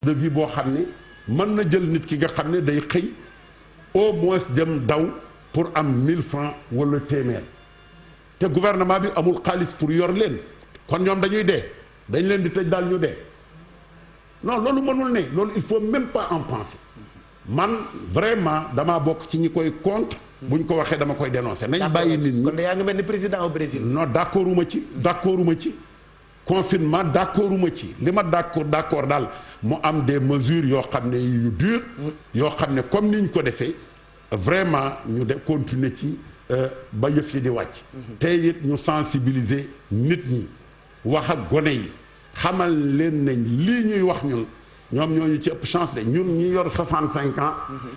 de vie boo xam ne mën na jël nit ki nga xam ne day xëy au moins dem daw pour am 1000 francs wala téeméer te gouvernement bi amul xaalis pour yor leen kon ñoom dañuy dee dañ leen di tëj daal ñu dee non loolu mënul ne loolu il faut même pas en penser man vraiment damaa bokk ci ñi koy contre bu ñu ko waxee dama koy dénoncer nañ bàyyi nit ñi. kon yaa ngi mel ni président au Brésil. non d'accorduma ci confinement d'accorduma ci li ma d'accord daal mu am des mesures yoo xam ne yu dur yoo xam ne comme ni ñu ko defee vraiment ñu de continuer ci ba yëf yi di wàcc te it ñu sensibiliser nit ñi wax ak gone yi xamal leen nañ lii ñuy wax ñun ñoom ñooñu ci ëpp chance de ñun ñi yor 65 ans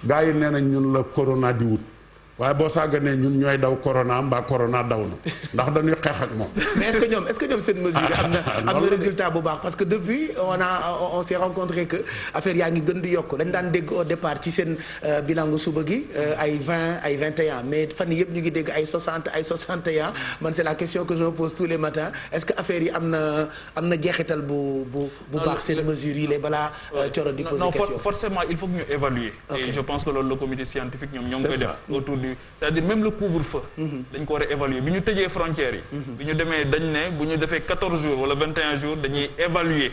gars yi nee nañ ñun la corona di wut waaye boo saaganee ñun ñooy daw corona mbaa corona daw na ndax dañuy xeex ak moom. mais est-ce que ñoom seen mesure am na résultat bu baax parce que depuis on s'est rencontré que affaire yaa ngi gën di yokk dañ daan dégg au départ ci seen bilangu suba gi ay 20 ay 21 mais fan yëpp ñu ngi dégg ay 60 ay 61 man c'est la question que je me pose tous les matins est-ce que affaire yi am na jeexital bu baax seen mesure yi lay balaa Thioro di poser question. non forcément il faut que ñu évaluer. et je pense que loolu le comité scientifique ñoom ñoo ngi koy def autour c'est-à-dire même le couvre-feu dañ ko war a évaluer bi ñu tëjee frontières yi bi ñu demee dañ ne bu ñu defee 14 jours wala 21 jours dañuy évaluer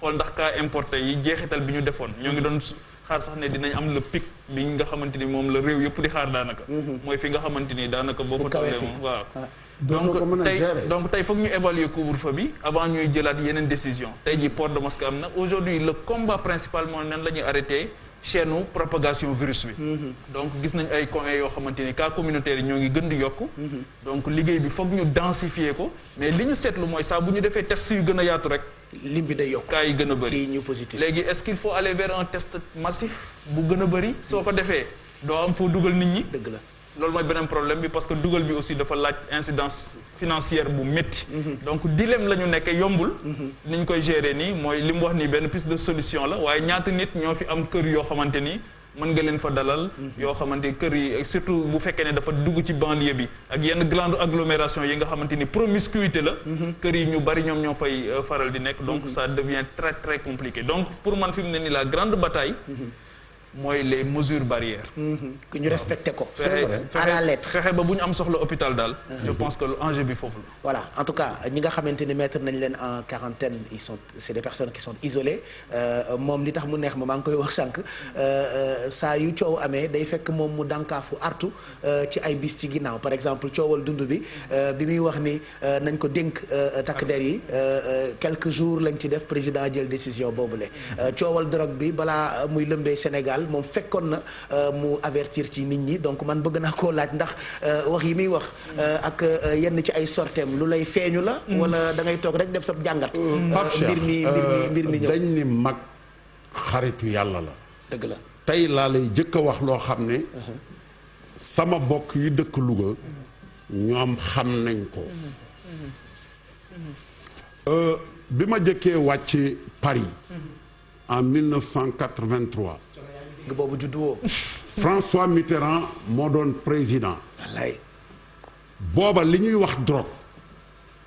xool ndax cas importé yi jeexital bi ñu defoon ñoo ngi doon xaar sax ne dinañ am le pic bi nga xamante ni moom la réew yëpp di xaar daanaka mooy fi nga xamante ni daanaka boo fa tollee moom waaw donc tey foog ñu évaluer couvre-feu bi avant ñuy jëlaat yeneen décision tey ji port de masque am na aujourd'hui le combat principalement nan la ñuy arrêter chaîne propagation virus bi donc gis nañ ay coins yoo xamante ni cas communautaire yi ñoo ngi gën di yokk donc liggéey bi foog ñu densifier ko mais li ñu seetlu mooy saa bu ñu defee test yu gën a yaatu rek lim bi day yokk cas yi gën a bëri ci ñu positif léegi est-ce qu'il faut aller vers un test massif bu gën a bëri soo ko defee doo am foo dugal nit ñi dëgg la loolu mooy beneen problème bi parce que dugal bi aussi dafa laaj incidence financière bu métti donc dilemme la ñu nekkee yombul ni ñu koy gérer nii mooy li mu wax nii benn piste de solution la waaye ñaata nit ñoo fi am kër yoo xamante ni mën nga leen fa dalal yoo xamante ni kër yi surtout bu fekkee ne dafa dugg ci banlieue bi ak yenn grande agglomération yi nga xamante ni promiscuité la kër yi ñu bari ñoom ñoo fay faral di nekk donc ça devient très très compliqué donc pour man fi mu ne nii la grande bataille mooy les mesures barrières. que ñu respecté ko. à la lettre fexe ba bu ñu am soxla hôpital daal. je pense que l'enjeu bi foofu la. voilà en tout cas ñi nga xamante ni mettre nañ leen en quarantaine c'est des personnes qui sont isolées moom li tax mu neex ma maa ngi koy wax sànq saa yu coow amee day fekk moom mu dànkaafu artu ci ay bis ci ginnaaw par exemple coowal dund bi muy wax ni nañ ko dénk takk der yi quelques jours lañ ci def président jël décision boobule coowal drogue bi balaa muy lëmbee Sénégal. moom fekkoon na mu avertir ci nit ñi donc man bëgg naa koo laaj ndax wax yi muy wax ak yenn ci ay sorteem lu lay feeñu la wala da ngay toog rek def sa jàngat mbir mi ñëw dañ ni mag xaritu yàlla la dëgg la tey laa lay jëkk a wax loo xam ne sama bokk yi dëkk Louga ñoom xam nañ ko bi ma jëkkee wàcc Paris en 1983 boobu juddu woo François Mitterrand moo doon président wallaay booba li ñuy wax drogue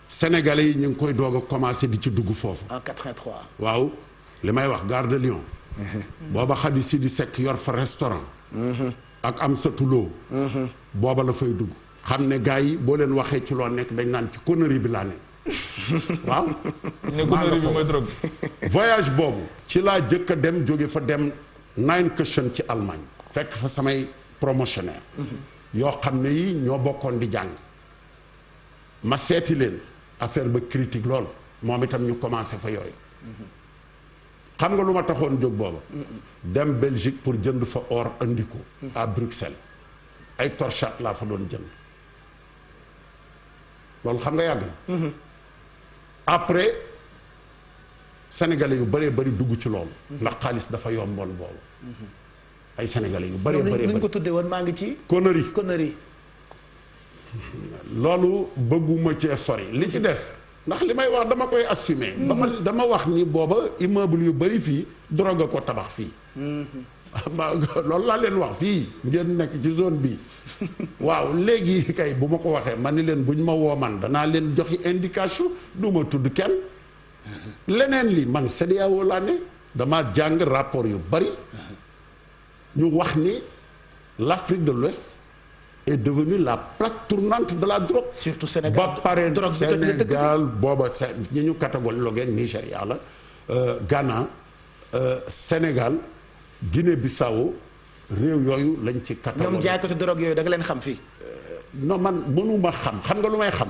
sénégalais yi ñu ngi koy doog a commencé di ci dugg foofu en 83 waaw li may wax Gare de Lyon booba Khady Sidi Seck yor fa restaurant ak Amsatou Lo booba la fay dugg xam ne gars yi boo leen waxee ci loo nekk dañ naan ci connerie bi laa ne waaw connerie bi mooy drogue voyage boobu ci laa jëkk a dem jóge fa dem Nijmegen ci Allemagne fekk fa samay promotionnaire yoo xam ne yi ñoo bokkoon di jàng ma seeti leen affaire ba critique lool moom itam ñu commencé fa yooyu xam nga lu ma taxoon jóg booba dem Belgique pour jënd fa or andi ko à Bruxelles ay torchate laa fa doon jënd loolu xam nga yàgg na après sénégalais yu bëree bëri dugg ci loolu ndax xaalis dafa yomboon boobu ay sénégalais yu bëree bëri ñu ko tuddee woon maa ngi ci connerie loolu bëgguma cee sori li ci des ndax li may wax dama koy assumer dama wax ni booba immeuble yu bëri fii drogue ko tabax fii loolu laa leen wax fii ngeen nekk ci zone bi waaw léegi kay bu ma ko waxee man ni leen bu ñu ma woo man danaa leen joxi indication du ma tudd kenn leneen li man CEDEAO laa ne dama jàng rapport yu bari ñu wax ni l'Afrique de l'Ouest est devenue la plaque tournante de la drogue. surtout Sénégal ba pare Sénégal booba ñi ñu catalogué Nigéria la Ghana Sénégal Guinée-Bissau réew yooyu lañ ci catalogué. ñoom jaaykatu drogue yooyu da nga leen xam fii. non man mënuma xam nga lu may xam.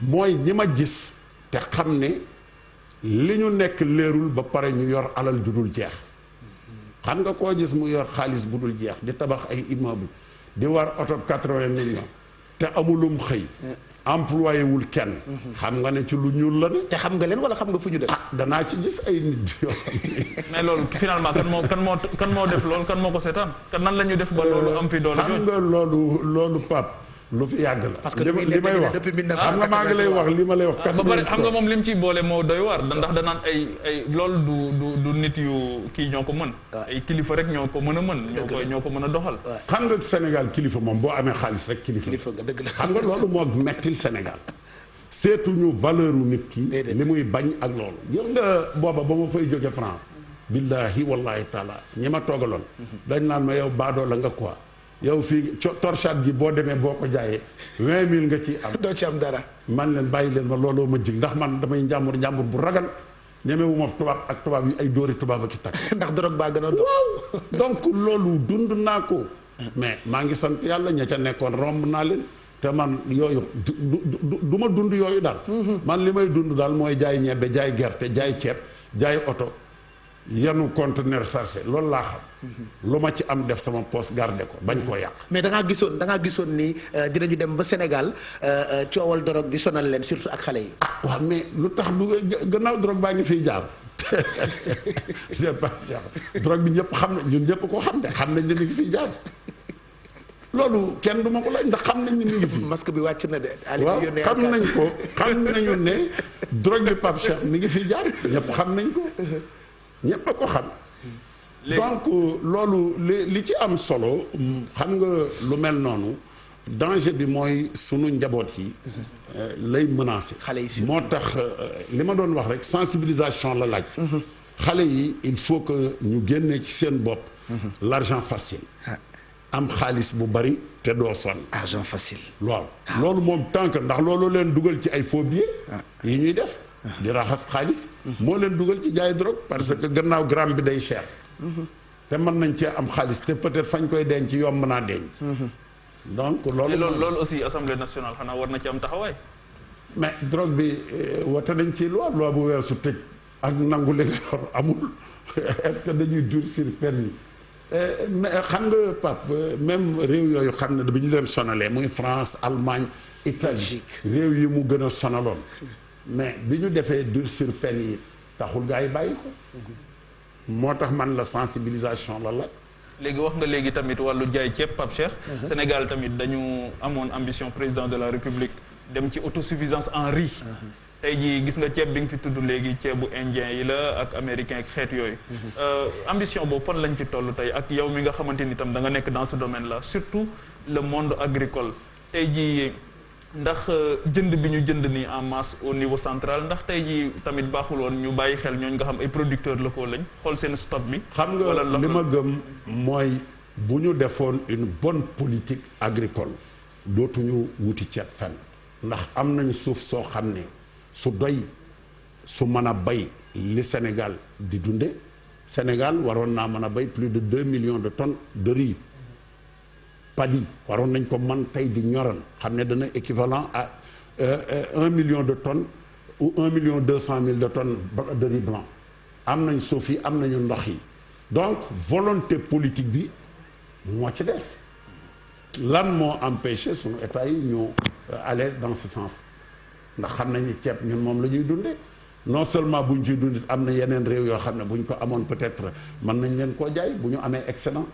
mooy ñi ma gis te xam ne li ñu nekk leerul ba pare ñu yor alal ju dul jeex. xam nga koo gis mu yor xaalis bu dul jeex di tabax ay immeuble di war oto 80 millions te amulum xëy. employé wul kenn. xam nga ne ci lu ñuul la ne. te xam nga leen wala xam nga fu ñu def. danaa ci gis ay nit yoo xam ne. mais loolu finalement kan moo def loolu kan moo ko seetaan kan nan la ñu def ba loolu am fi doole. xam nga loolu Pape lu fi yàgg la. parce que li may wax xam nga maa ngi lay wax li ma lay wax. ba pare xam nga moom lim ciy boole moo doy waar ndax danaan ay loolu du nit yu kii ñoo ko mën. ay kilifa rek ñoo ko mën a mën. ñoo ko mën a doxal. xam nga Sénégal kilifa moom boo amee xaalis rek kilifa nga dëgg la. xam nga loolu moo mettil Sénégal seetuñu valeur u nit ki. li muy bañ ak loolu. gis nga booba ba ma fay jóge France. billahi wallahi taala ñi ma toogaloon. dañ naan ma yow baadoo la nga quoi. yow fii torchade gi boo demee boo ko jaayee 20 000 nga ci am. doo ci am dara. man leen bàyyi leen ma looloo ma jig ndax man damay njàmbur bu ragal ñemewu ma tubaab ak tubaab yi ay dóori tubaab ak i takk. ndax drogue baa gën a doon. waaw donc loolu dund naa ko. mais maa ngi sant yàlla ña ca nekkoon romb naa leen te man yooyu du ma dund yooyu daal. man li may dund daal mooy jaay ñebbe jaay gerte jaay ceeb jaay oto yanu conteneur chargé loolu laa xam. lu ma ci am def sama poste garder ko bañ koo yàq. mais da ngaa gisoon ni dinañu dem ba Sénégal coowal drogue bi sonal leen surtout ak xale yi. waaw mais lu tax lu gannaaw drogue baa ngi fiy jaar drogue bi ñëpp xam na ñun ñëpp koo xam ne xam nañ ne mi ngi fiy jaar loolu kenn du ma ko laaj ndax xam nañ ne mi ngi fi. masque bi wàcc na de. waaw xam nañ ko xam nañu ne drogue bi Pape Cheikh mi ngi fiy jaar ñëpp xam nañ ko ñëpp a ko xam. donc loolu li ci am solo xam nga lu mel noonu danger bi mooy sunu njaboot yi lay menacer. xale yi moo tax li ma doon wax rek sensibilisation la laaj. xale yi il faut que ñu génne ci seen bopp. l'argent facile. am xaalis bu bari te doo sonn. argent facile. loolu moom tant que ndax loolu leen dugal ci ay faux billets yi ñuy def. di raxas xaalis. moo leen dugal ci jaay drogue parce que gannaaw gramme bi day cher. te mën nañ cee am xaalis te peut-être fañ koy denc yomb naa denc. donc loolu aussi assemblée nationale xanaa war na ci am taxawaay. mais drogue bi wote nañ ci loi bu weesu tëj ak nangu li nga yor amul est-ce que dañuy durcir peine yi mais xam nga Pape même réew yooyu xam ne bi ñu leen sonalee muy France Allemagne Italie réew yi mu gën a sonaloon mais bi ñu defee durcir peine yi taxul gaa yi bàyyi ko. moo tax man la sensibilisation la. léegi wax nga léegi tamit wàllu jaay ceeb Pape Cheikh. Sénégal tamit dañu amoon ambition président de la République dem ci autosuffisance en riz. tey jii gis nga ceeb bi nga fi tudd léegi ceebu indien yi la ak américain ak xeet yooyu. ambition boobu fan lañ ci toll tey ak yow mi nga xamante ni tam da nga nekk dans ce domaine là surtout le monde agricole tey jii ndax jënd bi ñu jënd nii en masse au niveau central ndax tey jii tamit baaxul woon ñu bàyyi xel ñooñu nga xam ay producteurs locaux lañ xool seen stock bi. xam nga li ma gëm mooy bu ñu defoon une bonne politique agricole dootuñu wuti ceeb fenn ndax am nañu suuf soo xam ne su doy su mën a bay li Sénégal di dunde Sénégal waroon naa mën a bay plus de 2 millions de tonnes de riz. padi waroon nañ ko man tey di ñoral xam ne dana équivalent à 1 million de tonnes ou 1,2 million de tonnes de riz blanc am nañ suuf yi am nañu ndox yi donc volonté politique bi moo ci des lan moo empêché sunu état yi ñu aller dans ce sens ndax xam nañu ceeb ñun moom la ñuy dundee non seulement bu ñu ciy dundit am na yeneen réew yoo xam ne bu ñu ko amoon peut-être mën nañ leen koo jaay bu ñu amee excédent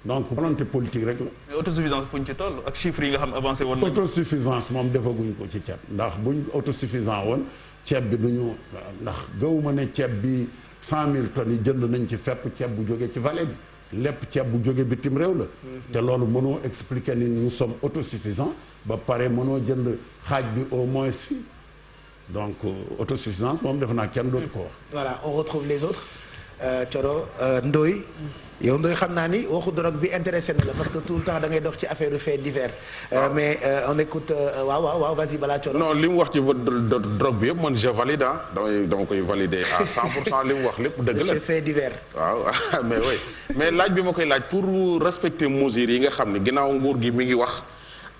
donc volonté politique rek la. mais autosuffisance fu ñu ci toll ak chiffres yi nga xam avancé woon nañu. autosuffisance moom defaguñ ko ci ceeb ndax buñ autosuffisant woon ceeb bi duñu ndax gëwuma ne ceeb bi 100 000 tonnes yi jënd nañ ci fépp ceeb bu jógee ci vallée bi lépp ceeb bu jógee bitim réew la. te loolu mënoo expliquer ni nous sommes autosuffisants ba pare mënoo jënd xaaj bi au moins fii donc autosuffisance moom defe naa kenn dootu ko wax. voilà on retrouve les autres Thioro Ndoye yow Ndoye xam naa ni waxu drogue bi intéressé na la parce que tout le temps da ngay dox ci affaire fait divers mais on écoute waaw vas-y balaa Thioro. non li mu wax ci drogue bi yëpp man je valide ah dama koy valider à 100% li mu wax lépp dëgg la. c'est fait divers. waaw mais oui mais laaj bi ma koy laaj pour respecter mesures yi nga xam ne ginnaaw nguur gi mi ngi wax.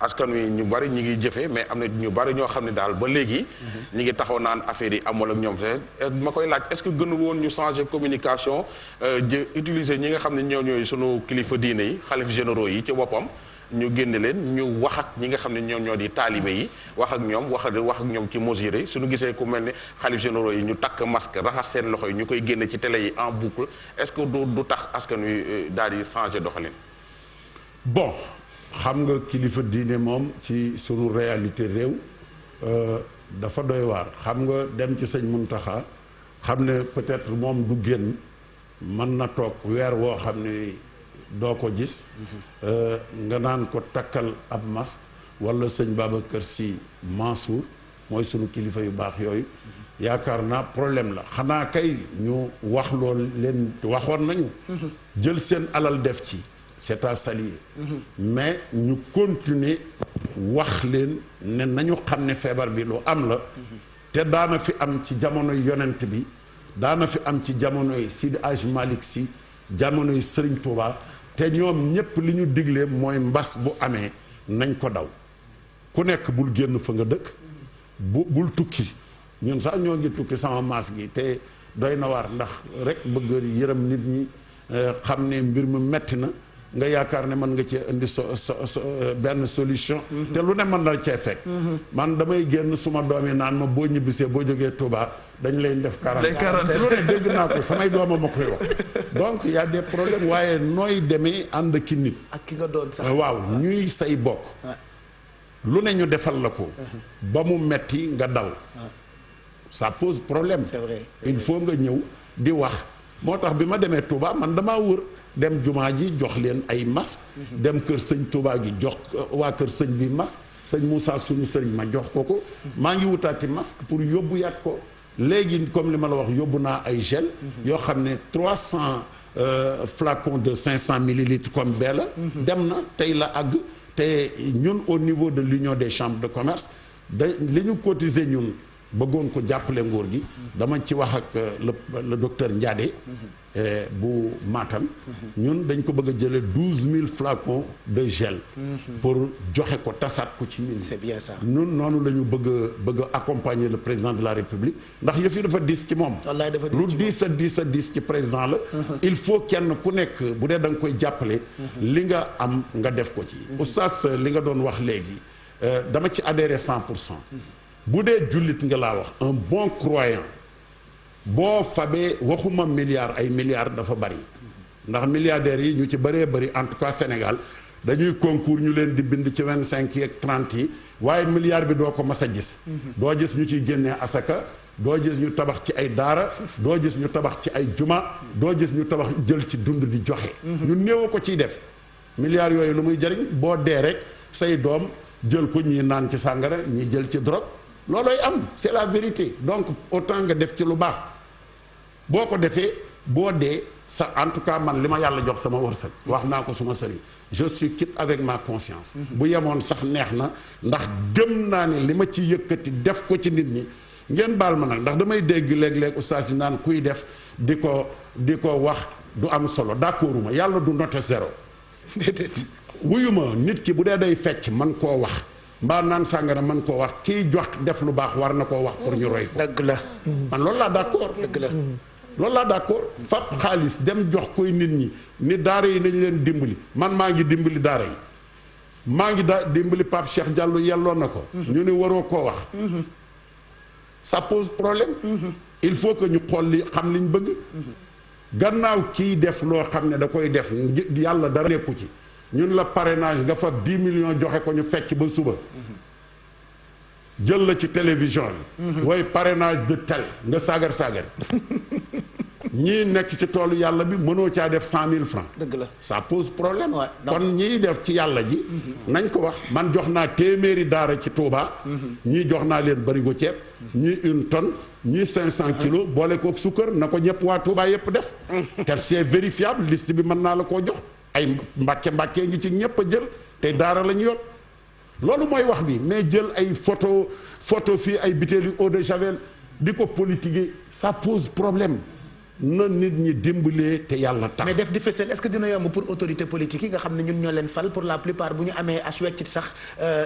askan wi ñu bari ñi ngi jëfe mais am na ñu bari ñoo xam ne daal ba léegi ñi ngi taxaw naan affaire yi amul ak ñoom te ma koy laaj est-ce que gënul woon ñu changer communication utiliser ñi nga xam ne ñooy sunu kilifa diine yi xalif généraux yi ci boppam ñu génne leen ñu wax ak ñi nga xam ne ñoo di taalibe yi wax ak ñoom wax ak ñoom ci mesures yi suñu gisee ku mel ni xalif généraux yi ñu takk masque raxas seen loxo yi ñu koy génne ci télé yi en boucle est-ce que du tax askan wi daal di changer doxalin. bon xam nga kilifa diine moom ci sunu réalité réew dafa doy waar xam nga dem ci sëñ Muntaxa xam ne peut-être moom du génn mën na toog weer woo xam ne doo ko gis nga naan ko takkal ab masque wala sëñ Babacar Sy Mansour mooy sunu kilifa yu baax yooyu yaakaar naa problème la xanaa kay ñu wax loolu leen waxoon nañu jël seen alal def ci c'est à saluer mais ñu continuer wax leen ne nañu xam ne feebar bi lu am la te daana fi am ci jamonoy yonent bi daana fi am ci jamonoy Sidi Aj Malick Sy jamonoy Serigne Touba te ñoom ñépp li ñu diglee mooy mbas bu amee nañ ko daw ku nekk bul génn fa nga dëkk bul tukki ñun sax ñoo ngi tukki sama maas gi te doy na waar ndax rek bëgg yërëm nit ñi xam ne mbir mu metti na nga yaakaar ne mën nga cee indi benn solution te lu ne mën na cee fekk man damay génn suma doom yi naan ma boo ñibbisee boo jógee Touba dañ lay def quarantaine lu ne dégg naa ko samay dooma ma koy wax donc y a des problèmes waaye nooy demee ànd ki nit ak ki nga doon sax waaw ñuy say bokk lu ne ñu defal la ko ba mu metti nga daw ça pose problème c'est vrai il faut nga ñëw di wax moo tax bi ma demee Touba man damaa wër dem jumaa ji jox leen ay masque dem kër sëñ Touba gi jox waa kër sëñ bi masque sëñ Moussa suñu sëriñ ma jox ko maa ngi wutaati masque pour yóbbu yaat ko léegi comme li ma la wax yóbbu naa ay gel yoo xam ne 300 flacons de 500 millilitres comme bee la dem na tey la àgg te ñun au niveau de l'union des chambres de commerce li ñu cotiser ñun bëggoon ko jàppale nguur gi dama ci wax ak le docteur Ndiadé bu Matam ñun dañ ko bëgg a jëlee 12000 flacons de gel pour joxe ko tasaat ko ci ñun c'est bien ça ñun noonu la ñu bëgg a accompagner le président de la République ndax yëf yi dafa diis ci moom lu diis a diis ci président la il faut kenn ku nekk bu dee da nga koy jàppale li nga am nga def ko ci oustaz li nga doon wax léegi dama ci adhéré 100% bu dee jullit nga laa wax un bon croyant boo fabee waxuma milliards ay milliards dafa bari ndax milliardaires yi ñu ci bëree bëri en tout cas Sénégal dañuy concours ñu leen di bind ci 25 yi ak 30 yi waaye milliard bi doo ko mas a gis doo gis ñu ciy génnee asaka doo gis ñu tabax ci ay daara doo gis ñu tabax ci ay juma doo gis ñu tabax jël ci dund di joxe ñu néew ko ciy def milliards yooyu lu muy jariñ boo dee rek say doom jël ko ñii naan ci sàngara ñii jël ci drogue loolooy am c'est la vérité donc autant nga def ci lu baax boo ko defee boo dee sa en tout cas man li ma yàlla jox sama wërsëg wax naa ko suma sëriñ je suis quitte avec ma conscience bu yemoon sax neex na ndax gëm naa ne li ma ci yëkkati def ko ci nit ñi ngeen baal ma nag ndax damay dégg léeg-léeg ustaas yi naan kuy def di ko wax du am solo d'accorduma yàlla du noté zéro wuyu ma nit ki bu dee day fecc man koo wax mbaa naan sàngara man koo wax kiy jox def lu baax war na koo wax pour ñu roy ko dëgg la man loolu laa d'accord dëgg la loolu laa d'accord fab xaalis dem jox koy nit ñi ni daara yi nañ leen dimbali man maa ngi dimbali daara yi maa ngi dimbali Pape Cheikh Diallo yelloon na ko ñu ni waroo koo wax ça pose problème il faut que ñu xool li xam liñ bëgg gannaaw kiy def loo xam ne da koy def yàlla dara nekku ci ñun la parrainage nga fa 10 millions joxe ko ñu fecc ba suba jël la ci télévision yi way parrainage de tel nga saagar ñii nekk ci toolu yàlla bi mënoo caa def 100 000 francs dëgg la ça pose problème Ouais, kon ñiy def ci yàlla ji nañ ko wax man jox naa téeméeri daara ci Touba ñii jox naa leen barigo ceeb ñii 1 tonne ñii 500 kilos boole kook sukkar na ko ñëpp waa Touba yëpp def. car c'est vérifiable liste bi mën naa la koo jox ay mbàkke ngi ci ñëpp a jël te daara la ñu yor loolu mooy wax bi mais jël ay photo fii ay butéeli eau de javel di ko politiquer ça pose problème. na nit ñi dimbalee te yàlla tax. mais def di fësal est-ce que dina yomb pour autorité politique yi nga xam ne ñun ñoo leen fal pour la plupart bu ñu amee weccit sax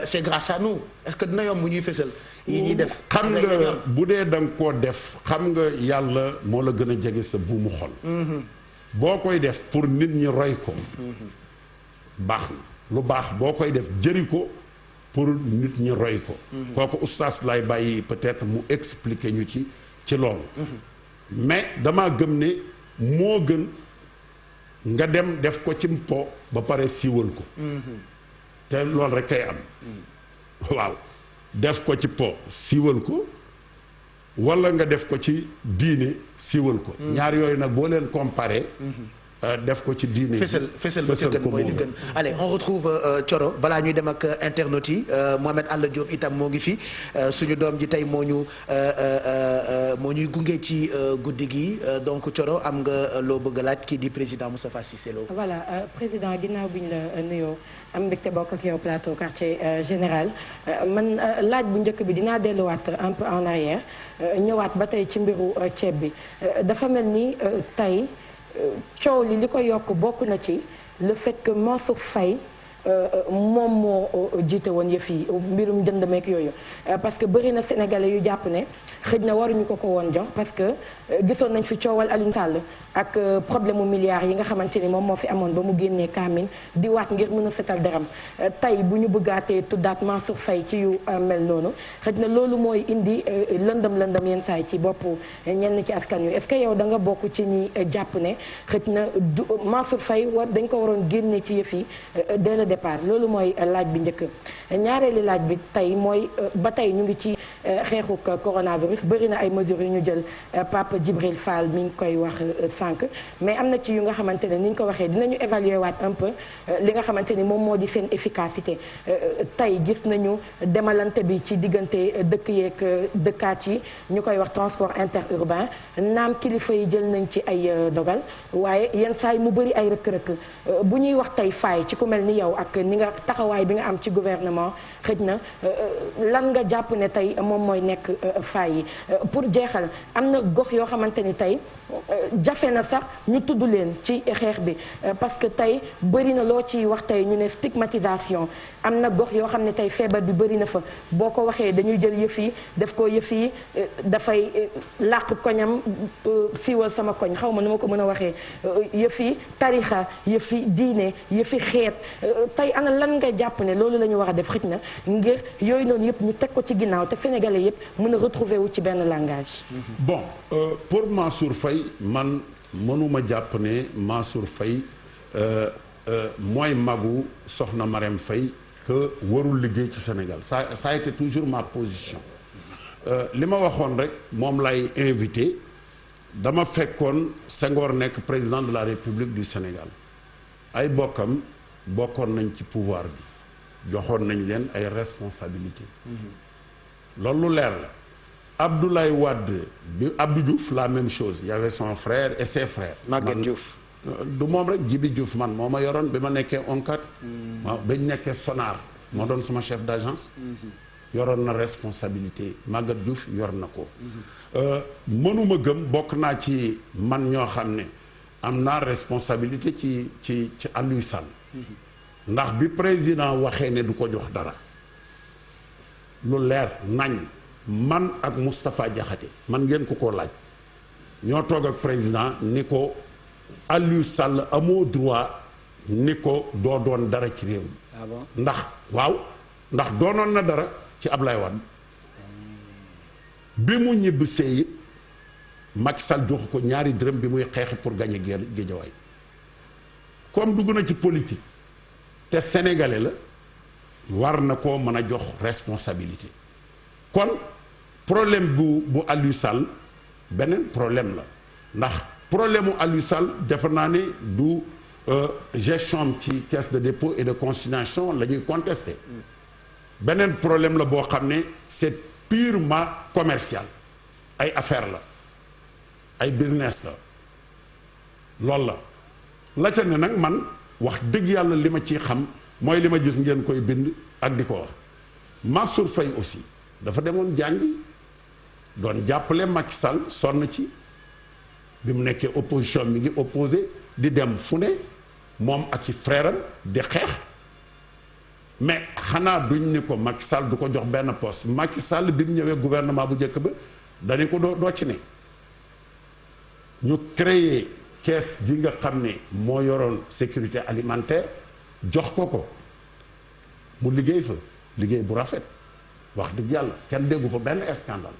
c'est grâce à nous est-ce que dina yomb ñuy fësal. yi ñuy def xam nga bu dee da nga koo def xam nga yàlla moo la gën a jege sa buumu xol. boo koy def pour nit ñi roy ko. baax na lu baax boo koy def jëri ko pour nit ñi roy ko. kooku oustaz lay bàyyi peut-être mu expliquer ñu ci loolu. mais dama gëm ne moo gën nga dem def ko ci mpo ba pare siiwal ko te loolu rek kay am waaw def ko ci po siiwal ko walla nga def ko ci diine siiwal ko ñaar yooyu nag boo leen comparé def ko ci diine fësal ba ca gën mooy li gën allez on retrouve Thioro balaa ñuy dem ak internautes yi Mohamed Alla Diop itam moo ngi fi suñu doom ji tey moo ñuy gunge ci guddi gi donc Thioro am nga loo bëgg a laaj kii di président Moustapha Cissé Lo. voilà président ginnaaw bi ñu la nuyoo am mbégte bokk ak yow plateau quartier général man laaj bu njëkk bi dinaa delluwaat un peu en arrière ñëwaat ba tey ci mbiru ceeb bi dafa mel ni tey. coow li ko yokk bokk na ci le fait que Mansour Faye moom moo jiite woon yëf yi mbirum jënd meek yooyu parce que bëri na sénégalais yu jàpp ne xëj na waruñu ko woon jox parce que gisoon nañ fi coowal Alioune Sall ak problème mu milliards yi nga xamante ni moom moo fi amoon ba mu génnee Kaamin di waat ngir mën a setal deram tey bu ñu bëggaatee tuddaat Mansour Faye ci yu mel noonu xëj na loolu mooy indi lëndëm yenn saay ci bopp ñenn ci askan wi est-ce que yow da nga bokk ci ñi jàpp ne xëj na Mansour Faye dañ ko waroon génne ci yëf yi dès le départ loolu mooy laaj bi njëkk ñaareeli laaj bi tey mooy ba tey ñu ngi ci xeexu coronavirus bëri na ay mesures yu ñu jël Pape Djibril Fall mi ngi koy wax sànq mais am na ci yu nga xamante ne ni ñu ko waxee dinañu évaluer waat un peu li nga xamante ni moom moo di seen efficacité tey gis nañu demalante bi ci diggante dëkk yeeg dëkkaat yi ñu koy wax transport interurbain naam kilifa yi jël nañ ci ay dogal waaye yenn saa yi mu bëri ay rëkk-rëkk bu ñuy wax tey faay ci ku mel ni yow ak ni nga taxawaay bi nga am ci gouvernement xëj na lan nga jàpp ne tey moom mooy nekk faay yi pour jeexal am na gox yoo xamante ni tey jafe na sax ñu tudd leen ci xeex bi parce que tey bëri na loo ciy wax tey ñu ne stigmatisation am na gox yoo xam ne tey feebar bi bëri na fa boo ko waxee dañuy jël yëf yi def ko yëf yi dafay làq koñam siiwal sama koñ xaw ma nu ma ko mën a waxee yëf yi tarixa yëf yi diine yëf yi xeet tey ana lan nga jàpp ne loolu la ñu war a def xëj na ngir yooyu noonu yëpp ñu teg ko ci ginnaaw te sénégalais yëpp mën a retrouver wu ci benn langage. bon pour Mansour Faye man mënuma jàpp ne Mansour Faye mooy magu soxna Marème Faye que warul liggéey ci Sénégal ça a été toujours ma position li ma waxoon rek moom lay invité dama fekkoon Senghor nekk président de la République du Sénégal ay bokkam bokkoon nañ ci pouvoir bi joxoon nañ leen ay responsabilités loolu leer la Abdoulaye Wade bi Abdou Diouf la même chose il y avait son frère et ses frères. Maguette Diouf. du moom rek Djibi Diouf man moo ma yoroon bi ma nekkee ONCAD. waaw ba ñu nekkee Sonar moo doon sama chef d'agence. yoroon na responsabilité Maguette Diouf yor na ko. mënuma gëm bokk naa ci man ñoo xam ne am naa responsabilité ci Aliou Sall. ndax bi président waxee ne du ko jox dara lu leer nañ. man ak Moustapha Diakhaté man ngeen ko laaj ñoo toog ak président ni ko Aliou Sall amoo droit ni ko doo doon dara ci réew mi. Ah bon? ndax doonoon na dara ci Ablaye Wade bi mu ñibbisee it Macky Sall joxu ko ñaari dërëm bi muy xeex pour gagner Guédiawaye comme dugg na ci politique te sénégalais la war na koo mën a jox responsabilité kon problème bu Aliou Sall beneen problème la ndax problème mu Aliou Sall defe naa ne du gestion ci caisse de dépôt et de consignation la ñuy contesté beneen problème la boo xam ne c'est purement commercial ay affaire la ay business la loolu la ca ne nag man wax dëgg yàlla li ma ciy xam mooy li ma gis ngeen koy bind ak di ko wax Mansour Faye aussi dafa demoon jàngi doon jàppale Macky Sall sonn ci bi mu nekkee opposition mi ngi opposé di dem fu ne moom ak i frère am di xeex mais xanaa duñ ni ko Macky Sall du ko jox benn poste Macky Sall bi mu ñëwee gouvernement bu njëkk ba dañu ko doo ci ne ñu créer caisse gi nga xam ne moo yoroon sécurité alimentaire jox ko mu liggéey fa liggéey bu rafet wax dëgg yàlla kenn déggu fa benn scandale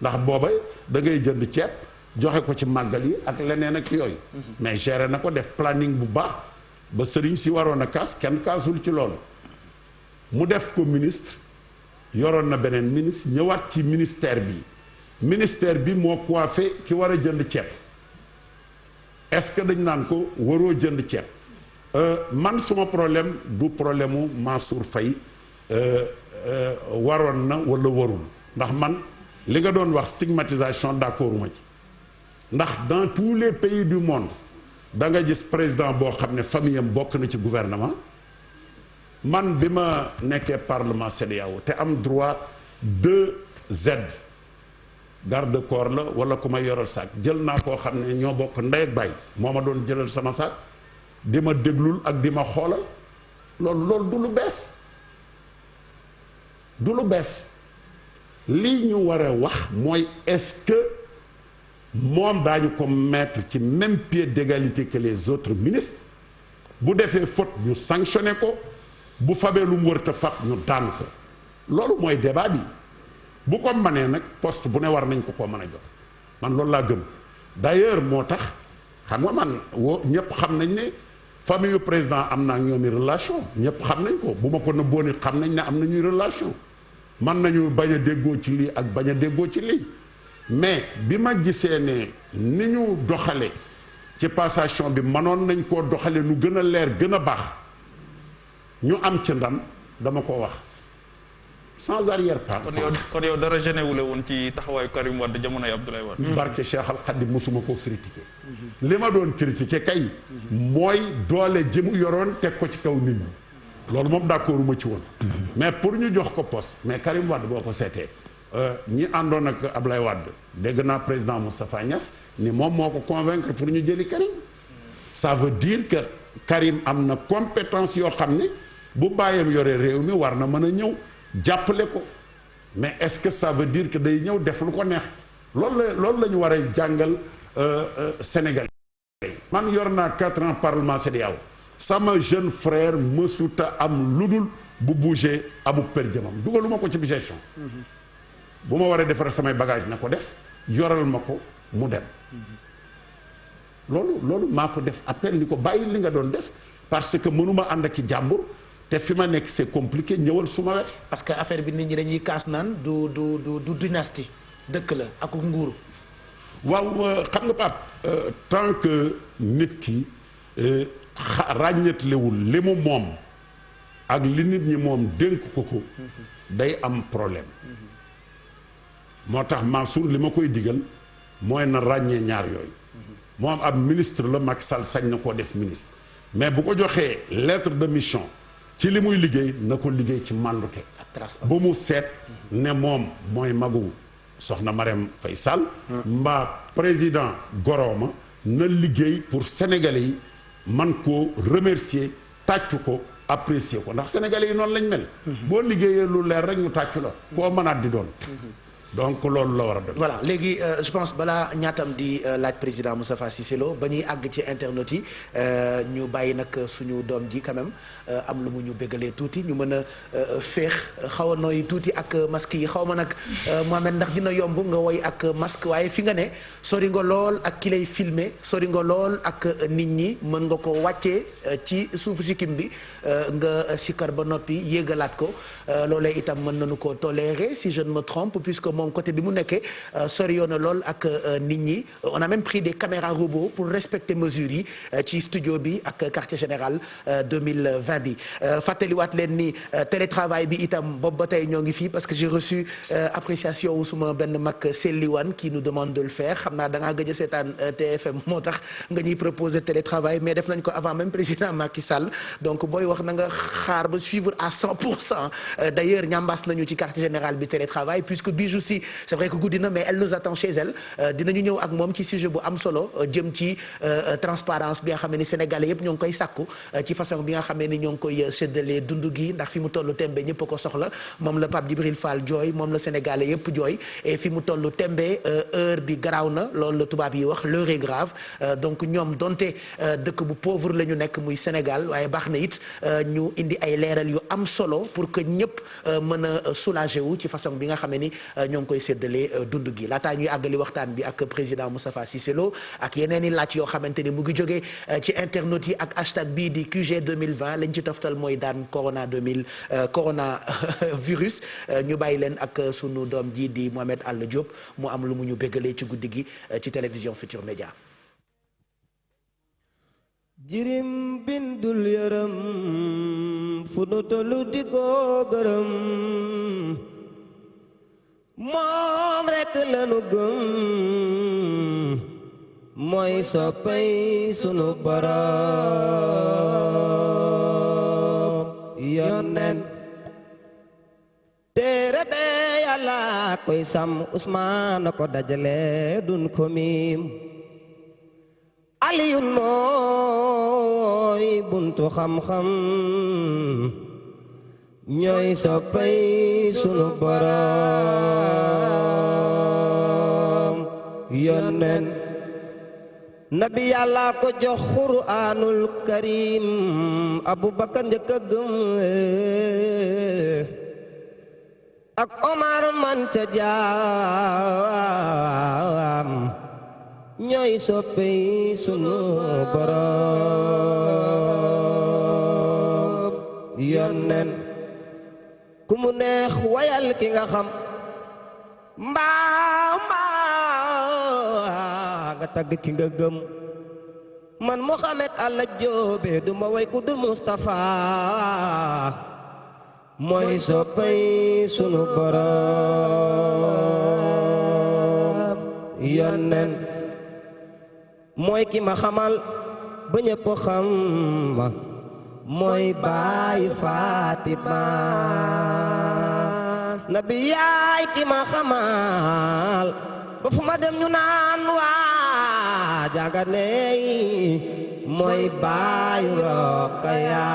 ndax booba da ngay jënd ceeb joxe ko ci màggal yi ak leneen ak yooyu mais géré na ko def planning bu baax ba sëriñ si waroon a kaas kenn kaasul ci loolu mu def ko ministre yoroon na beneen ministre ñëwaat ci ministère bi moo coiffé ki war a jënd ceeb est-ce que dañ naan ko waroo jënd ceeb man suma problème du problème mu Mansour Faye waroon na wala warul ndax man li nga doon wax stigmatisation d'accorduma ci ndax dans tous les pays du monde da nga gis président boo xam ne famille am bokk na ci gouvernement man bi ma nekkee parlement CEDEAO te am droit 2Z garde corps la wala ku ma yoral saak jël naa koo xam ne ñoo bokk ndey ak baay moo ma doon jëlal sama saak di ma déglul ak di ma xoolal loolu du lu bees lii ñu war a wax mooy est-ce que moom daañu ko mettre ci même pied d'égalité que les autres ministres bu defee faute ñu sanctionné ko bu fabee lu mu wër te fab ñu daan ko loolu mooy débat bi bu ko mënee nag poste bu ne war nañ ko mën a jox man loolu laa gëm d'ailleurs moo tax xam nga man ñëpp xam nañ ne famille yu président am na ak ñoom i relation ñëpp xam nañ ko bu ma ko nëbboo nit xam nañ ne am nañuy relation man nañu bañ a déggoo ci lii ak bañ a déggoo ci lii mais bi ma gisee ne ni ñu doxale ci passation bi mënoon nañ koo doxale nu gën a leer gën a baax ñu am ci ndam dama ko wax sans arrière-pensée. kon yow dara gêné wu la woon ci taxawaayu Karim Wade jamonoy Abdoulaye Wade. barke Cheikh Al Khadim mosuma koo critiquer. li ma doon critiquer kay. mooy doole ji mu yoroon teg ko ci kaw nit ñi. loolu moom d'accord ma ci woon. mais pour ñu jox ko poste mais Karim Wade boo ko seetee ñi àndoon ak Abdoulaye Wade dégg naa président Moustapha Niass ni moom moo ko convaincre pour ñu jëli Karim. ça veut dire que Karim am na compétence yoo xam ne bu bàyyam yore réew mi war na mën a ñëw. jàppale ko mais est-ce que ça veut dire que day ñëw def lu ko neex loolu la ñu war a jàngal Sénégal man yor naa 4 ans parlement CEDEAO sama jeune frère mësuta am lu dul bu bougé amu per jëmam dugaluma ko ci gestion bu ma waree defar samay bagage na ko def yoral ma ko mu dem loolu maa ko def appel ni ko bàyyi li nga doon def parce que mënuma ànd ak ci jàmbur te fi ma nekk c'est compliqué ñëwal suma wet parce que affaire bi nit ñi dañuy kaas naan du dynastie dëkk la ak nguuru. waaw xam nga Pape tant que nit ki ràññetlewul li mu moom ak li nit ñi moom dénk ko day am problème moo tax Mansour li ma koy digal mooy na ràññee ñaar yooyu moom ab ministre la Macky Sall sañ na koo def ministre mais bu ko joxee lettre de mission ci li muy liggéey na ko liggéey ci màndute ba mu seet ne moom mooy magu soxna Marème Faye Sall mbaa président Goroma na liggéey pour sénégalais yi man koo remercier tàccu ko apprécier ko ndax sénégalais yi noonu lañ mel boo liggéeyee lu leer rek ñu tàccu la koo mënaat di doon donc loolu la war a doon. voilà léegi je pense balaa ñaatam di laaj président Moustapha Cissé Lo ba ñuy àgg ci internautes yi ñu bàyyi nag suñu doom ji quand même am lu mu ñu bégalee tuuti ñu mën a féex xaw a nooy tuuti ak masque yi xaw ma nag Mohamed ndax dina yomb nga woy ak masque waaye fi nga ne sori nga lool ak ki lay filmer sori nga lool ak nit ñi mën nga ko wàccee ci suufu sikkim bi nga sikkar ba noppi yéegalaat ko loolee itam mën nañu ko tolérer si je ne me trompe puisque moom moom côté bi mu nekkee sori yoon na lool ak nit ñi on a même pris des caméras robots pour respecter mesures yi ci studio bi ak quartier général 2020 bi fàttaliwaat leen ni télétravail bi itam boobu ba tey ñoo ngi fii parce que j'ai reçu appréciation wu suma benn mag Selliwan qui nous demande de le faire xam naa da ngaa gëj a seetaan TFM moo tax nga ñuy proposer télétravail mais def nañ ko avant même président Macky Sall donc booy wax na nga xaar ba suivre à 100% d'ailleurs ñambaas nañu ci quartier général bi télétravail puisque Bijou si c'est vrai que guddi na mais elle nous attend chez elle dinañu ñëw ak moom ci sujet bu am solo jëm ci transparence bi nga xam ne Sénégalais yëpp ñoo ngi koy sàkku ci façon bi nga xam ne ñoo ngi koy séddalee dund gi ndax fi mu tollu tembe ñëpp a ko soxla moom la Pape Djibril Fall jooy moom la Sénégalais yëpp jooy et fi mu tollu tembe heure bi garaaw na loolu la tubaab yi wax l'heure est grave donc ñoom donte dëkk bu pauvre la ñu nekk muy Sénégal waaye baax na it ñu indi ay leeral yu am solo pour que ñëpp mën a soulager wu ci façon bi nga xam ni ñoo ngi koy séddalee dund gi laataa ñuy àggali waxtaan bi ak président Moustapha Cissé Lo ak yeneen i laaj yoo xamante ni mu ngi jógee ci internautes yi ak hashtag bii di QG 2020 lañ ci toftal mooy daan corona virus ñu bàyyi leen ak sunu doom ji di Mohamed Alla Diop mu am lu mu ñu béggalee ci guddi gi ci télévision Futur Média. jirim bindul yërëm fu nu tollu di ko gërëm moom rekk lanu gëm mooy soppay sunu borom yonen téere be Yàlla koy sàmm Usmaan ko dajale dun ko miim Aliyun mooy buntu xam-xam ñooy soppay sunu borom yonen nabi Yàlla ko jox Qur'aanul Karim Abubakar njëkk a gëm ak Omar man ca jaam ñooy soppey sunu borom yonen ku mu neex wayal ki nga xam mbaa nga tagg ki nga gëm man Mohamed Alla Joobe du ma way ku dul Mustafa mooy soppey sunu borom yonen mooy ki ma xamal ba ñëpp xam ma mooy baay Fatima nabi yaay ki ma xamal ba fu ma dem ñu naan waa jànganey mooy baay Roqaya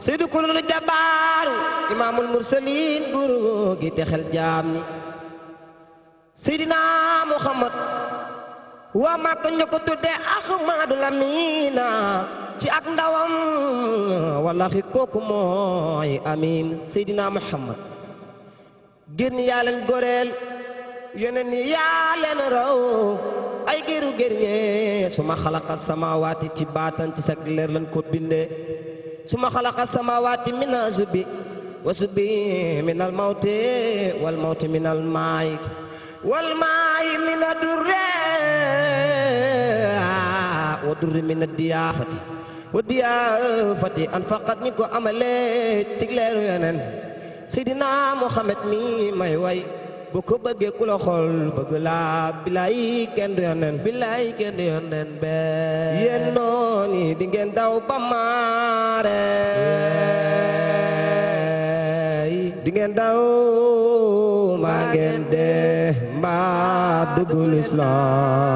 Seydu Kullu Jabaaru imaamul mursaliin guru gi te xel jaam ñi Seydina Muhammad waa Makka ñu ko tudde Ahmadu Lamina ci ak ndawam wallahi kooku mooy amin Seydina Muhammad génn yaa leen goreel yeneen ni yaa leen raw ay géru gérñe suma xalaqa samawaati ci baatan ci sak leer lan ko binde suma xalaqa samawaati min azubi wa subi min al mawti wal mawti min al maay wal maayi mina durre wa durri mina diyaafati wa diyaafati an faqat ni ko amale ci leeru yeneen Seydina Muhammad mi may way boo ko bëggee ku la xool bëgg laa bilaay kenn du yeneen bilaay kenn du yeneen be yéen nooni di ngeen daw ba maare di ngeen daw maa ngeen dee mbaa duggul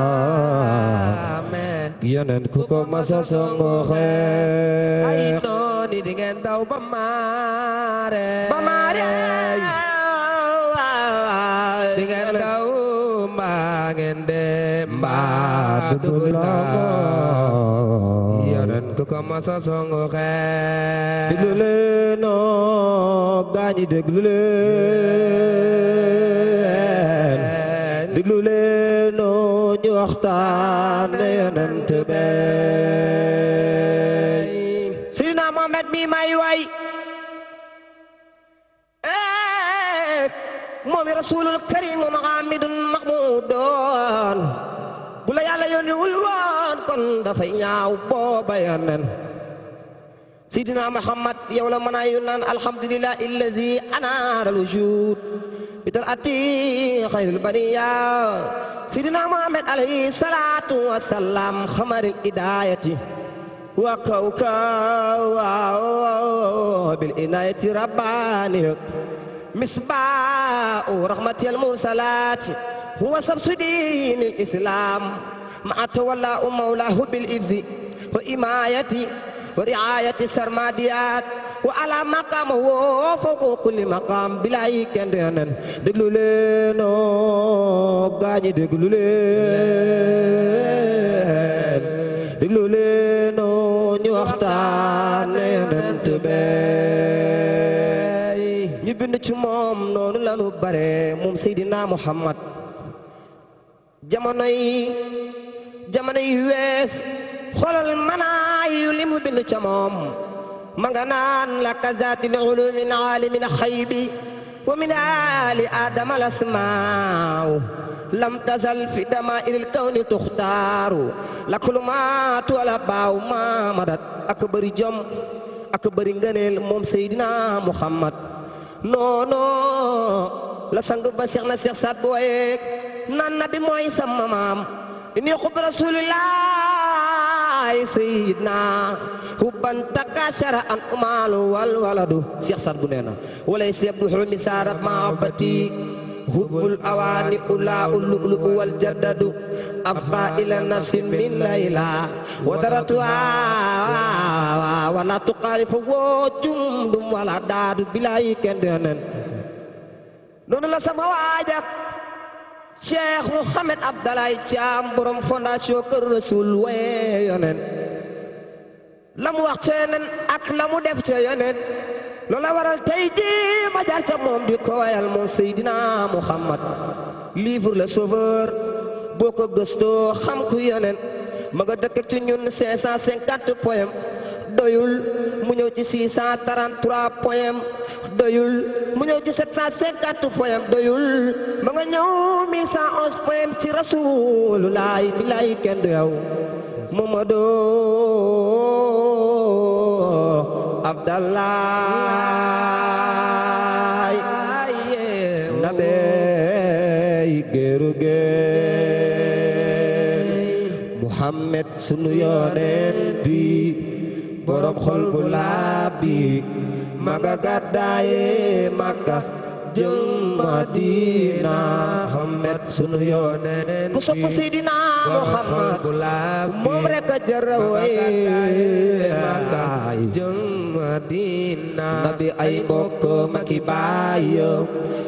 Islaam yeneen ku ko masa songo xeex ay nooni di ngeen daw ba maare di ngeen daw mbaa ngeen dee mbaa duggul Islaam yeneen ku ko masa songo xeex déglu leen noo gaañi déglu leen déglu leen noo ñu waxtaan ne yonent be Seydina Muhammad mi may way moomi rasulul karim muhammadun mahmudun bu la yàlla yónniwul woon kon dafay ñaaw booba yonen Seydina Muhammad yow la mën a yu naan alhamdulillahi allazi anaara al-wujud bital ati xayril bariya Seydina Muhammad alayhi salatu wassalam xamaril hidayati wa kawkaw bil inayati rabbani misbah rahmatil mursalati huwa samsudin al-islam ma tawalla mawlahu bil ifzi wa imayati wa riayati sarmadiyat wa ala maqam wa fawqa kulli maqam bilaay kenn du yonen déglu leen gaañi déglu leen déglu leen ñu waxtaane yonent be ñu bind ci moom noonu lanu bare moom Seydina Muhammad jamono yi wees xoolal manaayu li mu bind ca moom ma nga naan la kazaati li ulumin aalimin xaybi wa min ali adama al asmaaw lam tazal fi damaa'iril kawni tuxtaaru la kulumaat wala baaw maamadat ak bëri jom ak bëri ngëneel moom Seydina Muhammad noono la sang ba seex na seex saat bu wayeek naan nabi mooy sama maam inni xub rasulillahi sayyidna hubban takashara an umalu wal waladu seex saat bu nee na walay seeb du xumi saarat mahabbati hubbul awaani ula ulu wal jaddadu afqa ila nafsin min layla wa daratuha wala tuqaarifu woo jumdum wala daadu bilaay kenn denen noonu la sama waajak Cheikh Mouhamed Abdalaay Caam borom fondation Kër Rasul waye yonen la mu wax ca yonen ak la mu def ca yonen loola waral tey jii ma jaar ca moom di ko wayal moom Seydina Muhammad livre le sauveur boo ko gëstoo xam ku yonen ma nga dëkk ci ñun 550 poèmes doyul mu ñëw ci 633 poèmes doyul mu ñëw ci 750 poèmes doyul ma nga ñëw 1111 poèmes ci Rasulullah billahi kenn du yow Mamadou Abdallah nabey géeru géej Muhammad sunu yonent bi borom xol bu laab bi maga gàddaaye Makka jëm Madina Muhammad sunu yonent ku sopp Seydina Muhammad moom rek a jara way Makka jëm Madina nabi ay mbokk maki baayam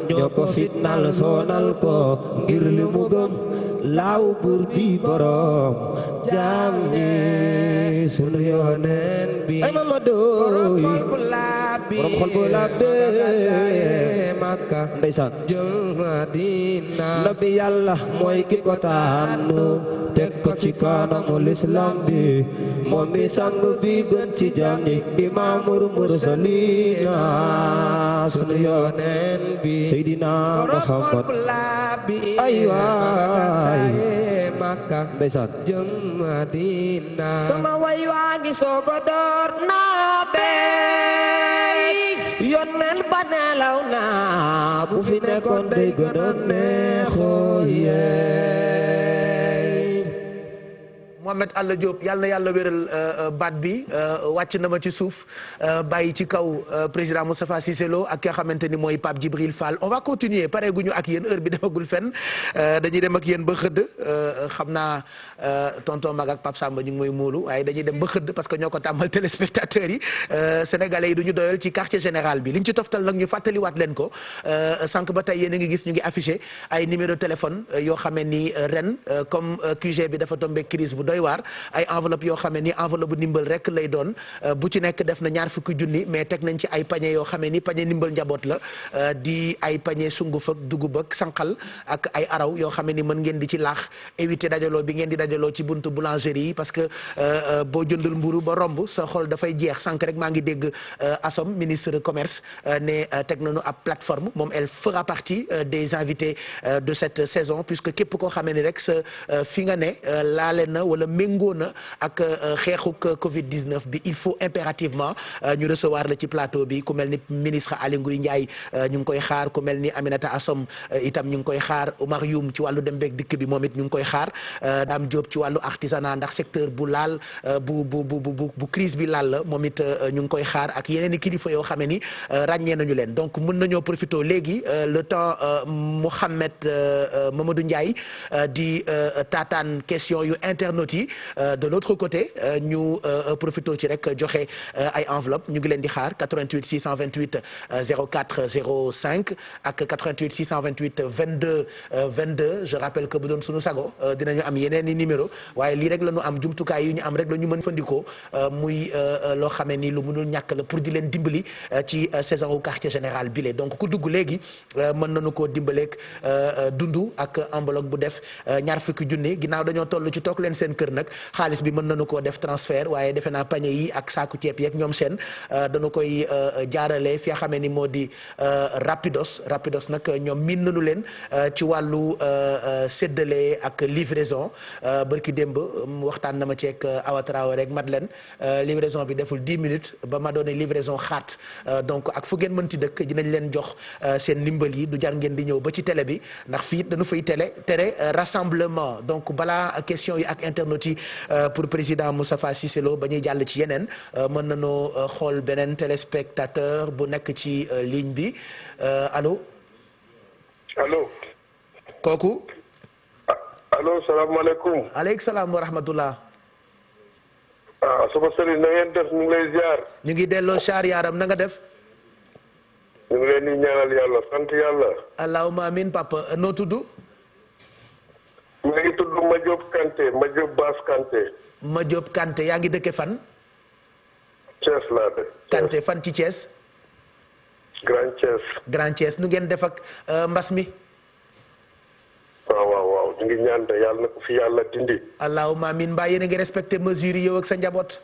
ñoo ko fitnal sonal ko ngir li mu gëm laaw buur bi borom jaam ñi sunu yonent bi ay Mamadou borom xol bu laab bi Makka ndeysaan jëm Madina nabi yàlla mooy ki ko tànn teg ko ci kanamu l'islam bi moom mi sang bi gën ci jaam ñi imaamul mursalina sunu yonent bi Seydina Muhammad ay waay Makka ndeysaan jëm Madina sama way waa ngi soogo door naa bey yonent ba nelaw naa bu fi nekkoon day gënoon neexoo yeey Mohamed Alla Diop yàlla na yàlla wéral baat bi wàcc na ma ci suuf bàyyi ci kaw président Moustapha Cissé Lo ak ki nga xamante ni mooy Pape Djibril Fall on va continuer pare guñu ak yéen heure bi demagul fenn dañuy dem ak yéen ba xëdd xam naa tonton Mag ak Pape Samba ñu ngi mooy muulu waaye dañuy dem ba xëdd parce que ñoo ko tàmmal téléspectateurs yi sénégalais yi du ñu doyal ci quartier général bi liñ ci toftal nag ñu fàttaliwaat leen ko sànq ba tey yéen a ngi gis ñu ngi affiché ay numéro téléphone yoo xamee ni ren comme QG bi dafa tombé crise bu doy doy waar ay enveloppe yoo xam ne ni enveloppe bu ndimbal rek lay doon bu ci nekk def na 20 junni mais teg nañ ci ay pañe yoo xam ne ni pañe ndimbal njaboot la di ay pañe sunguf ak dugub ak sànqal ak ay araw yoo xam ne ni mën ngeen di ci laax éviter dajaloo bi ngeen di dajaloo ci buntu boulangerie yi parce que boo jëndul mburu ba romb sa xol dafay jeex sànq rek maa ngi dégg Assom ministre commerce ne teg nañu ab plateforme moom elle fera partie des invités de cette saison puisque képp koo xamee ni rek sa fi nga ne laale na wala méngoo na ak xeexuk Covid 19 bi il faut impérativement ñu recevoir la ci plateau bi ku mel ni ministre Aly Ngouille Ndiaye ñu ngi koy xaar ku mel ni Aminata Assom itam ñu ngi koy xaar Oumar Youm ci wàllu dem beeg dikk bi moom it ñu ngi koy xaar Dame Diop ci wàllu artisanat ndax secteur bu laal bu crise bi laal la moom it ñu ngi koy xaar ak yeneen i kilifa yoo xam ne ni ràññee nañu leen donc mën nañoo profité léegi le temps Mouhamed Mamadou Ndiaye di taataan question yu internautes yi de l'autre côté ñu profité ci rek joxe ay enveloppe ñu ngi leen di xaar 88 628 04 05 ak 88 628 22 22 je rappelle que bu doon sunu sago dinañu am yeneen i numéro waaye lii rek la ñu am jumtukaay yi ñu am rek la ñu mën fandikoo muy loo xamee ni lu mënul ñàkk la pour di leen dimbali ci saison wu quartier général bile donc ku dugg léegi mën nañu koo dimbaleeg dundu ak enveloppe bu def 20 junni ginnaaw dañoo toll ci toog leen seen kër nag xaalis bi mën nañu koo def transfert waaye defe naa pañe yi ak saaku ceeb yeeg ñoom seen dañu koy jaarale fi nga xamee ni moo di Rapidos nag ñoom miin nañu leen ci wàllu séddale ak livraison barki démb waxtaan na ma ceeg Awa Traoré rek Madeleine livraison bi deful 10 minutes ba ma doone livraison xaat donc ak fu ngeen mënti dëkk dinañ leen jox seen ndimbal yi du jar ngeen di ñëw ba ci télé bi ndax fii dañu fay tere rassemblement donc balaa question yi ak internautes yi pour président Moustapha Cissé Lo ba ñuy jàll ci yeneen mën nañoo xool beneen téléspectateur bu nekk ci ligne bi allo. allo. kooku. allo salaamaaleykum. aleykum salaam wa rahmatullah. sama sëriñ na ngeen def ñu ngi lay ziar. ñu ngi delloo char yaaram na nga def. ñu ngi leen di ñaanal yàlla sant yàlla. allahumma amin papa noo tudd. mu ngi tudd Madiop Kanté Madiop Bass Kanté. Madiop Kanté yaa ngi dëkke fan. Thiès laa de. Kanté fan ci Thiès. Grand Thiès. Grand Thiès nu ngeen def ak mbas mi. waaw ñu ngi ñaan de yàlla na ko fi yàlla dindi. allahumma amin mbaa yéen a ngi respecté mesures yi yow ak sa njaboot.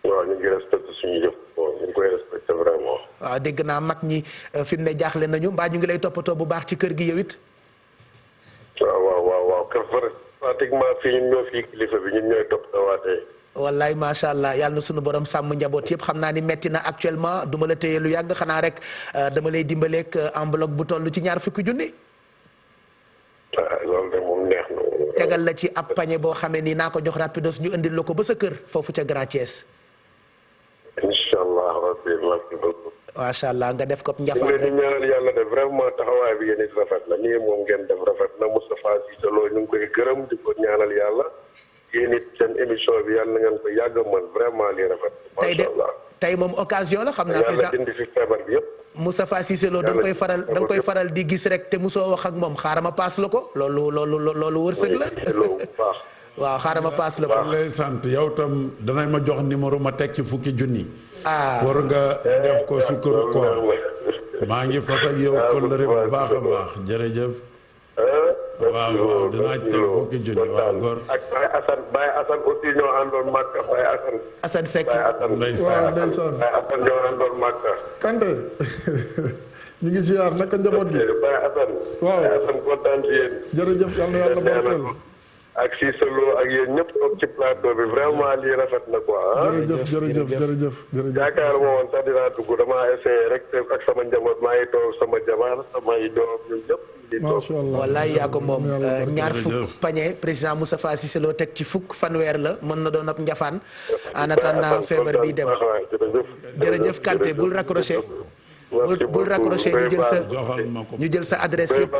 waaw ñu ngi respecté suñu yëpp ñu ngi koy respecté vraiment. waaw dégg naa mag ñi fi mu ne jaaxle nañu mbaa ñu ngi lay toppatoo bu baax ci kër gi yow it. waaw kër fa pratiquement fii ñun ñoo fii kilifa bi ñun ñooy toppatoo waatee. wallaay macha allah yàlla na sunu borom sàmm njaboot yëpp xam naa ni metti na actuellement duma la téye lu yàgg xanaa rek dama lay dimbaleeg enveloppe bu toll ci 20 junni. loolu de moom neex na. tegal la ci ab pañe boo xamee ni naa ko jox rapidos ñu indil la ko ba sa kër foofu ca Grand Thiès. incha allah rabbi merci beaucoup. macha allah nga def ko njafaan rek. ñu ngi leen di ñaanal yàlla def vraiment taxawaay bi yéen it rafet la nii moom ngeen def rafet na Moustapha Cissé Lo ñu ngi koy gërëm di ko ñaanal yàlla. yéen it seen émission bi yàlla na ngeen ko yàgg mën vraiment lii rafet. macha allah tey moom occasion la xam naa. yàlla dindi fi feebar bi yëpp. Moustapha Cissé Lo da nga koy faral di gis rek te musoo wax ak moom xaaral ma paas la ko loolu wërsëg la. waaw xaaral ma paas la ko. lay sant yow tam danañ ma jox numéro ma teg ci 10 junni. war nga def ko sukkaru koor maa ngi fas ak yow kóllëre bu baax a baax jërëjëf. waaw dinaa teg 10 junni waaw góor. ak Baye Assane aussi ñoo àndoon Makka Baye Assane. Assane Seck ndeysaan Baye Assane ñoo àndoon Makka. Kanté ñu ngi ziar naka njaboot gi. Baye Assane. waaw Baye Assane kontaan ci yéen. jërëjëf yal na yàlla barkeel. ak Cissé Lo ak yéen ñëpp toog ci plateau bi vraiment lii rafet na quoi. jërëjëf. yaakaar ma woon sax dinaa dugg damaa essayé rek ak sama njaboot maa ngi toog sama jabar samay doom ñun ñëpp. macha allah wallaay yaa ko moom 20 pañe président Moustapha Cissé Lo teg ci fanweer la mën na doon ab njafaan en attendant feebar bi dem. jërëjëf Kanté bul raccroché. bul raccroché ñu jël sa adresse yëpp.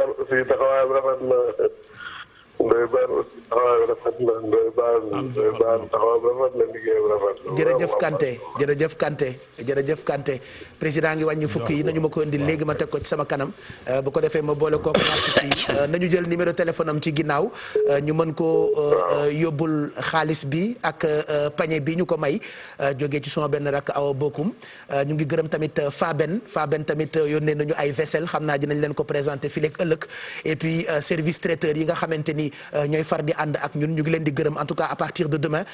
Ndoye Bane aussi taxawaay rafet na Ndoye Bane taxawaay rafet na liggéeyam rafet na. jërëjëf Kanté président ngi wàññi fukk yi nañu ma ko indi léegi ma teg ko ci sama kanam bu ko defee ma boole kooku ñaar fukk yi nañu jël numéro téléphone am ci ginnaaw ñu mën ko yóbbul xaalis bi ak pañe bi ñu ko may jógee ci suma benn rakk awa bokkum ñu ngi gërëm tamit Faben tamit yónnee nañu ay vaisselle xam naa dinañ leen ko présenter fii léegi ëllëg et puis service traiteur yi nga xamante ni ñooy far di ànd ak ñun ñu ngi leen di gërëm en tout cas à partir de demain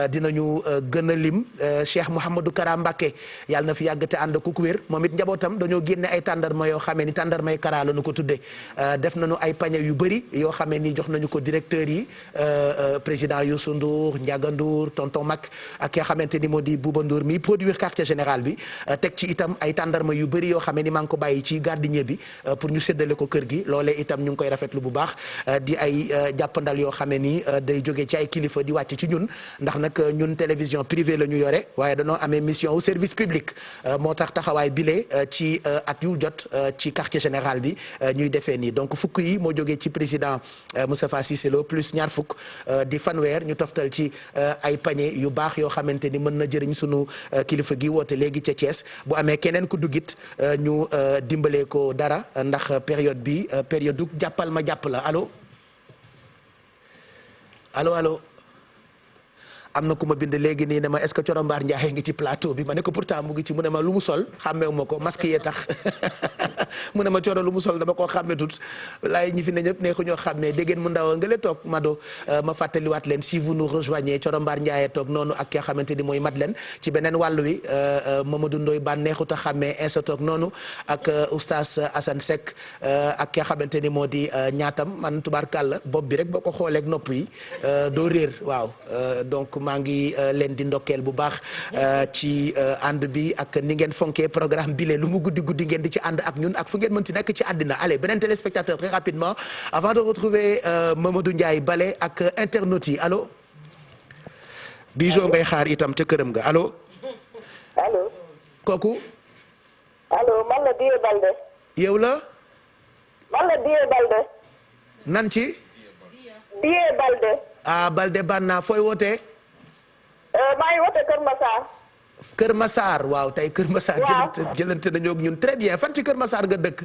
dinañu gën a lim Cheikh Mouhamadou Kara Mbacké yàlla na fi yàgg te ànd ku wér moom it njabootam dañoo génne ay tàndarma yoo xamee ni tàndarmay Kara la ñu ko tuddee def nañu ay pañe yu bëri yoo xamee ni jox nañu ko directeurs yi président Youssou Ndour Ndiaga Ndour tonton Mac ak ki nga xamante ni moo di Bouba Ndour mi produire quartier général bi teg ci itam ay tàndarma yu bëri yoo xamee ni maa ngi ko bàyyi ci gardinier bi pour ñu séddale ko kër gi loolee itam ñu ngi koy rafetlu bu baax di ay jàppandal yoo xamee ni day jóge ci ay kilifa di wàcc ci ñun ndax nag ñun télévision privée la ñu yore waaye dañoo amee mission au service public moo tax taxawaay bile ci at yu jot ci quartier général bi ñuy defee nii donc fukk yi moo jógee ci président Moustapha Cissé Lo plus ñaar fukk di fanweer ñu toftal ci ay pañe yu baax yoo xamante ni mën na jëriñ sunu kilifa gi woote léegi ca Thiès bu amee keneen ku duggit ñu dimbalee ko dara ndax période bi période du jàppal ma jàpp la allo am na ku ma bind léegi nii ne ma est-ce que Coro Mbaar Ndiaye ngi ci plateau bi ma ne ko pourtant mu ngi ci mu ne ma lu mu sol xàmmeewu ma ko masque yee tax mu ne ma Coro lu mu sol dama koo xàmme tut laay ñi fi ne ñëpp neexu ñoo xàmmee déggeen mu ndaw nga le toog Mado ma fàttaliwaat leen si vous nous rejoignez Coro Mbaar Ndiaye toog noonu ak ki nga xamante ni mooy Madeleine ci beneen wàll wi Mamadou Ndoye Bane neexut a xàmmee insa toog noonu ak oustaz Assane Seck ak ki nga xamante ni moo di ñaatam man tubaarkàlla bopp bi rek boo ko xooleeg nopp yi doo réer waaw donc maa ngi leen di ndokkeel bu baax ci ànd bi ak ni ngeen fonkee programme bi lu mu guddi guddi ngeen di ci ànd ak ñun ak fu ngeen mënti nekk ci àddina allez beneen téléspectateur très rapidement avant de retrouver Mamadou Ndiaye Bale ak internautes yi allo Bijou ngay xaar itam ca këram nga allo kooku man la Dié Balde yow la man la Dié Balde nan ci Dié Balde Balde Banna fooy wootee maa ngi wote Kër Massar waaw tey Kër Massar jëlante nañoo ak ñun très bien fan ci Kër Massar nga dëkk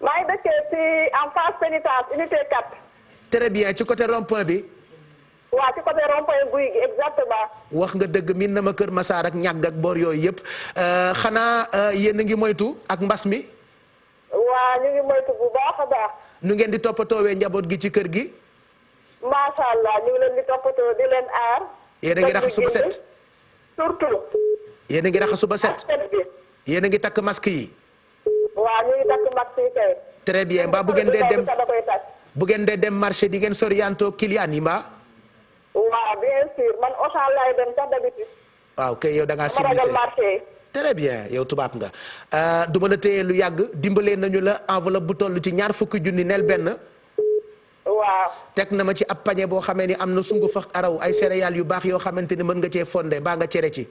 maa ngi dëkkee ci en face pénitence unité 4 très bien ci côté rond-point bi waaw ci côté rond-point Guy gi exactement wax nga dëgg min na ma Kër Massar ak ñàgg ak boor yooyu yëpp xanaa yéen a ngi moytu ak mbas mi waaw ñu ngi moytu bu baax a baax nu ngeen di toppatoowee njaboot gi ci kër gi macha allah ñu ngi leen di toppatoo di leen aar yéen a ngi raxasu ba set surtout yéen a ngi raxasu ba set yéen a ngi takk masque yi waaw ñu ngi takk masque yi kay très bien mbaa bu ngeen dee dem marché di ngeen sorianto client yi mbaa waaw bien sûr man Auchan laay dem sax d'habitude waaw kay yow da ngaa civilisé très bien yow tubaab nga du ma la téye lu yàgg dimbalee nañu la enveloppe bu toll ci 20 junni neel benn waaw teg na ma ci ab pañe boo xamee ni am na sungu fax araw ay céréales yu baax yoo xamante ni mën nga cee fondé baa nga cere ci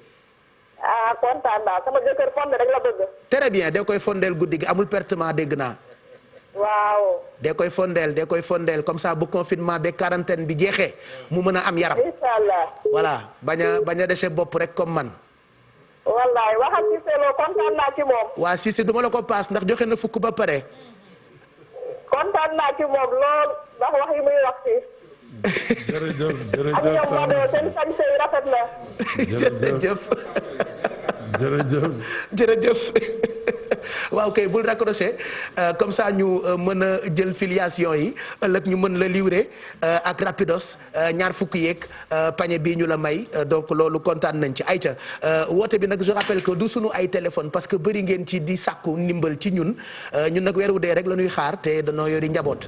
kontaan naa sama jëkkër fondé rek la bëgg très bien de koy fondeel guddi gi amul pertement dégg naa waaw de koy fondeel comme ça bu confinement be quarantaine bi jeexee mu mën a am yaram inshallah voilà bañ a dese bopp rek comme man wallaay waxal Cissé Lo kontaan naa ci moom waa Cissé duma la ko paas ndax joxe na fukk ba pare kontaan naa ci moom lool ndax wax yi muy wax ci jërëjëf ak ñoom Mado seen sañse yi rafet na jërëjëf waaw kay bul raccroché comme ça ñu mën a jël filiation yi ëllëg ñu mën la livrer ak rapidos 20 yeeg pañe bii ñu la may donc loolu kontaan nañ ci ayca woote bi nag je rappelle que du sunu ay téléphone parce que bëri ngeen ci di sàkku ndimbal ci ñun nag weeru dee rek la ñuy xaar te danoo yori njaboot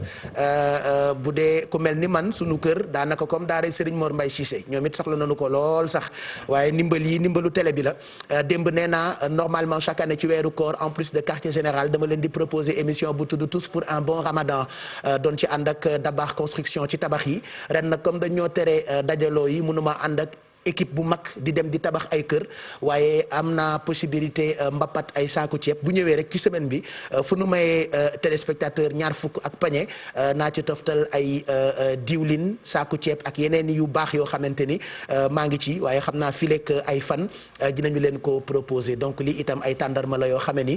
bu dee ku mel ni man sunu kër daanaka comme daara Serigne Mor Mbaye Cissé ñoom it soxla nañu ko lool sax waaye ndimbalu télé bi la démb nee naa normalement chaque année ci weeru koor en plus de quartier général dama leen di proposer émission bu tudd tous pour un bon ramadan doon ci ànd ak Dabakh construction ci tabax yi ren nag comme dañoo tere dajaloo yi mënuma ànd ak équipe bu mag di dem di tabax ay kër waaye am naa possibilité mbappat ay saaku ceeb bu ñëwee rek ci semaine bi fu nu mayee téléspectateur 20 ak pañe naa ci toftal ay diwlin saaku ceeb ak yeneen yu baax yoo xamante ni maa ngi ci waaye xam naa fileek ay fan dinañu leen ko proposer donc lii itam ay tàndarma la yoo xamee ni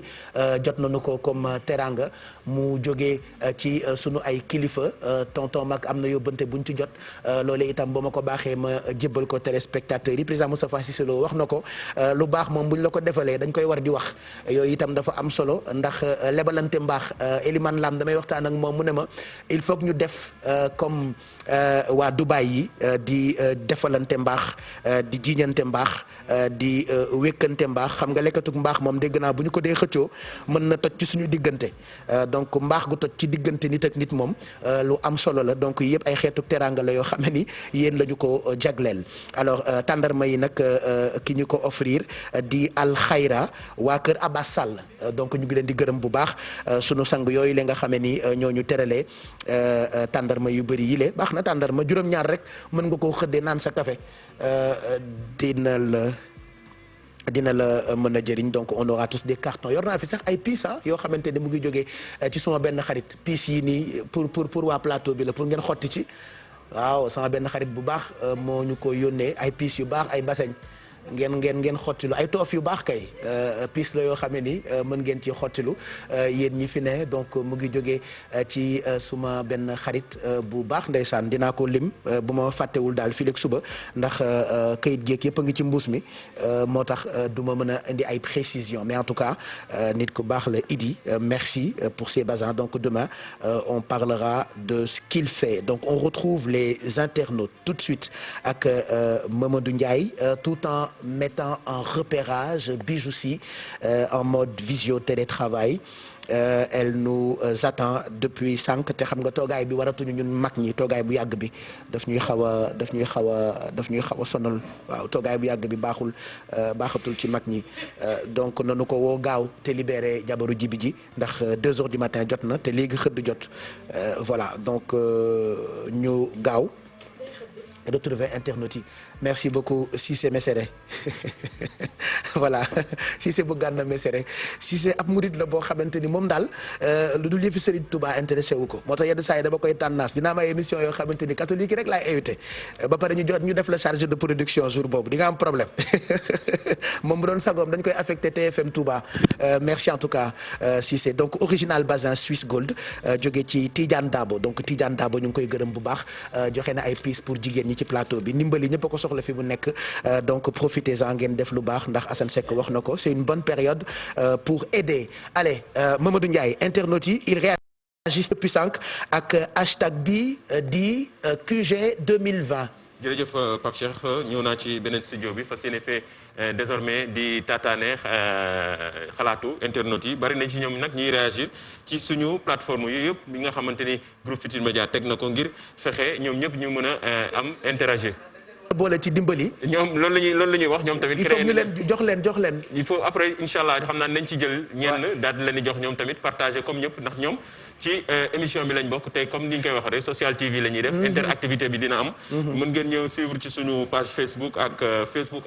jot nañu ko comme teranga mu jógee ci sunu ay kilifa tonton mag am na yóbbante buñ ci jot loolee itam ba ma ko baaxee ma jébbal ko téléspectateurs yi président Moustapha Cissé Lo wax na ko lu baax moom bu ñu la ko defalee dañ koy war di wax yooyu itam dafa am solo ndax lebalante mbaax Eliman Lam damay waxtaan ak moom mu ne ma il faut que ñu def comme waa Dubaï yi di defalante mbaax di jiiñante mbaax di wékkante mbaax xam nga lekkatuk mbaax moom dégg naa bu ñu ko dee xëccoo mën na toj ci suñu diggante donc mbaax gu toj ci diggante nit ak nit moom lu am solo la donc yëpp ay xeetuk teraanga la yoo xam ne ni yéen la ñu ko jagleel alors tàndarma yi nag ki ñu ko offrir di alxayra waa kër Abbas Sall donc ñu ngi leen di gërëm bu baax sunu sang yooyu la nga xamee ni ñoo ñu teralee tàndarma yu bëri yi le baax na tàndarma juróom-ñaar rek mën nga koo xëddee naan sa café dina la mën a jëriñ donc on aura tous des cartons yor naa fi sax ay piis yoo xamante ne mu ngi jógee ci suma benn xarit piis yi nii pour waa plateau bi la pour ngeen xotti ci waaw sama benn xarit bu baax moo ñu ko yónnee ay piis yu baax ay baseñ ngeen xottilu ay toof yu baax kay piis la yoo xam ne ni mën ngeen ci xottilu yéen ñi fi ne donc mu ngi jógee ci suma benn xarit bu baax ndeysaan dinaa ko lim bu ma fàttewul daal fii léegi suba ndax kayit geek yëpp a ngi ci mbuus mi moo tax du ma mën a indi ay précisions mais en tout cas nit ku baax la Idi merci pour ces basins donc demain on parlera de ce qu'il fait donc on retrouve les internautes tout de suite ak Mamadou Ndiaye tout en mettant en repérage Bijou Sy en mode visio télétravail elle nous attend depuis sànq te xam nga toogaay bi waratuñu ñun mag ñi toogaay bu yàgg bi daf ñuy xaw a sonal waaw toogaay bu yàgg bi baaxatul ci mag ñi donc nanu ko woo gaaw te libéré jabaru jibi ji ndax 2 heures du matin jot na te léegi xëdd jot voilà donc ñu gaaw retrouver internautes yi merci beaucoup Cissé Messere voilà Cissé bu Gana Messere Cissé ab murid la boo xamante ni moom daal lu dul yëfi Serigne Touba intéressé wu ko moo tax yenn saa yi dama koy tànnaas dinaa am ay émission yoo xamante ni catholique yi rek laay invité ba pare ñu def la chargé de production jour boobu di nga am problème moom bu doon sagoom dañ koy affecté TFM Touba merci en tout cas Cissé donc original bazin Swiss Gold jóge ci Tidiane Dabo donc Tidiane Dabo ñu ngi koy gërëm bu baax joxe na ay pièces pour jigéen ñi ci plateau bi ndimbali ñëpp a ko soxla fi mu nekk donc profitez-en ngeen def lu baax ndax Assane Seck wax na ko c'est une bonne période pour aider allez Mamadou Ndiaye internautes yi il réagit depuis 5 ak hashtag bi di QG 2020. jërëjëf Pape Cheikh ñëw naa ci beneen studio bi fas yéene fee désormais di tataane xalaatu internautes yi bari nañ ci ñoom nag ñuy réagir ci suñu plateforme yooyu yëpp bi nga xamante ni groupe Futurs Médias teg na ko ngir fexe ñoom ñëpp ñu mën a am interagir. boole ci dimbali. ñoom loolu la ñuy wax ñoom tamit. il faut ñu leen jox leen. il faut après incha allah xam naa nañ ci jël. ñenn daal di leen di jox ñoom tamit partager comme ñëpp ndax ñoom. ci émission bi lañ bokk tey comme ni ñu koy waxee rek social TV la ñuy def. interactivité bi dina am. mën ngeen ñëw suivre ci suñu page Facebook ak Facebook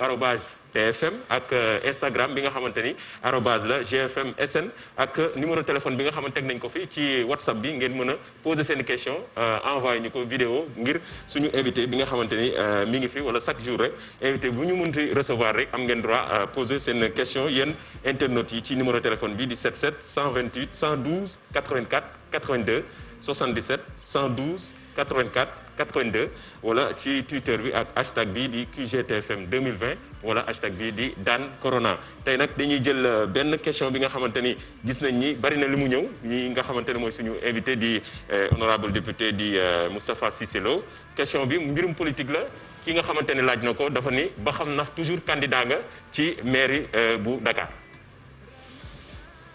@TFM ak Instagram bi nga xamante ni @ GFM SN ak numéro téléphone bi nga xamante teg nañ ko fi ci WhatsApp bi ngeen mën a poser seen question envoyé ñu ko vidéo ngir suñu invité bi nga xamante ni mi ngi fi wala chaque jour rek invité bu ñu mënti recevoir rek am ngeen droit poser seen question yéen internautes yi ci numéro téléphone bi di 77 128 112 84 82 77 112 84 82 wala ci Twitter bi ak hashtag bi di QGTFM 2020 wala hashtag bi di Dan Corona tey nag dañuy jël benn question bi nga xamante ni gis nañ ni bari na li mu ñëw ñi nga xamante ne mooy suñu invité di honorable député di Moustapha Cissé Lo question bi mbirum politique la ki nga xamante ne laaj na ko dafa ni ba xam na toujours candidat nga ci mairie bu Dakar.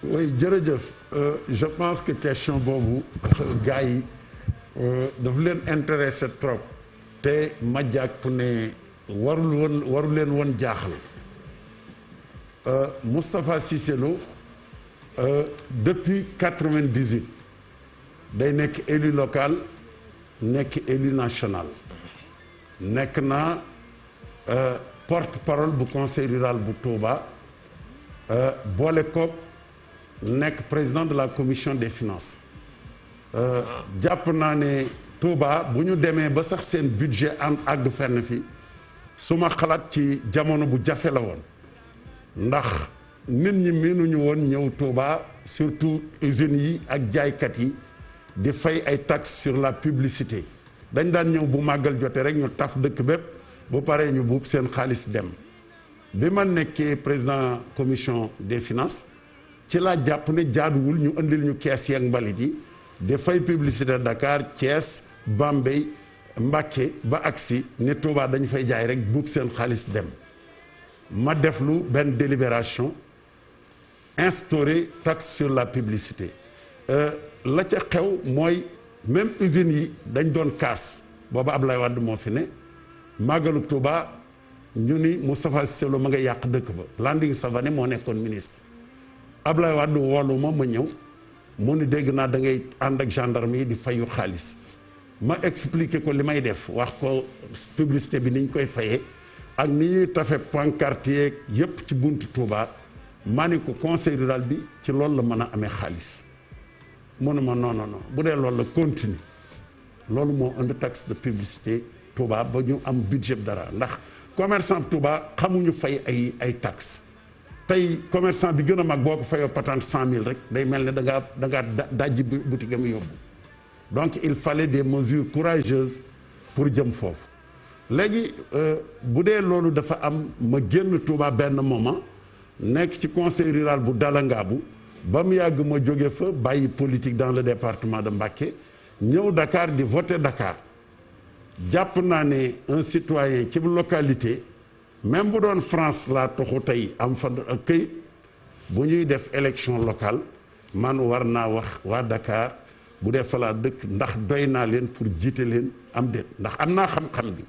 oui jërëjëf je pense que question boobu gars yi daf leen intéressé trop te ma jàpp ne waru leen woon jaaxal Moustapha Cissé Lo depuis 98 day nekk élu local nekk élu national nekk na porte-parole bu conseil rural bu Touba boole koog nekk président de la commission des finances jàpp naa ne Touba bu ñu demee ba sax seen budget am àgg fenn fi su ma xalaat ci jamono bu jafe la woon ndax nit ñi miinuñu woon ñëw Touba surtout usines yi ak jaaykat yi di fay ay taxes sur la publicité dañ daan ñëw bu màggal jote rek ñu taf dëkk bépp bu paree ñu buub seen xaalis dem bi ma nekkee président commission des finances ci laa jàpp ne jaaduwul ñu indil ñu kees yi ak mbalit yi di fay publicité Dakar Thiès Bambey Mbacké ba agsi ne Touba dañu fay jaay rek buub seen xaalis dem ma def lu benn délibération instaurer taxe sur la publicité la ca xew mooy même usines yi dañ doon kaas booba Ablaye Wade moo fi ne màggalu Touba ñu ni Moustapha Cissé Lo ma nga yàq dëkk ba Landing Savané moo nekkoon ministre Ablaye Wade woolu ma ñëw mu ni dégg naa da ngay ànd ak gendarme yi di fayu xaalis ma expliqué ko li may def wax ko publicité bi ni ñu koy fayee ak ni ñuy tafe pancarte yeeg yépp ci buntu Touba maa ni ko conseil rural bi ci loolu la mën a amee xaalis mënu ma non bu dee loolu la continue loolu moo indi taxe de publicité Touba ba ñu am budget dara ndax commerçant Touba xamuñu fay ay taxes tey commerçant bi gën a mag boo ko fayoo patente 100 000 rek day mel ne da ngaa dajji boutique am yóbbu donc il fallait des mesures courageuses pour jëm foofu léegi bu dee loolu dafa am ma génn Touba benn moment nekk ci conseil rural bu Dalangaabu ba mu yàgg ma jóge fa bàyyi politique dans le département de Mbacké ñëw Dakar di voter Dakar jàpp naa ne un citoyen ci localité même bu doon France laa toxu tey am fa këyit bu ñuy def élection locale man war naa wax waa Dakar bu dee fa laa dëkk ndax doy naa leen pour jiite leen am déet ndax am naa xam-xam bi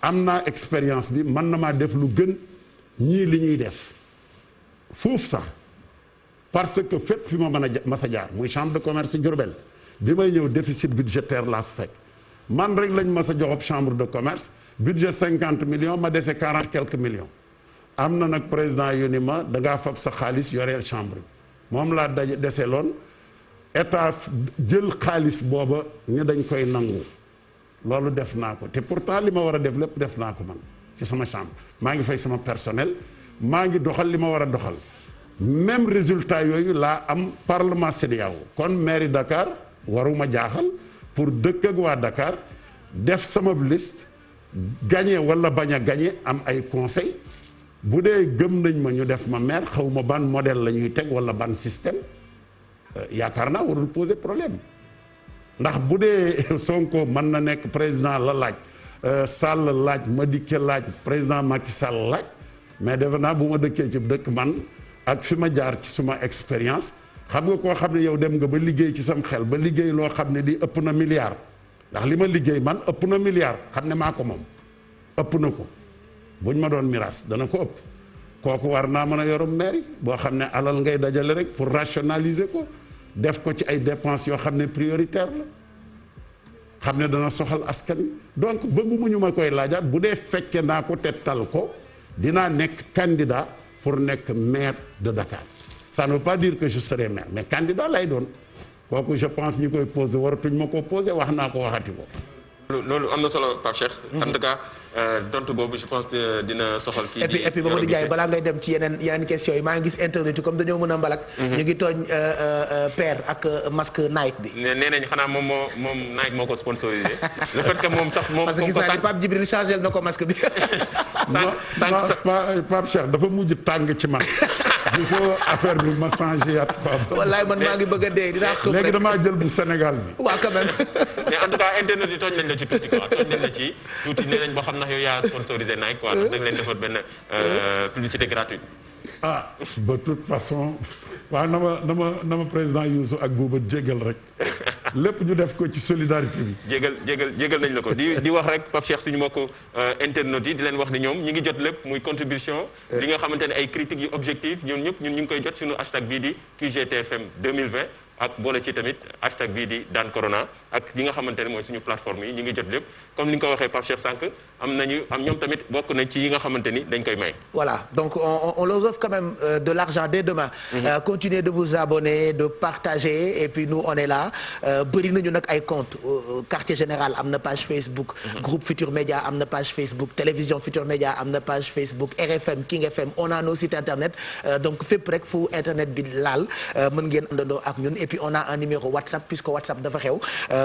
am naa expérience bi mën na maa def lu gën ñii li ñuy def foofu sax parce que fépp fi ma mën a mas a jaar muy chambre de commerce Diourbel bi may ñëw déficit budgétaire laa fekk man rek lañ mas a joxob chambre de commerce budget 50 millions ma dese 40 quelques millions am na nag président yu ni ma da ngaa fab sa xaalis yoreel chambre bi moom laa dese loon état jël xaalis booba ni dañ koy nangu loolu def naa ko te pourtant li ma war a def lépp def naa ko man ci sama chambre maa ngi fay sama personnel maa ngi doxal li ma war a doxal même résultat yooyu laa am parlement CEDEAO kon mairie Dakar waruma jaaxal pour dëkk ak waa Dakar def sama liste gagné wala bañ a gagné am ay conseil bu dee gëm nañ ma ñu def ma maire xaw ma ban modèle la ñuy teg wala ban système yaakaar naa warul poser problème ndax bu dee Sonko mën na nekk président la laaj Sall laaj Madické laaj président Macky Sall laaj mais defe naa bu ma dëkkee ci dëkk man ak fi ma jaar ci suma expérience xam nga koo xam ne yow dem nga ba liggéey ci sam xel ba liggéey loo xam ne di ëpp na milliard ndax li ma liggéey man ëpp na milliard xam ne maa ko moom ëpp na ko buñ ma doon miraas dana ko ëpp kooku war naa mën a yorum mairie boo xam ne alal ngay dajale rek pour rationaliser ko def ko ci ay dépenses yoo xam ne prioritaire la xam ne dana soxal askan wi donc bëggu ñu ma koy laajaat bu dee fekke naa ko te tal ko dinaa nekk candidat pour nekk maire de Dakar ça ne veut pas dire que je serai maire mais candidat lay doon kooku je pense ñi koy posé waratuñ ma ko posé wax naa ko waxati ko. loolu am na solo Pape Cheikh. en tout cas tontu boobu je pense que dina soxal. kii di et puis Mamadou Ndiaye balaa ngay dem ci yeneen questions yi maa ngi gis internet yi comme dañoo mën a mbalak. ñu ngi tooñ père ak masque Nike bi. nee nañ xanaa moom Nike moo ko sponsorisé le fait que moom sax moom. parce que gis naa ni Pape Djibril changé na ko masque bi. Pape Cheikh dafa mujj tàng ci man. gisoo affaire bi ma changé yaat quoi. wallaay man maa ngi bëgg a dee dinaa xam léegi damaa jël bu Sénégal bi. waaw quand même. mais en tout cas internet yi tooñ nañ la ci tuuti quoi tooñ nañ la ci tuuti nee nañ boo xam ndax yow yaa sponsorisé Nike quoi ndax da nga leen defar benn publicité gratuite. ah ba toute façon waaw na ma président Youssou ak Bouba jégal rek lépp ñu def ko ci solidarité bi. jégal nañ la ko di wax rek Pape Cheikh suñu mbokku internet yi di leen wax ni ñoom ñi ngi jot lépp muy contribution. li nga xamante ne ay critiques yu objectif ñun ñëpp ñu ngi koy jot suñu hashtag bii di QGTFM 2020 ak boole ci tamit hashtag bii di daan corona ak yi nga xamante ne mooy suñu plateforme yi ñu ngi jot lépp comme li nga ko waxee Pape Cheikh Sànq am ñoom tamit bokk nañ ci yi nga xamante ni dañ koy may. Voilà, donc on leur offre quand même de l'argent dès demain. Continuez de vous abonner, de partager et puis nous on est là. Bëri nañu nag ay compte quartier général am na page Facebook. Groupe Futur Média am na page Facebook. Télévision Futur Média am na page Facebook. RFM King FM on a nos sites internet donc fépp rek fu internet bi laal mën ngeen àndandoo ak ñun et puis on a un numéro WhatsApp puisque WhatsApp dafa xew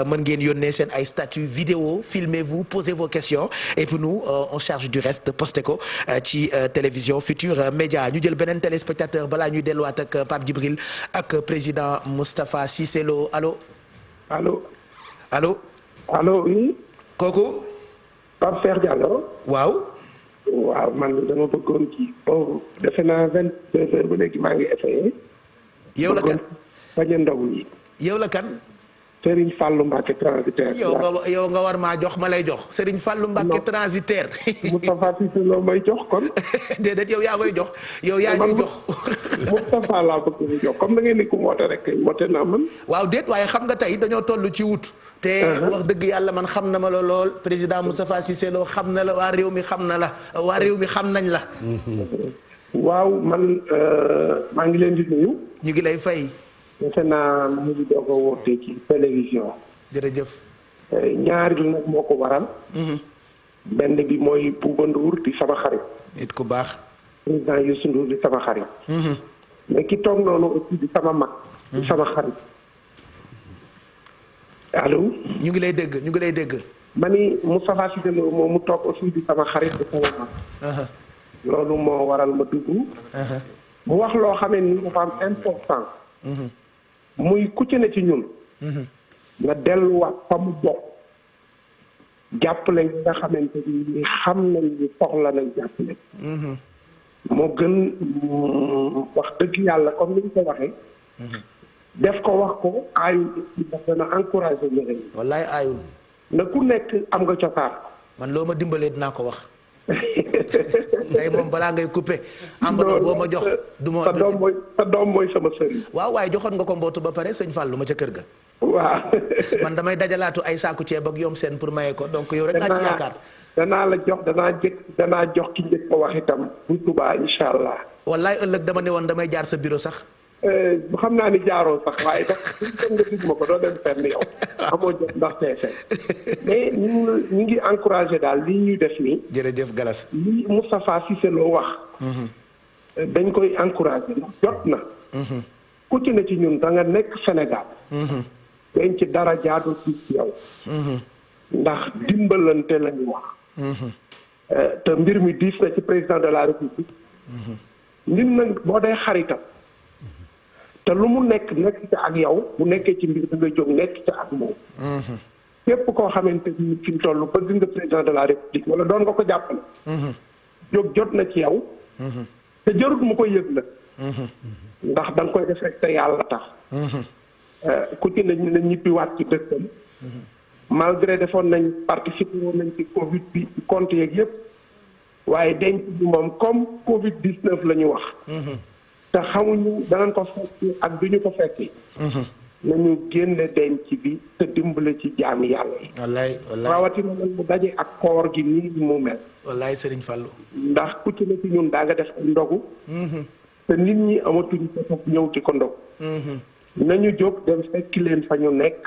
mën ngeen yónnee seen ay statut vidéo filmez-vous posez vos questions et puis nous on charge du reste posté ko ci télévision Futur Média ñu jël beneen téléspectateur balaa ñuy delluwaat ak Pape Djibril ak président Moustapha Cissé Lo allo. allo oui. kooku. Pape Cheikh Diallo. waaw. waaw man dama bëggoon ci boobu defe naa 22 heures ba léegi maa ngi essayé. yow la kan bañ a ndogu yi. yow la kan. Serigne Fallou Mbacke transitaire. yow nga war maa jox ma lay jox Serigne Fallou Mbacke transitaire. Moustapha Cissé Lo may jox kon. déedéet yow yaa koy jox yow yaa ñuy jox. Moustapha laa bëgg ñu jox comme da ngeen ni ku woote rek woote naa man. waaw déet waaye xam nga tey dañoo toll ci wut. te wax dëgg yàlla man xam na ma la lool président Moustapha Cissé Lo xam na la waa réew mi xam na la waa réew mi xam nañ la. waaw man maa ngi leen di nuyu. ñu ngi lay fay. defe naa mu ngi doog a woote ci télévision. jërëjëf. ñaari la nag moo ko waral. benn bi mooy Bouba Ndour di sama xarit. nit ku baax. président Youssou Ndour di sama xarit. mais ki toog noonu aussi di sama mag. di sama xarit. allo. ñu ngi lay dégg. ma ni Moustapha Cissé Lo moom mu toog aussi di sama xarit di sama mag. loolu moo waral ma dugg. mu wax loo xamee ni dafa am important. muy ku ci ne ci ñun. nga delluwaat fa mu bokk. jàppale nga xamante ni xam nañ ni soxla nañ jàppale. moo gën wax dëgg yàlla comme ni ñu ko waxee. def ko wax ko aayul ndax dana encouragé ñeneen ñi. wallaay aayul. na ku nekk am nga cosaan. man loo ma dimbalee dinaa ko wax. tey moom balaa ngay coupé. enveloppe boo ma jox du ma. sa doom mooy sama sëriñ. waaw waaye joxoon nga ko mbootu ba pare sëñ Fallou ma ca kër ga. waaw. man damay dajalaatu ay saaku ceeb ak yom seen pour maye ko donc yow rek laa ci yaakaar. danaa jox ki njëkk ko wax itam bu Tuubaa incha allah. wallaay ëllëg dama ne woon damay jaar sa bureau sax. xam naa ni jaaroo sax waaye nag nga dig ma ko doo dem fenn yow amoo jot ndax TFM mais ñu ngi encouragé daal lii ñuy def nii. jërëjëf Galas. lii Moustapha Cissé Lo wax. dañ koy encouragé ndax jot na. ku ci ne ci ñun da nga nekk Sénégal. dañ ci dara jaadu ci yow. ndax dimbalante la ñu wax. te mbir mi diis na ci président de la République. nit nag boo dee xaritam. te lu mu nekk ca ak yow bu nekkee ci mbir da nga jóg nekk ca ak moom. képp koo xamante ni fi mu toll bëgg nga président de la république wala doon nga ko jàppale. jóg jot na ci yow. te jarut mu ko yëg la. ndax da nga koy def rek te yàlla tax. ku ci ne na ñibbiwaat ci dëkkam. malgré defoon nañ participer woon nañ ci Covid bi compte yeeg yëpp. waaye denc bi moom comme Covid 19 la ñu wax. te xamuñu danañ ko fekk ak duñu ko fekki. nañu génne denc bi te dimbale ci jaami yàlla yi. wallaay rawatina nag mu daje ak koor gi nii mu mel. wallaay Serigne Fallou. ndax ku ci ne ci ñun daa nga def ay ndogu. te nit ñi amatuñu ko ñëw ci ko ndogu. nañu jóg dem fekki leen fa ñu nekk.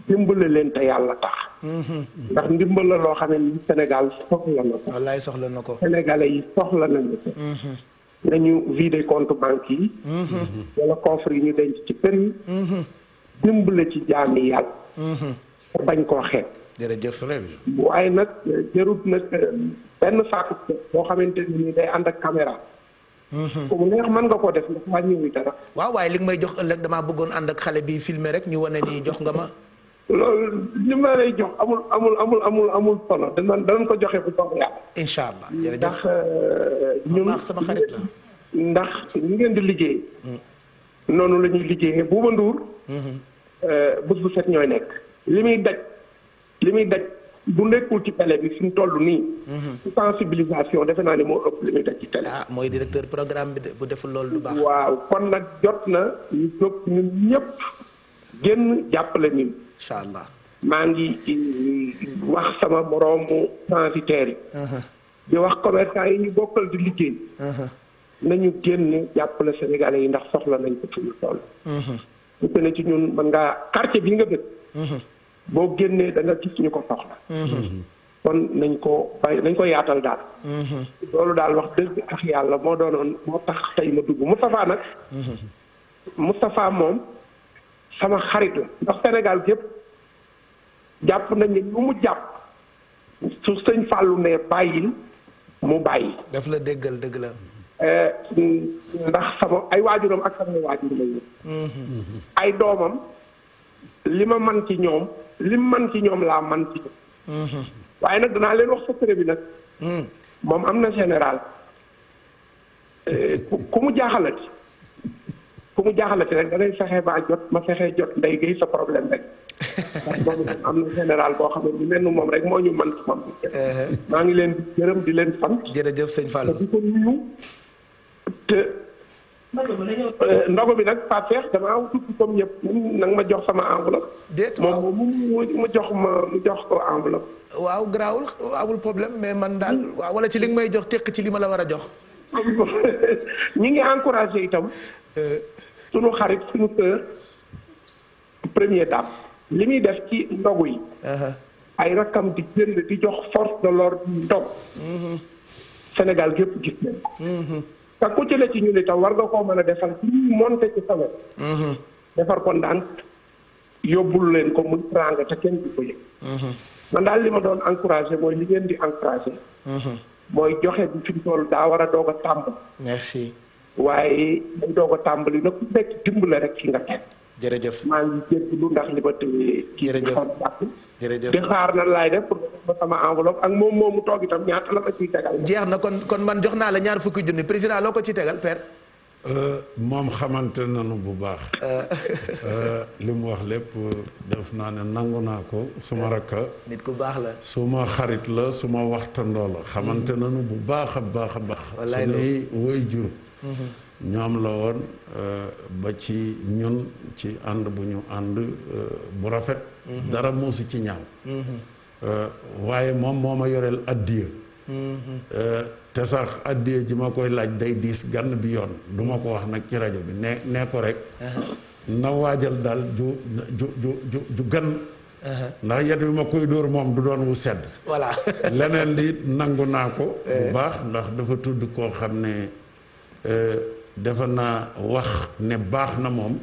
dimbale leen te yàlla tax. ndax ndimbal la loo xam ne Sénégal soxla na ko. wallaay soxla na ko. Sénégalais yi soxla nañu ko. nañu vider compte banque yi. wala coffre yi ñu denc ci kër yi. dimbale ci jaami yàlla. te bañ koo xeeb. jërëjëf. waaye nag jarut nag benn saako boo xamante ni day ànd ak caméra. ku mu neex mën nga koo def ndax wàññiwul dara. waaw waaye li nga may jox ëllëg damaa bëggoon ànd ak xale bi filmer rek ñu wane ni jox nga ma. loolu li ma lay jox amul solo danañ ko joxe bu soobee yàlla. incha allah jërëjëf ndax ñun sama xarit la. ndax ñu ngeen di liggéey. noonu la ñuy liggéeyee Bouba Ndour. bés bu set ñooy nekk. li muy daj bu nekkul ci télé bi fi mu toll nii. sensibilisation defe naa ne moo ëpp li muy def ci télé. ah mooy directeur programme bi de bu deful loolu du baax. waaw kon nag jot na ñu jóg ñun ñëpp génn jàppale ñun. incha allah. maa ngi wax sama moroomu transitaires yi. di wax commerçant yi ñu bokkal di liggéey. nañu génn jàppale sénégalais yi ndax soxla nañ ko fi ñu toll. bu ko ne ci ñun mën ngaa quartier bi nga dëkk. boo génnee da nga gis ñu ko soxla. kon nañ ko bàyyi nañ ko yaatal daal. loolu daal wax dëgg ak yàlla moo doonoon moo tax tey ma dugg Moustapha nag. Moustapha moom sama xarit la ndax Sénégal gépp jàpp nañ ne lu mu jàpp su sëñ Fallou ne bàyyil mu bàyyi. daf la déggal dëgg la. ndax sama ay waajuram ak sama waajur lañu. ay doomam li ma man ci ñoom li mu man ci ñoom laa man ci ñoom. waaye nag danaa leen wax secret bi nag. moom am na général ku mu jaaxalati rek da ngay fexe ba jot ma fexe jot ndey gay sa problème rek. parce que moom am na général boo xam ne lu mel ni moom rek moo ñu man ci moom. maa ngi leen di gërëm di leen sant. jërëjëf sëñ Fallou. di ko nuyu te ndogu bi nag Pape Cheikh damaa tukki comme ñëpp nag ma jox sama enveloppe. déet waaw moom mu jox ko enveloppe. waaw garaawul amul problème mais man daal waaw wala ci li nga may jox tekk ci li ma la war a jox. ñi ngi encouragé itam. sunu xarit sunu sœur première dame. li muy def ci ndogu yi. ay rakkam di jënd di jox force de l'ordre di ndog. Sénégal gépp gis nañ ko. te ku ci la ci ñun itam war nga koo mën a defal ci ñuy monté ci sa wet. defar ko ndànk yóbbul leen ko muy tranga te kenn du ko yëg. man daal li ma doon encouragé mooy li ngeen di encouragé. mooy joxe bi fi mu toll daa war a doog a tàmbali. merci. waaye dañ doog a tàmbali nag ku nekk dimbale rek ci nga teg. jërëjëf maa ngi jégalu ndax li ma tëjee. jërëjëf jërëjëf di xaar na laay def pour ma sama enveloppe ak moom moomu toog itam ñaata la ma ciy tegal. jeex na kon man jox naa la ñaar fukki junni président loo ko ci tegal père. moom xamante nañu bu baax. li mu wax lépp def naa ne nangu naa ko suma rakka. nit ku baax la. suma xarit la suma waxtandoo la. xamante nañu bu baax a baax a baax. wallaay suñuy woy jur. ñoom la woon ba ci ñun ci ànd bu ñu ànd bu rafet. dara muusu ci ñaaw. waaye moom moo ma yoreel addiya. te sax addiya ji ma koy laaj day diis gann bi yoon du ma ko wax nag ci rajo bi nee ko rek. na waajal daal ju gan. ndax yet bi ma koy dóor moom du doon wu sedd. voilà leneen li nangu naa ko. bu baax ndax dafa tudd koo xam ne. defe naa wax ne baax na moom.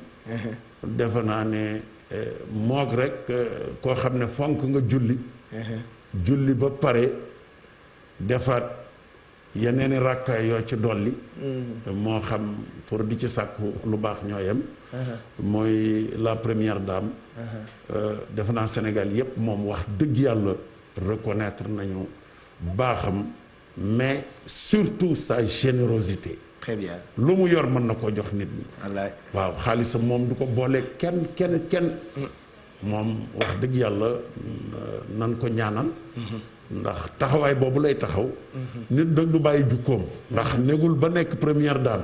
defe naa ne moog rek koo xam ne fonk nga julli. julli ba pare defaat yeneen i rakkaay yoo ci dolli. moo xam pour di ci sàkku lu baax ñoo yem. mooy la première dame. defe naa Sénégal yépp moom wax dëgg yàlla reconnaître nañu baaxam mais surtout sa générosité. très bien lu mu yor mën na koo jox nit ñi. wallaay waaw xaalisam moom du ko boole kenn. moom wax dëgg yàlla nan ko ñaanal. ndax taxawaay boobu lay taxaw. nit nag du bàyyi jukkoom. ndax negul ba nekk première dame.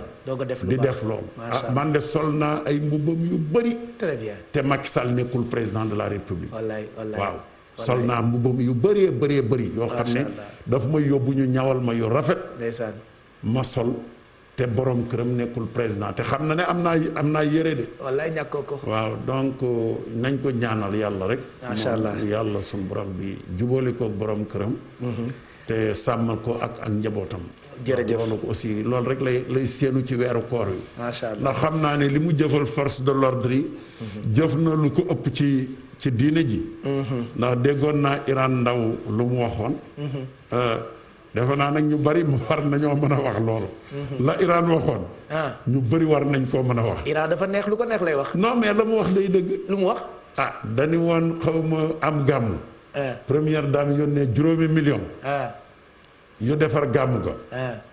di def loolu. man de sol naa ay mbubbam yu bëri. très bien te Macky Sall nekkul président de la République. wallaay waaw. sol naa mbubbam yu bëri. yoo xam ne daf ma yóbbu ñu ñawal ma yu rafet. ndeysaan ma sol. te borom këram nekkul président te xam na ne am naa yére de. wallaay ñàkkoo ko. waaw donc nañ ko ñaanal yàlla rek. macha allah yàlla suñu borom bi jubóole ko borom këram. te sàmmal ko ak njabootam. jërëjëf loolu ko aussi loolu rek lay séenu ci weeru koor wi. macha allah ndax xam naa ne li mu jëfal force de l'ordre yi. jëf na lu ko ëpp ci diine ji. ndax déggoon naa Iran Ndaw lu mu waxoon. defe naa nag ñu bari war nañoo mën a wax loolu. la Iran waxoon. ñu bari war nañ koo mën a wax. Iran dafa neex lu ko neex lay wax. non mais la mu wax day dëgg. lu mu wax. dañu woon xaw ma am gàmmu. première dame yónnee 5 millions. yu defar gàmmu ga.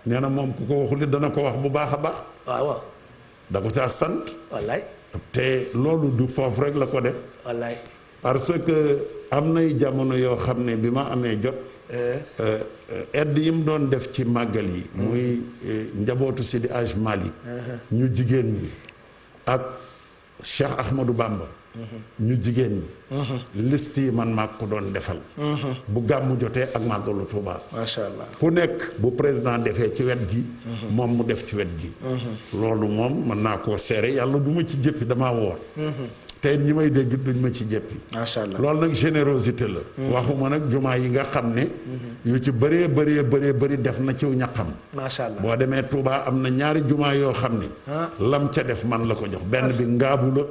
nee na moom ku ko waxul dana ko wax bu baax a baax. waaw. da ko caa sant. wallaay. te loolu du foofu rek la ko def. wallaay. parce que am nay jamono yoo xam ne bi ma amee jot aide yi mu doon def ci màggal yi muy njabootu Sidi Aj Malick ñu jigéen ñi ak Cheikh Ahmadou Bamba ñu jigéen ñi liste yi man maa ko doon defal bu gàmmu jotee ak màggalu Tuuba macha allah ku nekk bu président defee ci wet gi moom mu def ci wet gi loolu moom mën naa koo seere yàlla du ma ci jëppi damaa woor tey ñi may dégg duñ ma ci jëppi macha allah loolu nag générosité la waxuma nag jumaa yi nga xam ne yu ci bëree def na ciw ñaqam macha allah boo demee Touba am na ñaari jumaa yoo xam ne lam ca def man la ko jox benn bi ngaabu la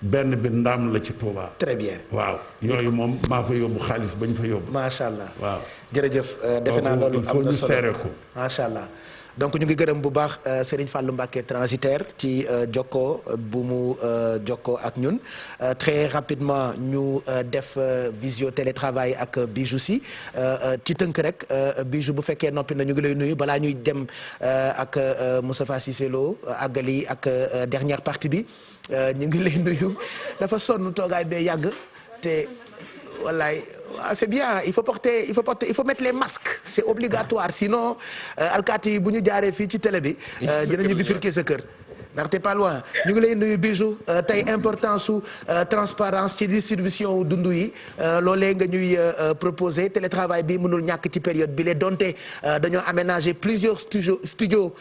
benn bi ndaam la ci Touba. très bien waaw yooyu moom maa fa yóbbu xaalis bañ fa yóbbu macha allah waaw jërëjëf defe naa loolu am na solo seere ko macha allah donc ñu ngi gërëm bu baax Serigne Fallou Mbacké transitaire ci jokkoo bu mu jokkoo ak ñun très rapidement ñu def visio télétravail ak Bijou si ci tënk rek Bijou bu fekkee noppi na ñu ngi lay nuyu balaa ñuy dem ak Moustapha Cissé Lo àggali ak dernière partie bi ñu ngi lay nuyu dafa sonn toogaay bee yàgg te wallaay c'est bien il faut mettre les masques c'est obligatoire sinon alkaati yi bu ñu jaaree fii ci télé bi dinañu bifurquer sa kër ndax t'es pas loin ñu ngi lay nuyu Bijou tey importance su transparence ci distribution dundu yi loolee nga ñuy proposer télétravail bi mënul ñàkk ci période bi la donte dañoo aménager plusieurs studios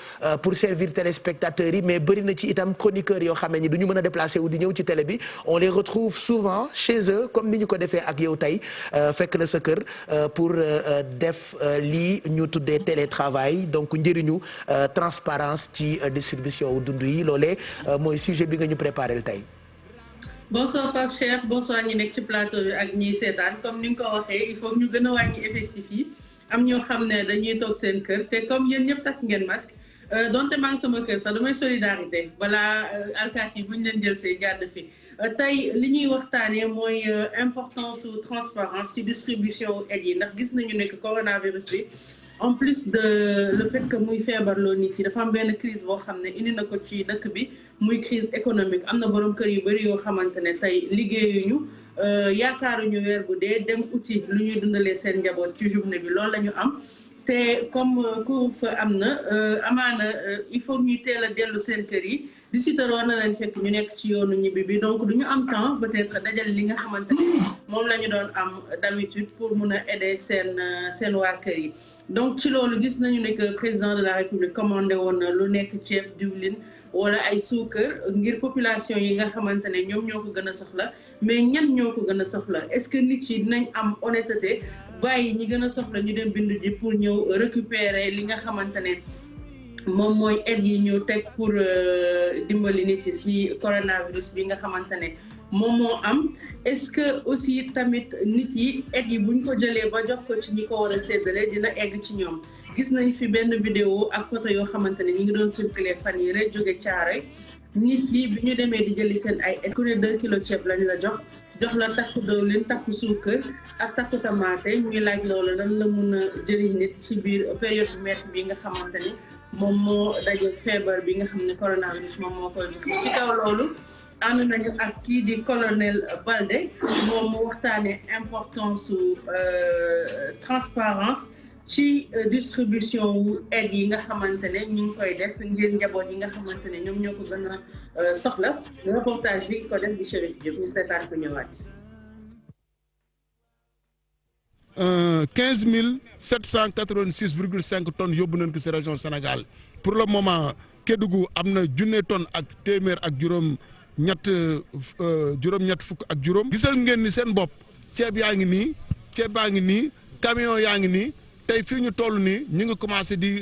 pour servir téléspectateurs yi mais bëri na ci itam chroniqueurs yoo xam ne ni du ñu mën a déplacer wu di ñëw ci télé bi on les retrouve souvent chez eux comme ni ñu ko defee ak yow tey fekk la sa kër pour def lii ñu tuddee télétravail donc njëriñu transparence ci distribution wu dundu yi loolee mooy sujet bi nga ñu préparé tey. bonsoir Pape Cheikh bonsoir ñi nekk ci plateau bi ak ñiy seetaan comme ni nga ko waxee il faut ñu gën a wàññi effectif yi am ñoo xam ne dañuy toog seen kër te comme yéen ñëpp takk ngeen masque donte maa ngi sama kër sax damay solidarité balaa alkaati yi bu ñu leen jël see jàdd fi tey li ñuy waxtaanee mooy importance su transparence ci distribution aide yi ndax gis nañu ne que coronavirus bi. en plus de le fait que muy feebarloo nit yi dafa am benn crise boo xam ne indi na ko ci dëkk bi muy crise économique am na borom kër yu bëri yoo xamante ne tey liggéeyuñu yaakaaruñu weer bu dee dem uti lu ñuy dundalee seen njaboot ci journée bi loolu la ñu am te comme couvre-feu am na amaana il faut ñuy teel a dellu seen kër yi di si war na leen fekk ñu nekk ci yoonu ñibbi bi donc du ñu am temps peut-être dajale li nga xamante ne moom la ñu doon am d'habitude pour mun a aider seen waa kër yi. donc ci loolu gis nañu ne que président de la république commandé woon na lu nekk ceeb diwlin wala ay suukar ngir population yi nga xamante ne ñoom ñoo ko gën a soxla mais ñan ñoo ko gën a soxla est-ce que nit yi dinañ am honnêteté bàyyi ñi gën a soxla ñu dem bindu ji pour ñëw récupérer li nga xamante ne moom mooy aide yi ñu teg pour dimbali nit yi ci coronavirus bi nga xamante ne moom moo am est-ce que aussi tamit nit yi aide yi buñ ko jëlee ba jox ko ci ñi ko war a séddale dina egg ci ñoom gis nañ fi benn vidéo ak photo yoo xamante ne ñi ngi doon circuler fan yi rek jóge Caaroy nit yi bi ñu demee di jëli seen ay aide ku ne 2 kilos ceeb lañ la jox la takku diwlin takku suukar ak takku tamaate ñuy laaj loolu lan la mun a jëriñ nit ci biir période bu métti bi nga xamante ni moom moo daje feebar bi nga xam ne coronavirus moom moo koy jox ci kaw loolu ànd nañu ak kii di colonel Balde moom mu waxtaanee importance su transparence ci distribution wu aide yi nga xamante ne ñu ngi koy def ngir njaboot yi nga xamante ne ñoom ñoo ko gën a soxla reportage bi ko def di Chérif Diop ñu seetaan ko ñëwaat. 15 786,5 tonnes yóbbu nañ ko ci région Sénégal pour le moment Kédougou am na 1,000 tonnes ak téeméer ak juróom-ñett fukk ak juróom. gisal ngeen ni seen bopp ceeb yaa ngi nii ceeb baa ngi nii camion yaa ngi nii tey fii ñu toll nii ñu ngi commencé di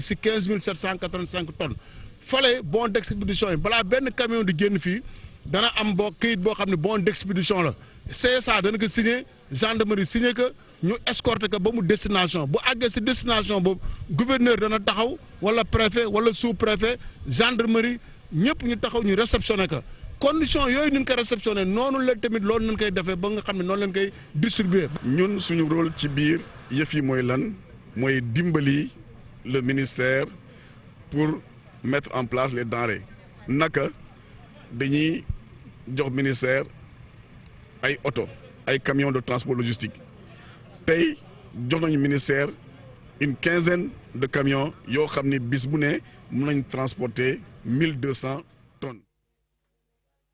ci 15 785 tonnes fale bon d'expédition yi balaa benn camion di génn fii dana am këyit boo xam ne bon d'expédition la CSA dana ko signé gendarmerie signé ko ñu escorté ko ba mu destination bu àggee ci destination boobu gouverneur dana taxaw wala préfet wala sous-préfet gendarmerie ñëpp ñu taxaw ñu réceptionné ko condition yooyu ñu ko réceptionné noonu la tamit loolu nañ koy defee ba nga xam ne noonu lañ koy distribuer. ñun suñu rôle ci biir yëf yi mooy lan mooy dimbali le ministère pour mettre en place les denrées naka dañuy jox ministère ay oto ay camions de transport logistique tey jox nañu ministère une quinzaine de camions yoo xam ni bis bu ne mën nañ transporter 1200 tonnes.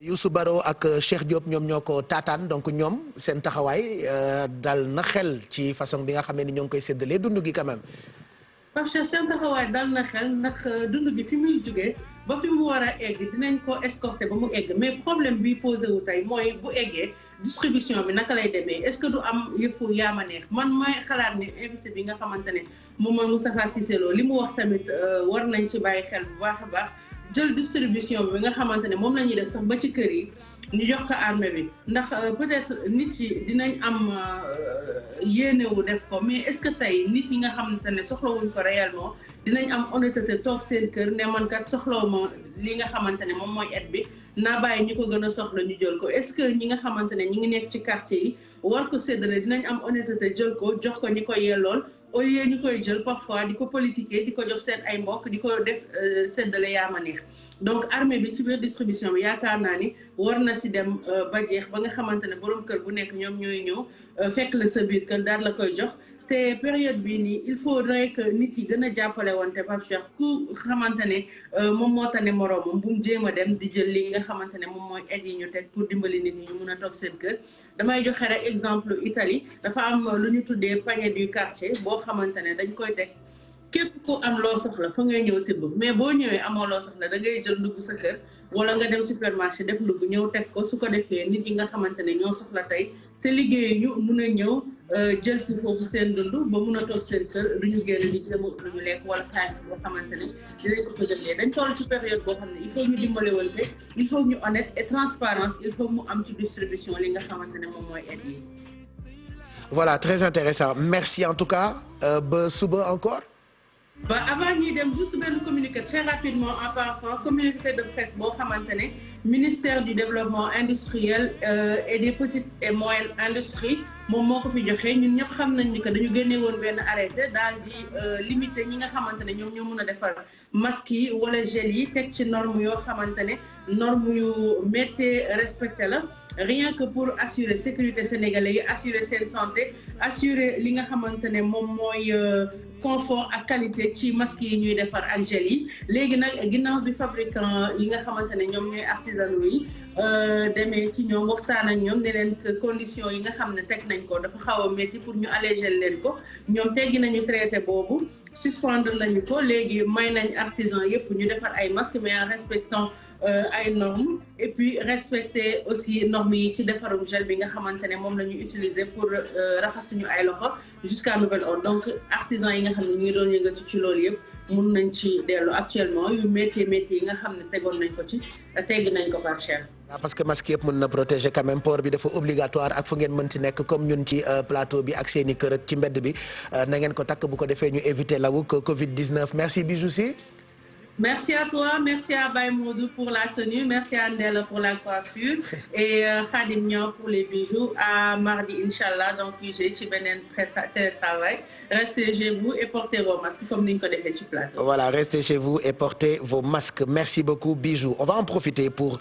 Youssou Baro ak Cheikh Diop ñoom ñoo ko taataan donc ñoom seen taxawaay dal na xel ci façon bi nga xam ne ni ñoo ngi koy séddalee dund gi quand même. Pape Cheikh seen taxawaay dal na xel ndax dund gi fi muy jógee ba fi mu war a egg dinañ ko escorter ba mu egg mais problème bi posé wu tey mooy bu eggee distribution bi naka lay demee est-ce que du am yëpp yaama neex man may xalaat ne invité bi nga xamante ne moom mooy Moustapha Cissé Lo li mu wax tamit war nañ ci bàyyi xel bu baax a baax jël distribution bi nga xamante ne moom la ñuy def sax ba ci kër yi ñu jox ko armée bi ndax peut-être nit yi dinañ am yéenewu def ko mais est-ce que tey nit yi nga xamante ne soxlawuñ ko réellement dinañ am honnêteté toog seen kër ne man kat soxlawuma li nga xamante ne moom mooy aide bi naa bàyyi ñi ko gën a soxla ñu jël ko est-ce que ñi nga xamante ne ñi ngi nekk ci quartier yi war ko séddale dinañ am honnêteté jël ko jox ko ñi ko yellool au lieu ñu koy jël parfois di ko politiquer di ko jox seen ay mbokk di ko def séddale yaama neex donc armée bi ci biir distribution bi yaakaar naa ni war na si dem ba jeex ba nga xamante ne borom kër bu nekk ñoom ñooy ñëw fekk la sa biir kër daal la koy jox te période bii nii il faudrait que nit yi gën a jàppale wante Pape Cheikh ku xamante ne moom moo tane moroomam bu mu jéem a dem di jël li nga xamante ne moom mooy aide yi ñu teg pour dimbali nit ñi ñu mun a toog seen kër damay joxe rek exemple Italie dafa am lu ñu tuddee panier du quartier boo xamante ne dañ koy teg képp ku am loo soxla fa ngay ñëw tibb mais boo ñëwee amoo loo soxla da ngay jël ndugg sa kër wala nga dem supermarché def ndugg ñëw teg ko su ko defee nit yi nga xamante ne ñoo soxla tey te liggéey ñu mun a ñëw jël si foofu seen dund ba mun a toog seen kër du ñu génn di jéem a lu ñu lekk wala xaalis boo xamante ne dinañ ko ko jëndee dañ toll ci période boo xam ne il faut ñu dimbale wante il faut ñu honnête et transparence il faut mu am ci distribution li nga xamante ne moom mooy aide yi. Voilà, très intéressant merci en tout cas ba suba encore. ba avant ñuy dem juste benn communiqué très rapidement en passant communiqué de presse boo xamante ne ministère du développement industriel et des petites et moyennes industries moom moo ko fi joxe ñun ñëpp xam nañ ni que dañu génne woon benn arrêté daal di limité ñi nga xamante ne ñoom ñoo mën a defar masques yi wala gel yi teg ci norme yoo xamante ne norme yu méttee respecté la rien que pour assurer sécurité sénégalais yi assurer seen santé assurer li nga xamante ne moom mooy confort ak qualité ci masques yi ñuy defar ak gel yi léegi nag ginnaaw bi fabricant yi nga xamante ne ñoom ñooy artisanaux yi demee ci ñoom waxtaan ak ñoom ne leen conditions yi nga xam ne teg nañ ko dafa xaw a métti pour ñu alléger leen ko ñoom teggi nañu traité boobu suspendre nañu ko léegi may nañ artisan yëpp ñu defar ay masques mais en respectant ay normes et puis respecter aussi normes yi ci defarum gel bi nga xamante ne moom la ñu utiliser pour raxas suñu ay loxo jusqu'à nouvel ordre donc artisans yi nga xam ne ñu ngi doon yëngatu ci loolu yëpp mun nañ ci dellu actuellement yu métti yi nga xam ne tegoon nañ ko ci tegg nañ ko par cher. parce que masque yëpp mën na protéger quand même port bi dafa obligatoire ak fu ngeen mënti nekk comme ñun ci plateau bi ak seeni kër ak ci mbedd bi na ngeen ko takk bu ko defee ñu éviter lawuk Covid 19 merci Bijou Sy. Merci à toi, merci à Baye Modou pour la tenue, merci à Ndella pour la coiffure et Khadim Niang pour les bijoux. À mardi, Inch'Allah, donc j'ai ci beneen télétravail. Restez chez vous et portez vos masques comme ni ñu ko defee ci plateau. Voilà, restez chez vous et portez vos masques. Merci beaucoup Bijou. On va en profiter pour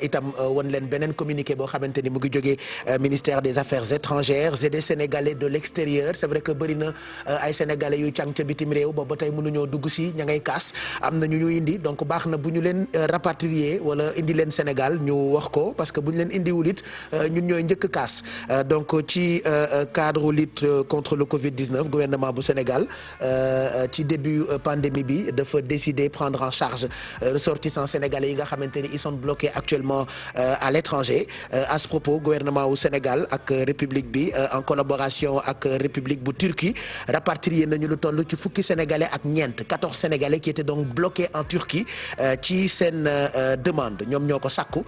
itam wan leen beneen communiqué boo xamante ni mu ngi jógee ministère des Affaires étrangères et des Sénégalais de l'extérieur. C'est vrai que bëri na ay Sénégalais yu càng ca bitim réew ba tey mënuñoo dugg si ña ngay kaas am na ñu indi donc baax na bu ñu leen rapatrier wala indi leen Sénégal ñu wax ko parce que bu ñu leen indiwul it ñun ñooy njëkk kaas donc ci cadre lutte contre le Covid-19 gouvernement bu Sénégal ci début pandémie bi dafa décider prendre en charge ressortissants sénégalais yi nga xamante ni ils sont bloqués actuellement à l'étranger à ce propos gouvernement wu Sénégal ak république bi en collaboration ak république bu Turquie rapatrier nañu lu toll ci fukki sénégalais ak ñeent 14 sénégalais qui étaient donc bloqués en Turquie ci seen demande ñoom ñoo ko sàkku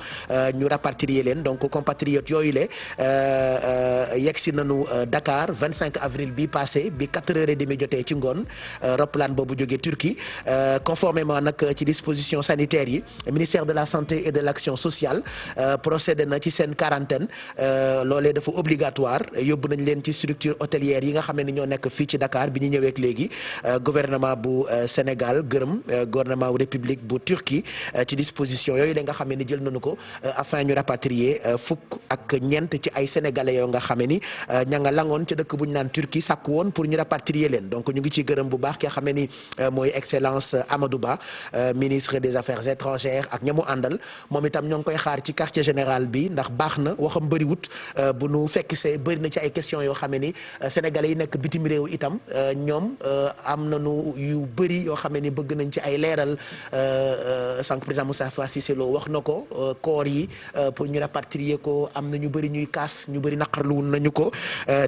ñu rapatrier leen donc compatriotes yooyu le yegsi nañu Dakar 25 avril bi passé bi 4h30 jotee ci ngoon roplaan boobu jógee Turquie conformément nag ci dispositions sanitaires yi ministère de la santé et de l'action sociale procédé na ci seen quarantaine loolee dafa obligatoire yóbbu nañ leen ci structure hôtelière yi nga xam ne ñoo nekk fii ci Dakar bi ñu ñëweek léegi gouvernement bu Sénégal gërëm gouvernement wu république bu Turquie ci disposition yooyu la nga xam ne jël nañu ko afin ñu rapatrier fukk ak ñeent ci ay sénégalais yoo nga xam ni ña nga langoon ca dëkk bu ñu naan Turquie sàkk woon pour ñu rapatrier leen donc ñu ngi ciy gërëm bu baax ki nga xam ni mooy excellence Amadou Ba ministre des affaires étrangères ak ñamu àndal moom itam ñoo ngi koy xaar ci quartier général bi ndax baax na waxam bëriwut bu nu fekk see bëri na ci ay questions yoo xam ni sénégalais yi nekk bitim réew itam ñoom am nañu yu bëri yoo xam ni bëgg nañ ci ay leeral sànq président Moustapha Cissé Lo wax na ko koor yi pour ñu rapatrier ko am na ñu bëri ñuy kaas ñu bëri naqarluwun nañu ko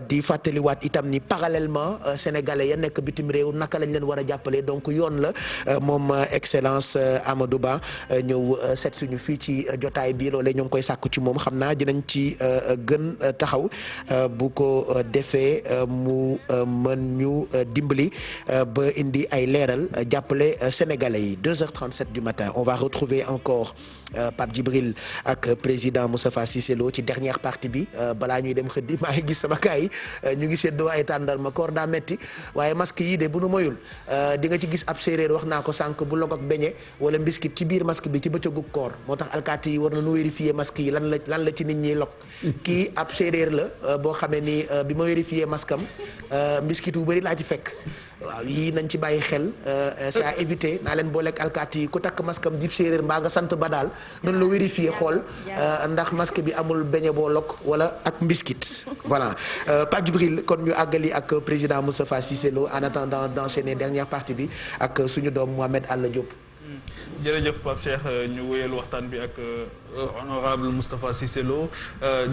di fàttaliwaat itam ni parallèlement sénégalais ya nekk bitim réew naka lañ leen war a jàppale donc yoon la moom excellence Amadou Ba ñëw seet suñu fii ci jotaay bi loolee ñoo ngi koy sàkku ci moom xam naa dinañ ci gën taxaw bu ko defee mu mën ñu dimbali ba indi ay leeral jàppale sénégalais yi 2h37 du matin on va retrouver encore Pape Djibril ak président Moustapha Cissé Lo ci dernière partie bi balaa ñuy dem xëddi maa ngi gis sama gars yi ñu ngi seddoo ay tàndarma koor daa metti waaye masque yi de bu nu moyul di nga ci gis ab séeréer wax naa ko sànq bu log ak beñe wala mbiskit ci biir masque bi ci bëccëgu koor moo tax alkaati yi war na nu vérifier masque yi lan la ci nit ñiy log kii ab séeréer la boo xamee ni bi ma vérifier masque am mbiskit wu bëri laa ci fekk waaw yii nañ ci bàyyi xel c'est à éviter naa leen booleeg alkaati yi ku takk masque am jib séeréer mbaa nga sant ba daal noonu la vérifier xool ndax masque bi amul beñe boo lok wala ak mbiskit voilà Pape Djibril kon ñu àggali ak président Moustapha Cissé Lo en attendant d'enchaîner dernière partie bi ak suñu doom Mohamed Alla Diop. jërëjëf Pape Cheikh ñu wéyal waxtaan bi ak honorable Moustapha Cissé Lo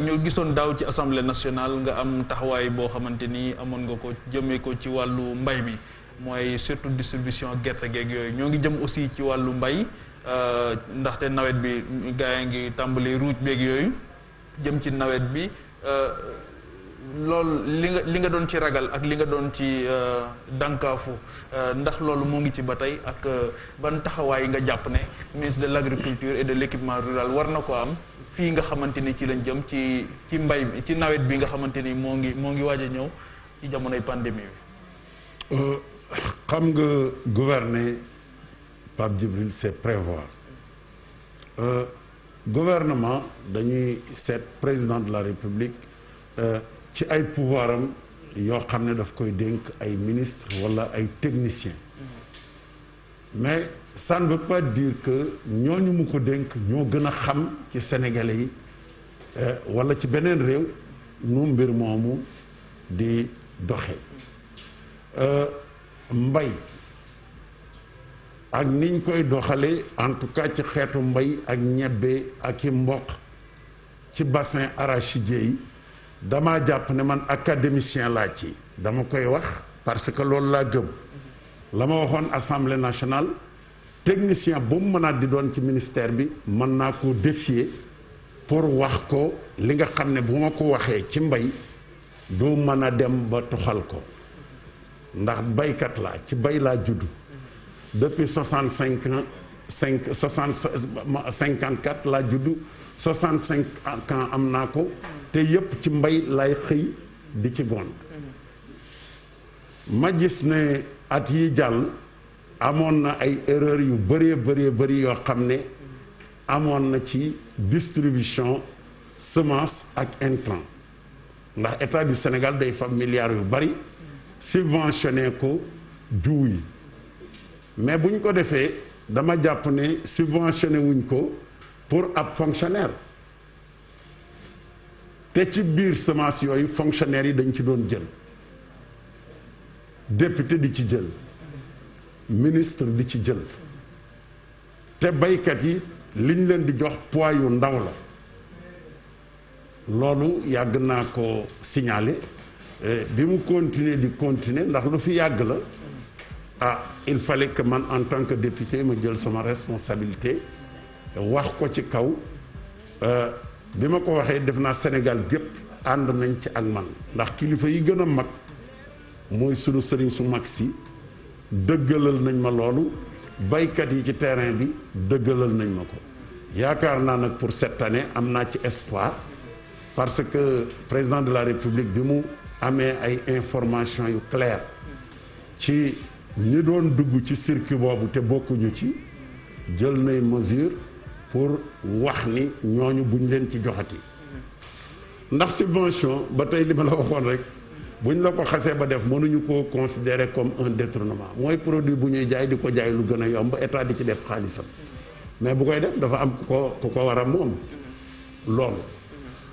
ñu gisoon daaw ci assemblée nationale nga am taxawaay boo xamante ni amoon nga ko jëmee ko ci wàllu mbay mi mooy surtout distribution gerte geeg yooyu ñoo ngi jëm aussi ci wàllu mbay ndaxte nawet bi gaa yi ngi tàmbali ruuj beeg yooyu jëm ci nawet bi loolu li nga doon ci ragal ak li nga doon ci dànkaafu ndax loolu moo ngi ci ba tey ak ban taxawaay nga jàpp ne ministre de l'agriculture et de l'équipement rural war na ko am fii nga xamante ni ci lañ jëm ci mbay mi ci nawet bi nga xamante ni moo ngi waaj a ñëw ci jamonoy pandémie bi. xam nga gouverner Pape Djibril c'est prévoir gouvernement dañuy seet président de la République ci ay pouvoir am yoo xam ne daf koy dénk ay ministre walla ay technicien mais ça ne veut pas dire que ñooñu mu ko dénk ñoo gën a xam ci sénégalais yi walla ci beneen réew nu mbir moomu di doxe mbay ak niñ koy doxalee en tout cas ci xeetu mbay ak ñebbe ak i mboq ci bassin arachidier yi dama jàpp ne man académicien laa ci dama koy wax parce que loolu laa gëm la ma waxoon assemblée nationale technicien bu mu mënaat di doon ci ministère bi mën naa ko défier pour wax ko li nga xam ne bu ma ko waxee ci mbay du mën a dem ba tuxal ko ndax baykat laa ci bay laa juddu depuis 65 ans 54 laa juddu 65 ans am naa ko te yépp ci mbay lay xëy di ci gont ma gis ne at yi jàll amoon na ay erreur yu bëree yoo xam ne amoon na ci distribution semence ak intrant ndax état du Sénégal day fab milliards yu bari subventionné ko jiw yi mais bu ñu ko defee dama jàpp ne subventionné wuñ ko pour ab fonctionnaire te ci biir semence yooyu fonctionnaires yi dañ ci doon jël député di ci jël ministre di ci jël te baykat yi liñ leen di jox poids yu ndaw la loolu yàgg naa ko signaler bi mu continuer ndax lu fi yàgg la il fallait que man en tant que député ma jël sama responsabilité wax ko ci kaw bi ma ko waxee def naa Sénégal gépp ànd nañ ci ak man ndax kilifa yi gën a mag mooy sunu sëriñ su mag si dëggalal nañ ma loolu baykat yi ci terrain bi dëggalal nañ ma ko yaakaar naa nag pour cette année am naa ci espoir parce que président de la République bi mu amee ay information yu claires ci ñi doon dugg ci circuit boobu te bokkuñu ci jël nay mesure pour wax ni ñooñu buñ leen ci joxati ndax subvention ba tey li ma la waxoon rek buñ la ko xasee ba def mënuñu koo considérer comme un détournement mooy produit bu ñuy jaay di ko jaay lu gën a yomb état di ci def xaalisam mais bu koy def dafa am ku ko war a moom loolu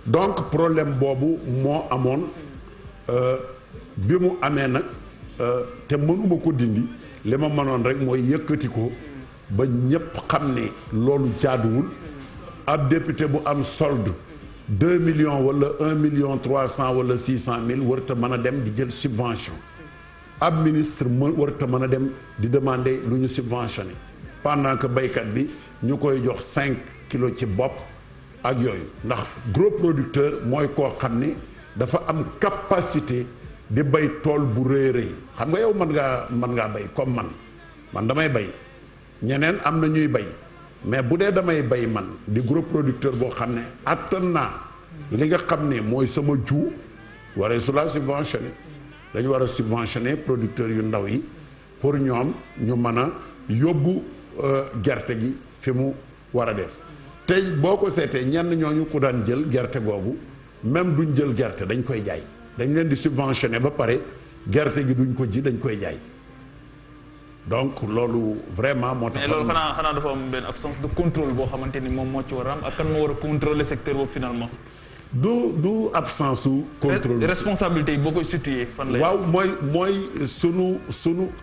donc problème boobu moo amoon bi mu amee nag te mënuma ko dindi li ma mënoon rek mooy yëkkati ko ba ñépp xam ne loolu jaaduwul ab député bu am solde 2 millions wala 1 million 300 wala 600 mille warta mën a dem di jël subvention ab ministre warta mën a dem di demander lu ñu subventionné pendant que baykat bi ñu koy jox 5 kilos ci bopp ak yooyu ndax gros producteur mooy koo xam ne dafa am capacité di bay tool bu rëy rëy xam nga yow mën ngaa bay comme man damay bay ñeneen am na ñuy bay mais bu dee damay bay man di gros producteur boo xam ne attan naa li nga xam ne mooy sama jiw waree su laa subventionné dañu war a subventionné producteurs yu ndaw yi pour ñoom ñu mën a yóbbu gerte gi fi mu war a def tey boo ko seetee ñenn ñooñu ku daan jël gerte googu même duñ jël gerte dañ koy jaay dañ leen di subventionné ba pare gerte gi duñ ko ji dañ koy jaay donc loolu vraiment moo tax. mais loolu xanaa dafa am benn absence de contrôle boo xamante ni moom moo ci war a am ak kan moo war a contrôler secteur boobu finalement. du absence su. contrôle responsabilité yi boo koy situé fan lay. waaw mooy sunu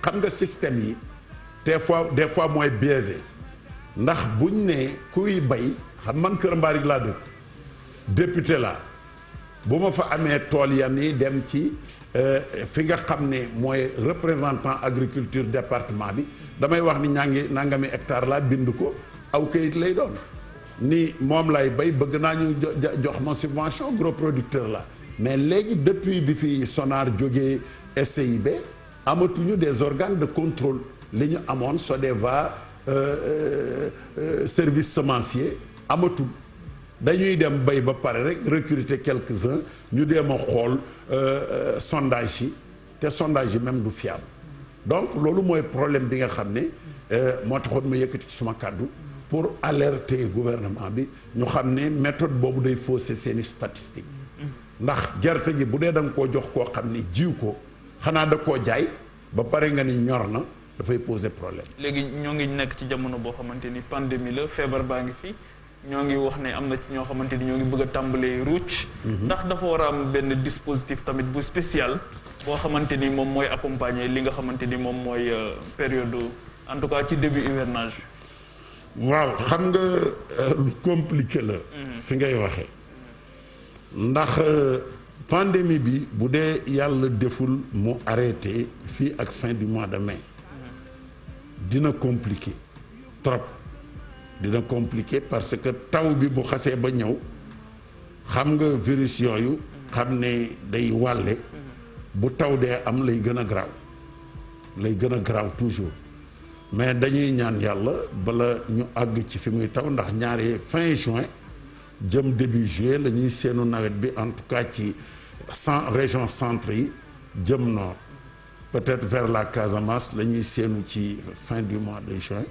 xam nga système yi des fois mooy biaisé ndax buñ ne kuy bay xam man Kër Mbaarik laa dëkk député la bu ma fa amee tool ya ni dem ci. fi nga xam ne mooy représentant agriculture département bi damay wax ni nangami hectare laa bind ko aw kayit lay doon ni moom lay bay bëgg naa ñu jox ma subvention gros producteur la mais léegi depuis bi fi Sonar jógee SCIB amatuñu des organes de contrôle li ñu amoon SODEVA service semencier amatul dañuy dem bay ba pare rek recruter quelques-uns ñu dem a xool sondage yi te sondage yi même du fiable donc loolu mooy problème bi nga xam ne moo taxoon ma yëkkati ci suma kàddu pour alerter gouvernement bi ñu xam ne méthode boobu day fausser seeni statistique ndax gerte gi bu dee da nga koo jox koo xam ne jiw ko xanaa da koo jaay ba pare nga ni ñor na dafay poser problème. léegi ñoo ngi nekk ci jamono boo xamante ni pandémie la feebar baa ngi fi. ñoo ngi wax ne am na ci ñoo xamante ni ñoo ngi bëgg a tàmbalee ruuc. ndax dafa war a am benn dispositif tamit bu spécial boo xamante ni moom mooy accompagner li nga xamante ni moom mooy période en tout cas ci début hivernage. waaw xam nga lu compliqué la. fi ngay waxee. ndax pandémie bi bu dee yàlla deful mu arrêté fii ak fin du mois de mai dina compliqué trop. dina compliqué parce que taw bi bu xasee ba ñëw xam nga virus yooyu xam ne day wàlle bu taw dee am lay gën a garaaw toujours mais dañuy ñaan yàlla bala ñu àgg ci fi muy taw ndax ñaari fin juin jëm début juillet la ñuy seenu nawet bi en tout cas ci région centre yi jëm nord peut-être vers la Casamance la ñuy seenu ci fin du mois de juin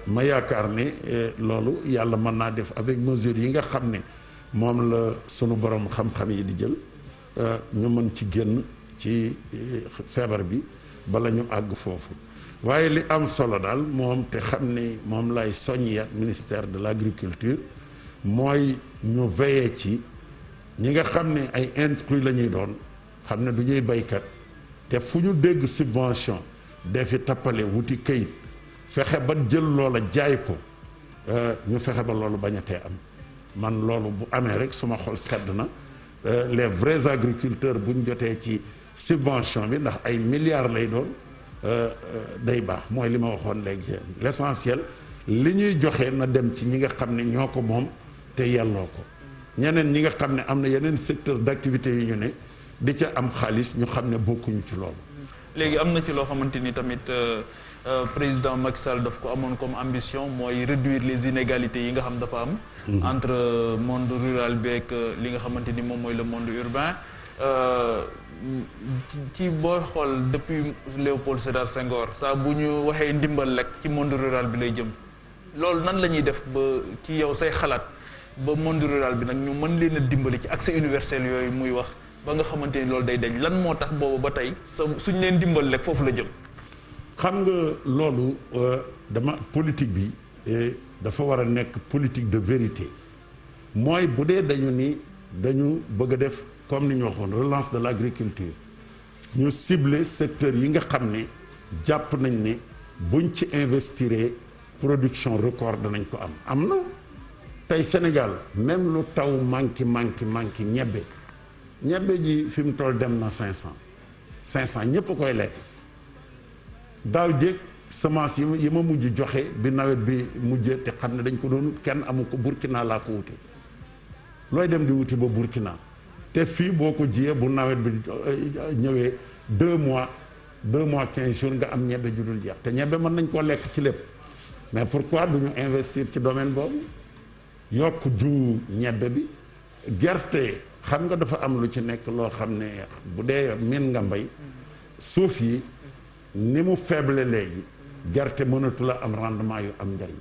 ma yaakaar ne loolu yàlla mën naa def avec mesures yi nga xam ne moom la sunu borom xam-xam yi di jël ñu mën ci génn ci feebar bi bala ñu àgg foofu waaye li am solo daal moom te xam ne moom lay soññi ministère de l'agriculture mooy ñu veiller ci ñi nga xam ne ay intrus la ñuy doon xam ne du ñuy baykat te fu ñu dégg subvention defi tappale wuti këyit fexe ba jël loola jaay ko ñu fexe ba loolu bañatee am man loolu bu amee rek suma xol sedd na les vrais agriculteurs bu ñu jotee ci subvention bi ndax ay milliards lay doon day baax mooy li ma waxoon léegi l'essentiel li ñuy joxe na dem ci ñi nga xam ne ñoo ko moom te yelloo ko ñeneen ñi nga xam ne am na yeneen secteur d'activité yu ñu ne di ca am xaalis ñu xam ne bokkuñu ci loolu. léegi am na ci loo xamante ni tamit président Macky Sall daf ko amoon comme ambition mooy réduire les inégalités yi nga xam dafa am. entre monde rural bi ak li nga xamante ni moom mooy le monde urbain. ci booy xool depuis Léopold Sédar Senghor saa bu ñu waxee ndimbal rek ci monde rural bi lay jëm loolu nan la ñuy def ba ci yow say xalaat ba monde rural bi nag ñu mën leen a dimbali ci accès universel yooyu muy wax ba nga xamante ni loolu day dañ lan moo tax boobu ba tey suñ leen dimbal rek foofu la jëm. xam nga loolu dama politique bi dafa war a nekk politique de vérité mooy bu dee dañu bëgg a def comme ni ñu waxoon relance de l'agriculture ñu cibler secteur yi nga xam ne jàpp nañ ne buñ ci investir production record danañ ko am na tey Sénégal même lu taw manqué ñebbe ji fi mu toll dem na 500 ñëpp a koy lekk daaw jéeg semence yi ma mujj joxe bi nawet bi mujjee te xam ne dañ ko doon kenn amu ko Burkina laa ko wuti looy dem di wuti ba Burkina te fii boo ko jiyee bu nawet bi ñëwee 2 mois 15 jours nga am ñebbe ju dul jeex te ñebbe mën nañ koo lekk ci lépp mais pourquoi du ñu investir ci domaine boobu yokk jiwu ñebbe bi gerte xam nga dafa am lu ci nekk loo xam ne bu dee min nga mbay suuf yi ni mu faible léegi gerte mënatu la am rendement yu am njariñ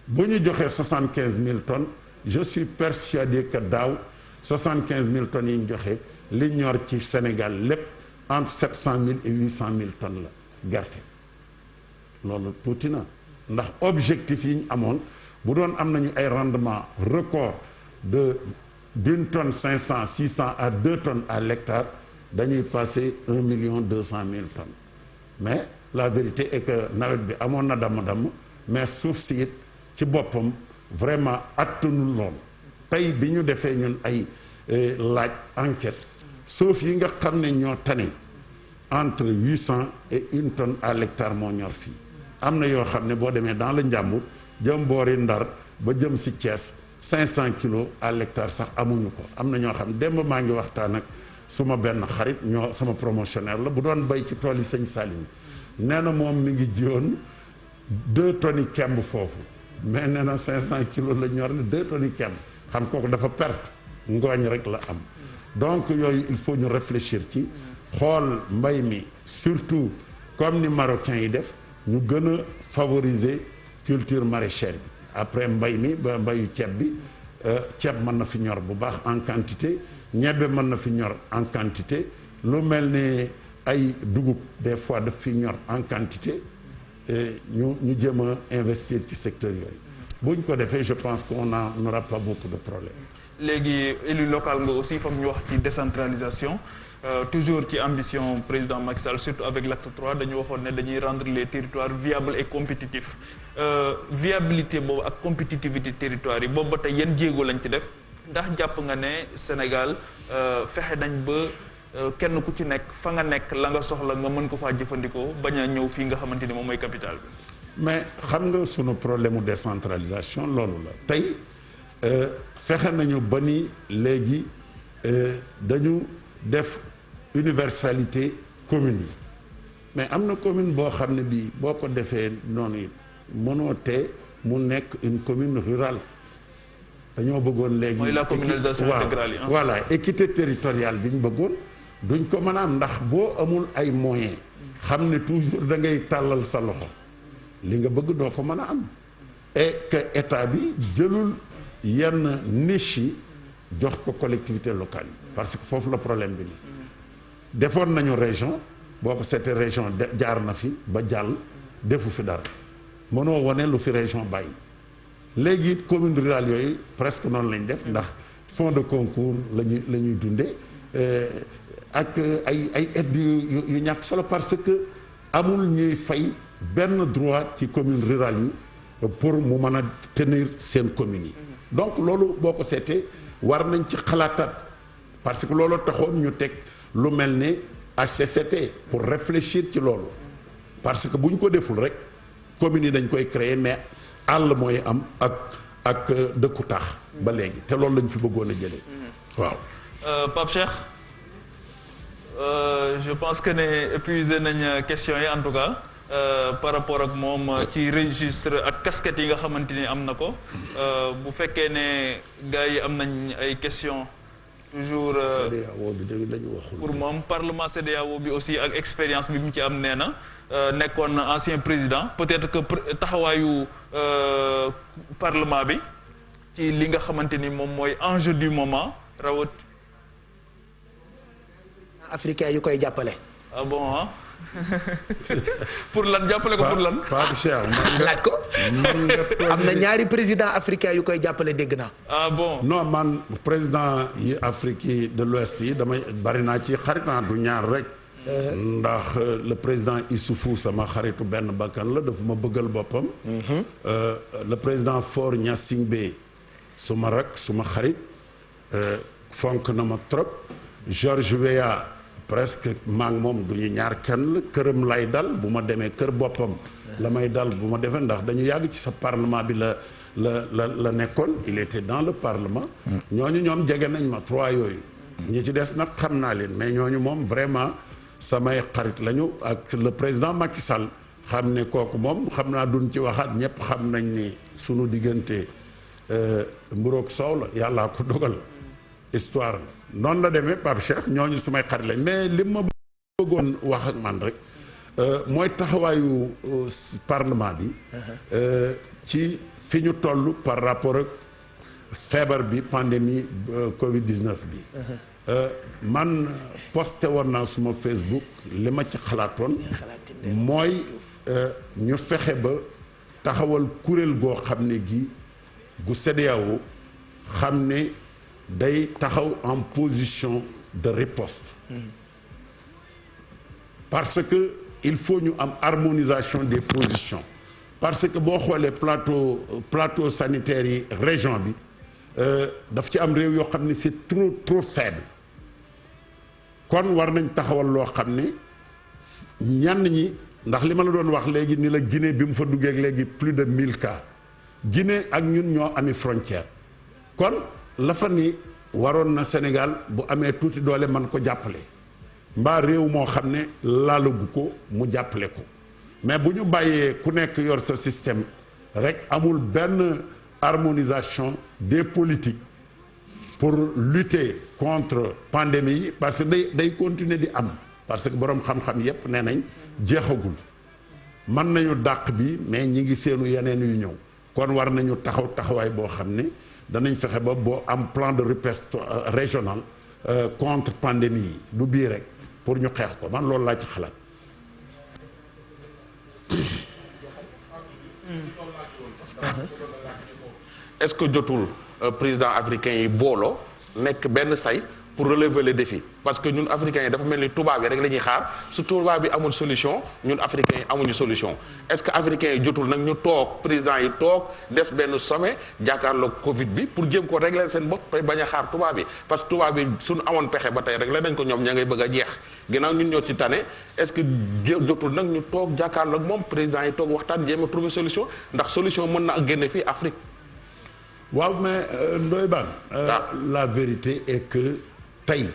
bu ñu joxee 75 000 tonnes je suis persuadé que daaw 75 000 tonnes yi ñu joxe li ñor ci Sénégal lépp entre 700 000 et 800 000 tonnes la gerte loolu tuuti na ndax objectif yi ñu amoon bu doon am nañu ay rendement record d'une tonne 500 600 à 2 tonnes à l'hectare dañuy passer 1 200 000 tonnes mais la vérité est que nawet bi amoon na damm-damm mais suuf si it ci boppam vraiment attanul lool tey bi ñu defee ñun ay laaj enquête suuf yi nga xam ne ñoo tane entre 800 et 1 tonne à l'hectare moo ñor fii am na yoo xam ne boo demee dans le Njàmbur jëm boori Ndar ba jëm si Thiès 500 kilos à l'hectare sax amuñu ko am na ñoo xam démb maa ngi waxtaan ak suma benn xarit ñoo sama promotionnaire la bu doon bay ci tool yi sëñ Salim nee na moom mi ngi jiwoon 2 tonnes yi kemb foofu mais nee na 500 kilos la ñor la 2 tonnes yi kemb xam kooku dafa perte ngooñ rek la am donc yooyu il faut ñu réfléchir ci xool mbay mi surtout comme ni marocains yi def ñu gën a favoriser culture maraîchère bi après mbay mi ba mbayu ceeb bi ceeb mën na fi ñor bu baax en quantité ñebbe mën na fi ñor en quantité lu mel ni ay dugub des fois daf fi ñor en quantité ñu jéem a investir ci secteur yooyu buñ ko defee je pense qu'on n'aura pas beaucoup de problèmes. léegi élu local nga aussi foog ñu wax ci décentralisation toujours ci ambition président Macky Sall surtout avec l'acte 3 dañu waxoon ne dañuy rendre les territoires viables et compétitifs viabilité boobu ak compétitivité territoire yi boobu ba tey yan jéego lañ ci def ndax jàpp nga ne Sénégal fexe nañ ba kenn ku ci nekk fa nga nekk la nga soxla nga mën ko faa jëfandikoo bañ a ñëw fii nga xamante ni moom mooy capitale bi. mais xam nga sunu problème mu décentralisation loolu la tey fexe nañu ba ni léegi dañu def universalité commune yi mais am na commune boo xam ne bii boo ko defee noonu it mënoo tee mu nekk une commune rurale dañoo bëggoon léegi. mooy la communalisation intégrale yi. voilà équité territoriale bi ñu bëggoon duñ ko mën a am ndax boo amul ay moyens xam ne toujours da ngay tàllal sa loxo li nga bëgg doo ko mën a am et que état bi jëlul yenn niche yi jox ko collectivité locale yi parce que foofu la problème bi ni defoon nañu région boo ko seetee région jaar na fi ba jàll defu fi dara mënoo wane lu fi région bàyyi léegi it commune rurale yooyu presque noonu lañ def ndax fonds de concours la ñuy dundee ak ay aides yu ñàkk solo parce que amul ñuy fay benn droit ci commune rurale yi pour mu mën a tenir seen communes yi donc loolu boo ko seetee war nañ ci xalaataat parce que loolu taxoon ñu teg lu mel ne HCCT pour réfléchir ci loolu parce que bu ñu ko deful rek communes yi dañ koy créer mais àll mooy am ak dëkku taax ba léegi te loolu lañ fi bëggoon a jëlee waaw. Pape Cheikh je pense que ne épuisé nañ questions yi en tout cas par rapport ak moom ci registre ak casquette yi nga xamante ni am na ko bu fekkee ne gars yi am nañ ay questions toujours CEDEAO bi dégg lañu waxul. pour moom parlement CEDEAO bi aussi ak expérience bi mu ci am nee na nekkoon na ancien président peut-être que taxawaayu parlement bi ci li nga xamante ni moom mooy enjeu du moment rawat africain yu koy jàppale. ah bon ah pour lan jàppale ko pour lan. Pape Cheikh laaj ko. am na ñaari président africain yu koy jàppale dégg naa. ah bon non man président yi Afrique yi de l'Ouest yi damay bari naa ci xarit naa du ñaar rek. ndax le président Issoufou sama xaritu benn bakkan la dafa ma bëggal boppam. le président Faure Gnassingbé suma rak suma xarit fonk na ma trop. George Weah presque maa ngi moom du ñu ñaar kenn la këram lay dal bu ma demee kër boppam la may dal bu ma defee ndax dañu yàgg ci sa parlement bi la nekkoon il était dans le parlement ñooñu ñoom jege nañ ma 3 yooyu ñi ci des nag xam naa leen mais ñooñu moom vraiment samay xarit lañu ak le président Macky Sall xam ne kooku moom xam naa duñ ci waxaat ñëpp xam nañ ni sunu diggante mburoog soow la yàllaa ko dogal histoire la noonu la demee Pape Cheikh ñooñu sumay xarit lañ mais li ma bëggoon wax ak man rek mooy taxawaayu parlement bi ci fi ñu toll par rapport ak feebar bi pandémie Covid 19 bi. man posté woon naa suma Facebook li ma ci xalaatoon mooy ñu fexe ba taxawal kuréel goo xam ne gi gu CEDEAO xam ne day taxaw en position de riposte parce que il faut ñu am harmonisation des positions parce que boo xoolee plateau sanitaire yi région bi daf ci am réew yoo xam ne c'est trop faible kon war nañ taxawal loo xam ne ñenn ñi ndax li ma la doon wax léegi ni la Guinée bi mu fa duggee léegi plus de 1000 cas Guinée ak ñun ñoo ami frontière kon la fa ni waroon na Sénégal bu amee tuuti doole man ko jàppale mbaa réew moo xam ne laalagu ko mu jàppale ko mais bu ñu bàyyee ku nekk yor sa système rek amul benn harmonisation des politiques pour lutter contre pandémie yi parce que day continuer di am parce que boroom xam-xam yépp nee nañ jeexagul mën nañu dàq bi mais ñi ngi seenu yeneen yu ñëw kon war nañu taxawaay boo xam ne danañ fexe ba boo am plan de riposte régional contre pandémie yi du bii rek pour ñu xeex ko man loolu laa ci xalaat. est-ce que jotul président africain yi booloo nekk benn say pour relever les défis parce que ñun africains yi dafa mel ni tubaab yi rek la ñuy xaar su tubaab bi amul solution ñun africains yi amuñu solution est-ce que africains yi jotul nag ñu toog président yi toog def benn sommet jàkkaarloog Covid bi pour jéem ko régler seen bopp tey bañ a xaar tubaab bi parce que tubaab bi suñu amoon pexe ba tey régler nañ ko ñoom ña ngay bëgg a jeex ginnaaw ñun ñoo ci tane est-ce que jotul nag ñu toog jàkkaarloog moom président yi toog waxtaan jéem a trouver solution ndax solution mën na ak génne fii Afrique. waaw mais Ndoye Bane la vérité est que tey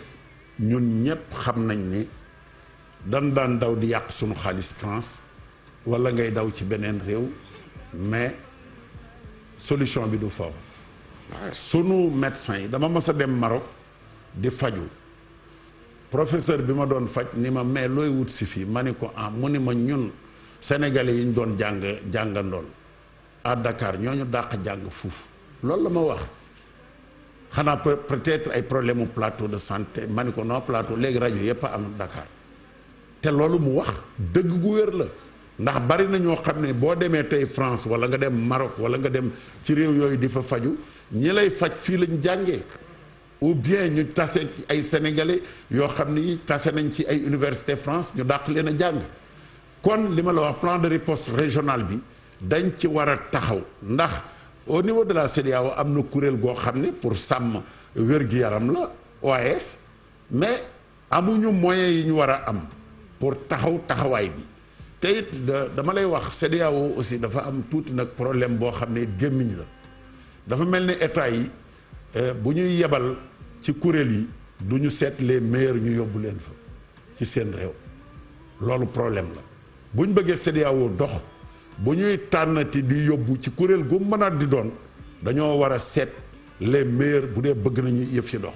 ñun ñëpp xam nañ ni daan daw di yàq sunu xaalis France wala ngay daw ci beneen réew mais solution bi du foofu sunu médecin yi dama mës a dem Maroc di faju professeur bi ma doon faj ni ma mais looy wut si fii ma ni ko mu ni ma ñun sénégalais yi ñu doon jàngandool à Dakar ñooñu dàq jàng fuuf loolu la ma wax xanaa peut-être ay problème mu plateau de santé ma ni ko non plateau léegi rajo yëpp a am Dakar te loolu mu wax dëgg gu wér la ndax bari na ñoo xam ne boo demee tey France wala nga dem Maroc wala nga dem ci réew yooyu di fa faju ñi lay faj fii lañ jàngee ou bien ñu tase ay sénégalais yoo xam ni tase nañ ci ay université France ñu dàq leen a jàng kon li ma la wax plan de riposte régional bi dañ ci war a taxaw ndax au niveau de la CEDEAO am na kuréel goo xam ne pour sàmm wér-gi-yaram la OAS mais amuñu moyens yi ñu war a am pour taxawaay bi te it dama lay wax CEDEAO aussi dafa am tuuti nag problème boo xam ne gémmiñ la dafa mel ni état yi bu ñuy yebal ci kuréel yi du ñu seet les meilleurs ñu yóbbu leen fa ci seen réew loolu problème la bu ñu bëggee CEDEAO dox bu ñuy tànnati di yóbbu ci kuréel gu mën a di doon dañoo war a seet les meilleurs bu dee bëgg nañu yëf yi dox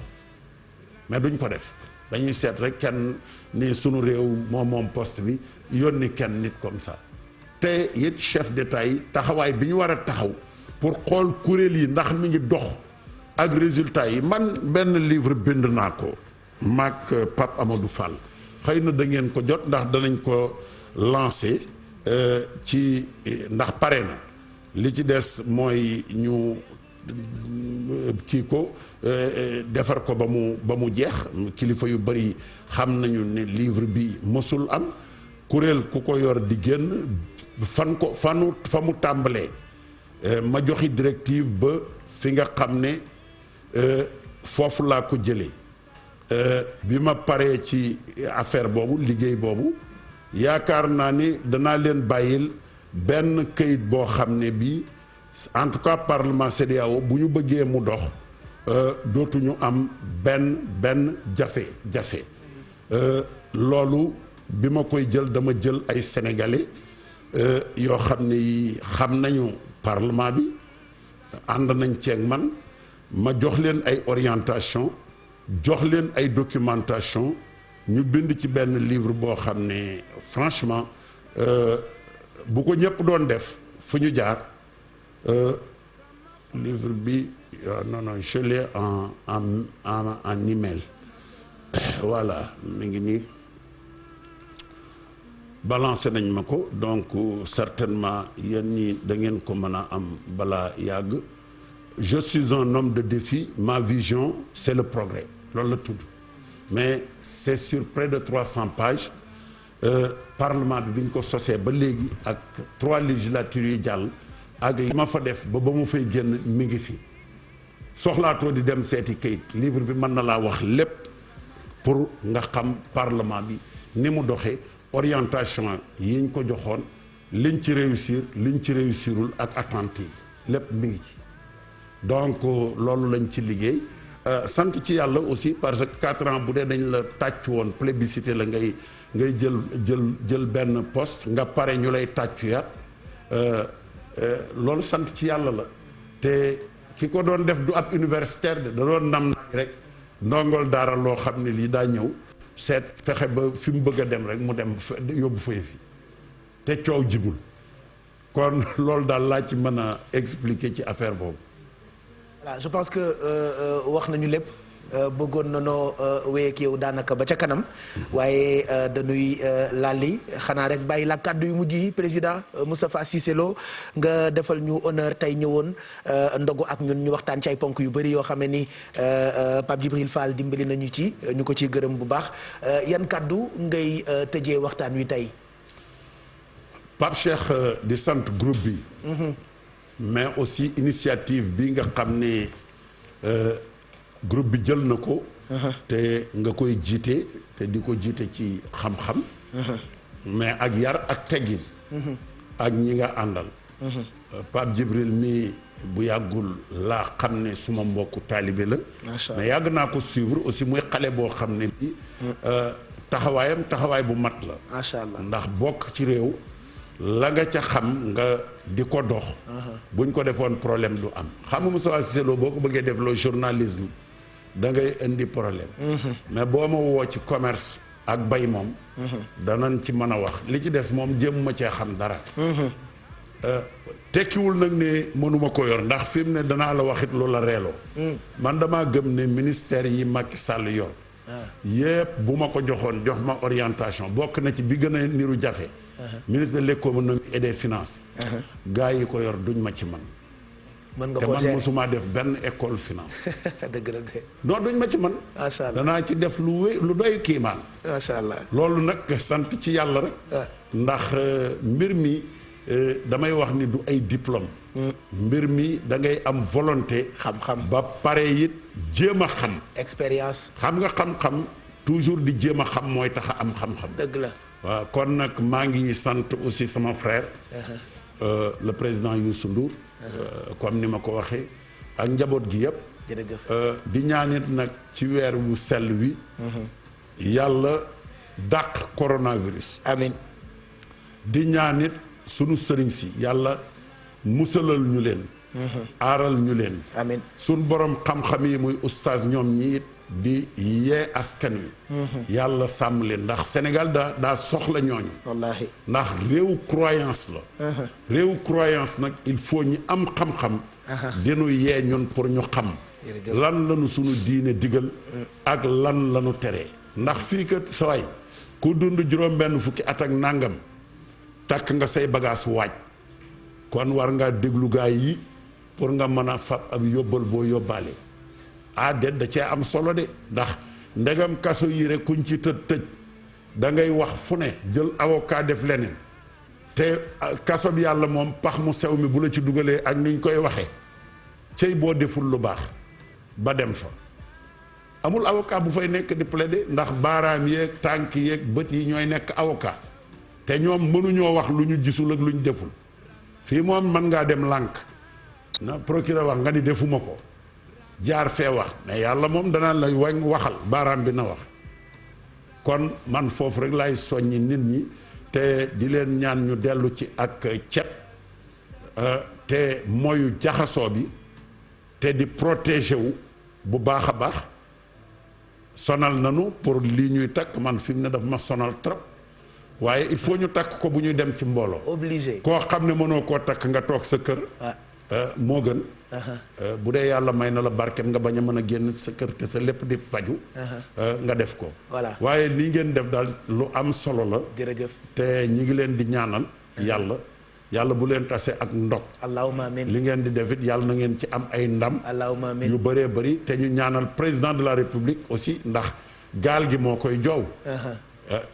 mais duñ ko def dañuy seet rek kenn ni sunu réew moom poste bi yónni kenn nit comme ça te it chef d'État yi taxawaay bi ñu war a taxaw pour xool kuréel yi ndax mi ngi dox ak résultat yi man benn livre bind naa ko maak Pape Amadou Fall xëy na da ngeen ko jot ndax danañ ko lancé ci ndax pare na li ci des mooy ñu kii ko defar ko ba mu jeex kilifa yu bari xam nañu ne livre bi mësul am kuréel ku ko yor di génn fa mu tàmbalee ma joxi directive ba fi nga xam ne foofu laa ko jëlee bi ma paree ci affaire boobu liggéey boobu yaakaar naa ni danaa leen bàyyil benn këyit boo xam ne bii en tout cas parlement CEDEAO bu ñu bëggee mu dox dootuñu am benn jafe-jafe loolu bi ma koy jël dama jël ay sénégalais yoo xam ne yi xam nañu parlement bi ànd nañ ceeg man ma jox leen ay orientation jox leen ay documentation ñu bind ci benn livre boo xam ne franchement bu ko ñëpp doon def fu ñu jaar livre bi non je l'ai en email voilà mi ngi nii balancé nañ ma ko donc certainement yéen ñi da ngeen ko mën a am balaa yàgg je suis un homme de défi ma vision c'est le progrès loolu la tudd mais c'est sur près de 300 pages parlement bi ñu ko sosee ba léegi ak 3 législatures yu jàll ak li ma fa def ba mu fay génn mi ngi fi soxlaatoo di dem seeti kayit livre bi mën na laa wax lépp pour nga xam parlement bi ni mu doxee orientation yi ñu ko joxoon liñ ci réussir liñ ci réussirul ak attentes yi lépp mi ngi ci donc loolu lañ ci liggéey sant ci yàlla aussi parce que 4 ans bu dee dañ la tàcc woon plébiscité la ngay jël benn poste nga pare ñu lay tàccu yaat loolu sant ci yàlla la te ki ko doon def du ab universitaire de da doon nam nag rek ndongol daara loo xam ne lii daa ñëw seet fexe ba fi mu bëgg a dem rek mu dem yóbbu fa fi te coow jibul kon loolu daal laa ci mën a expliquer ci affaire boobu. voilà je pense que wax nañu lépp bëggoon na noo wéy ak yow daanaka ba ca kanam waaye dañuy lalli xanaa rek bàyyi la kàddu yu mujj yi président Moustapha Cissé Lo nga defal ñu honneur tey ñëwoon ndogu ak ñun ñu waxtaan ci ay ponk yu bëri yoo xam ne ni Pape Djibril Fall dimbali nañu ci ñu ko ciy gërëm bu baax yan kàddu ngay tëjee waxtaan wi tey. Pape Cheikh di sant groupe bi. mais aussi initiative bi nga xam ne groupe bi jël na ko. te nga koy jiite te di ko jiite ci xam-xam. mais ak yar ak teggin. ak ñi nga àndal. Pape Djibril mi bu yàggul laa xam ne suma mbokku taalibe la. mais yàgg naa ko suivre aussi muy xale boo xam ne bi taxawaayam taxawaay bu mat la. macha allah ndax bokk ci réew. la nga ca xam nga di ko dox. buñ ko defoon problème du am xam nga Moustapha Cissé Lo boo ko bëggee def le journalisme da ngay indi problème. mais boo ma woo ci commerce ak bay moom. danañ ci mën a wax li ci des moom jéem ma cee xam dara. tekkiwul nag ne mënuma ko yor ndax fi mu ne danaa la waxit lu la reeloo. man damaa gëm ne ministère yi Macky Sall yor. yépp bu ma ko joxoon jox ma orientation bokk na ci bi gën a niru jafe. ministre de l'économie et des finances. gars yi ko yor duñ ma ci man. mën nga te ko man gérer mosuma def benn école finance. dëgg la de. non duñ ma ci man. macha allah danaa ci def lu doy kiimaan. macha allah loolu nag sant ci yàlla rek. ndax mbir mi damay wax ni du ay diplôme. mbir mi da ngay am volonté. xam-xam ba pare it jéem a xam. expérience. xam nga xam-xam toujours di jéem a xam mooy tax a am xam-xam. dëgg la. waaw kon nag maa ngi sant aussi sama frère. le président Youssou Ndour. comme ni ma ko waxee ak njaboot gi yëpp. jërëjëf di ñaanit nag ci weer wu sell wi. yàlla dàq coronavirus. amiin. di ñaanit sunu sëriñ si yàlla musalal ñu leen. aaral ñu leen. amiin. sunu borom xam-xam yi muy oustaz ñoom ñi it di yee askan wi. yàlla sàmm leen ndax Sénégal daa soxla ñooñu. wallaahi ndax réewu croyance la. réewu croyance nag il faut ñu am xam-xam. dinu yee ñun pour ñu xam. lan lañu sunu diine digal. ak lan lañu tere. ndax fii kat saway ku dund juróom-benn fukki at ak nàngam takk nga say bagaas waaj kon war ngaa déglu gaay yi pour nga mën a fab ab yóbbal boo yóbbaale. déet da cee am solo de ndax ndegam kaso yi rek kuñ ci tëj da ngay wax fu ne jël avocat def leneen te kaso bi yàlla moom pax mu sew mi bu la ci dugalee ak niñ koy waxee cey boo deful lu baax ba dem fa amul avocat bu fay nekk di plaider ndax baaraam yeeg tànk yeeg bët yi ñooy nekk avocat te ñoom mënuñoo wax lu ñu gisul ak lu ñu deful fii moom mën ngaa dem lànk na procureur wax nga ni defuma ko jaar fee wax mais yàlla moom danaa lay wañ waxal baaraam bi na wax kon man foofu rek laay soññi nit ñi te di leen ñaan ñu dellu ci ak cet te mooyu jaxasoo bi te di protéger wu bu baax a baax sonal nanu pour lii ñuy takk man fi mu ne daf ma sonal trop waaye il faut ñu takk ko bu ñuy dem ci mbooloo. obligé koo xam ne mënoo koo takk nga toog sa kër. moo gën. bu dee yàlla may na la barkeem nga bañ a mën a génn sa kër te sa lépp di faju nga def ko. voilà waaye li ngeen def daal lu am solo la. jërëjëf te ñi ngi leen di ñaanal. yàlla bu leen tase ak ndog. allahumma amiin li ngeen di def it yàlla na ngeen ci am ay ndam. allahumma amiin yu bëree bëri te ñu ñaanal président de la république aussi ndax gaal gi moo koy joow.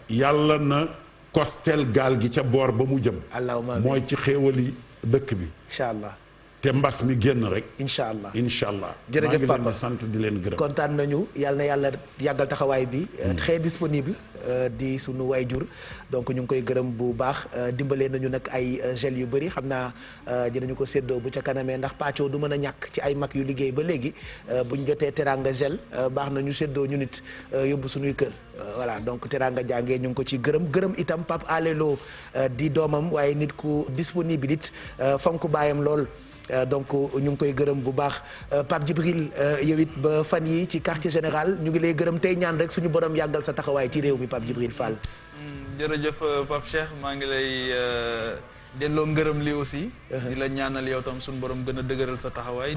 yàlla na kostel gaal gi ca boor ba mu jëm. allahumma amiin mooy ci xéewali dëkk bi. incha allah. te mbas mi génn rek. incha allah incha allah. jërëjëf papa maa ngi leen di sant di leen gërëm. kontaan nañu yàlla na yàlla yàggal taxawaay bi. très disponible di sunu waayjur donc ñu ngi koy gërëm bu baax dimbalee nañu nag ay gel yu bëri xam naa dinañu ko séddoo bu ca kanamee ndax pàccoo du mën a ñàkk ci ay mag yu liggéey ba léegi bu ñu jotee teraanga gel baax na ñu séddoo ñu nit yóbbu suñuy kër. voilà donc teraanga jàngee ñu ngi ko ci gërëm itam Pape Alelo di doomam waaye nit ku disponible it fonk baayam lool. donc ñu ngi koy gërëm bu baax Pape Djibril yow it ba fan yi ci quartier général ñu ngi lay gërëm tey ñaan rek suñu borom yàggal sa taxawaay ci réew mi Pape Djibril Fall. jërëjëf Pape Cheikh maa ngi lay delloo ngërëm li aussi. di la ñaanal yow tam suñu borom gën a dëgëral sa taxawaay.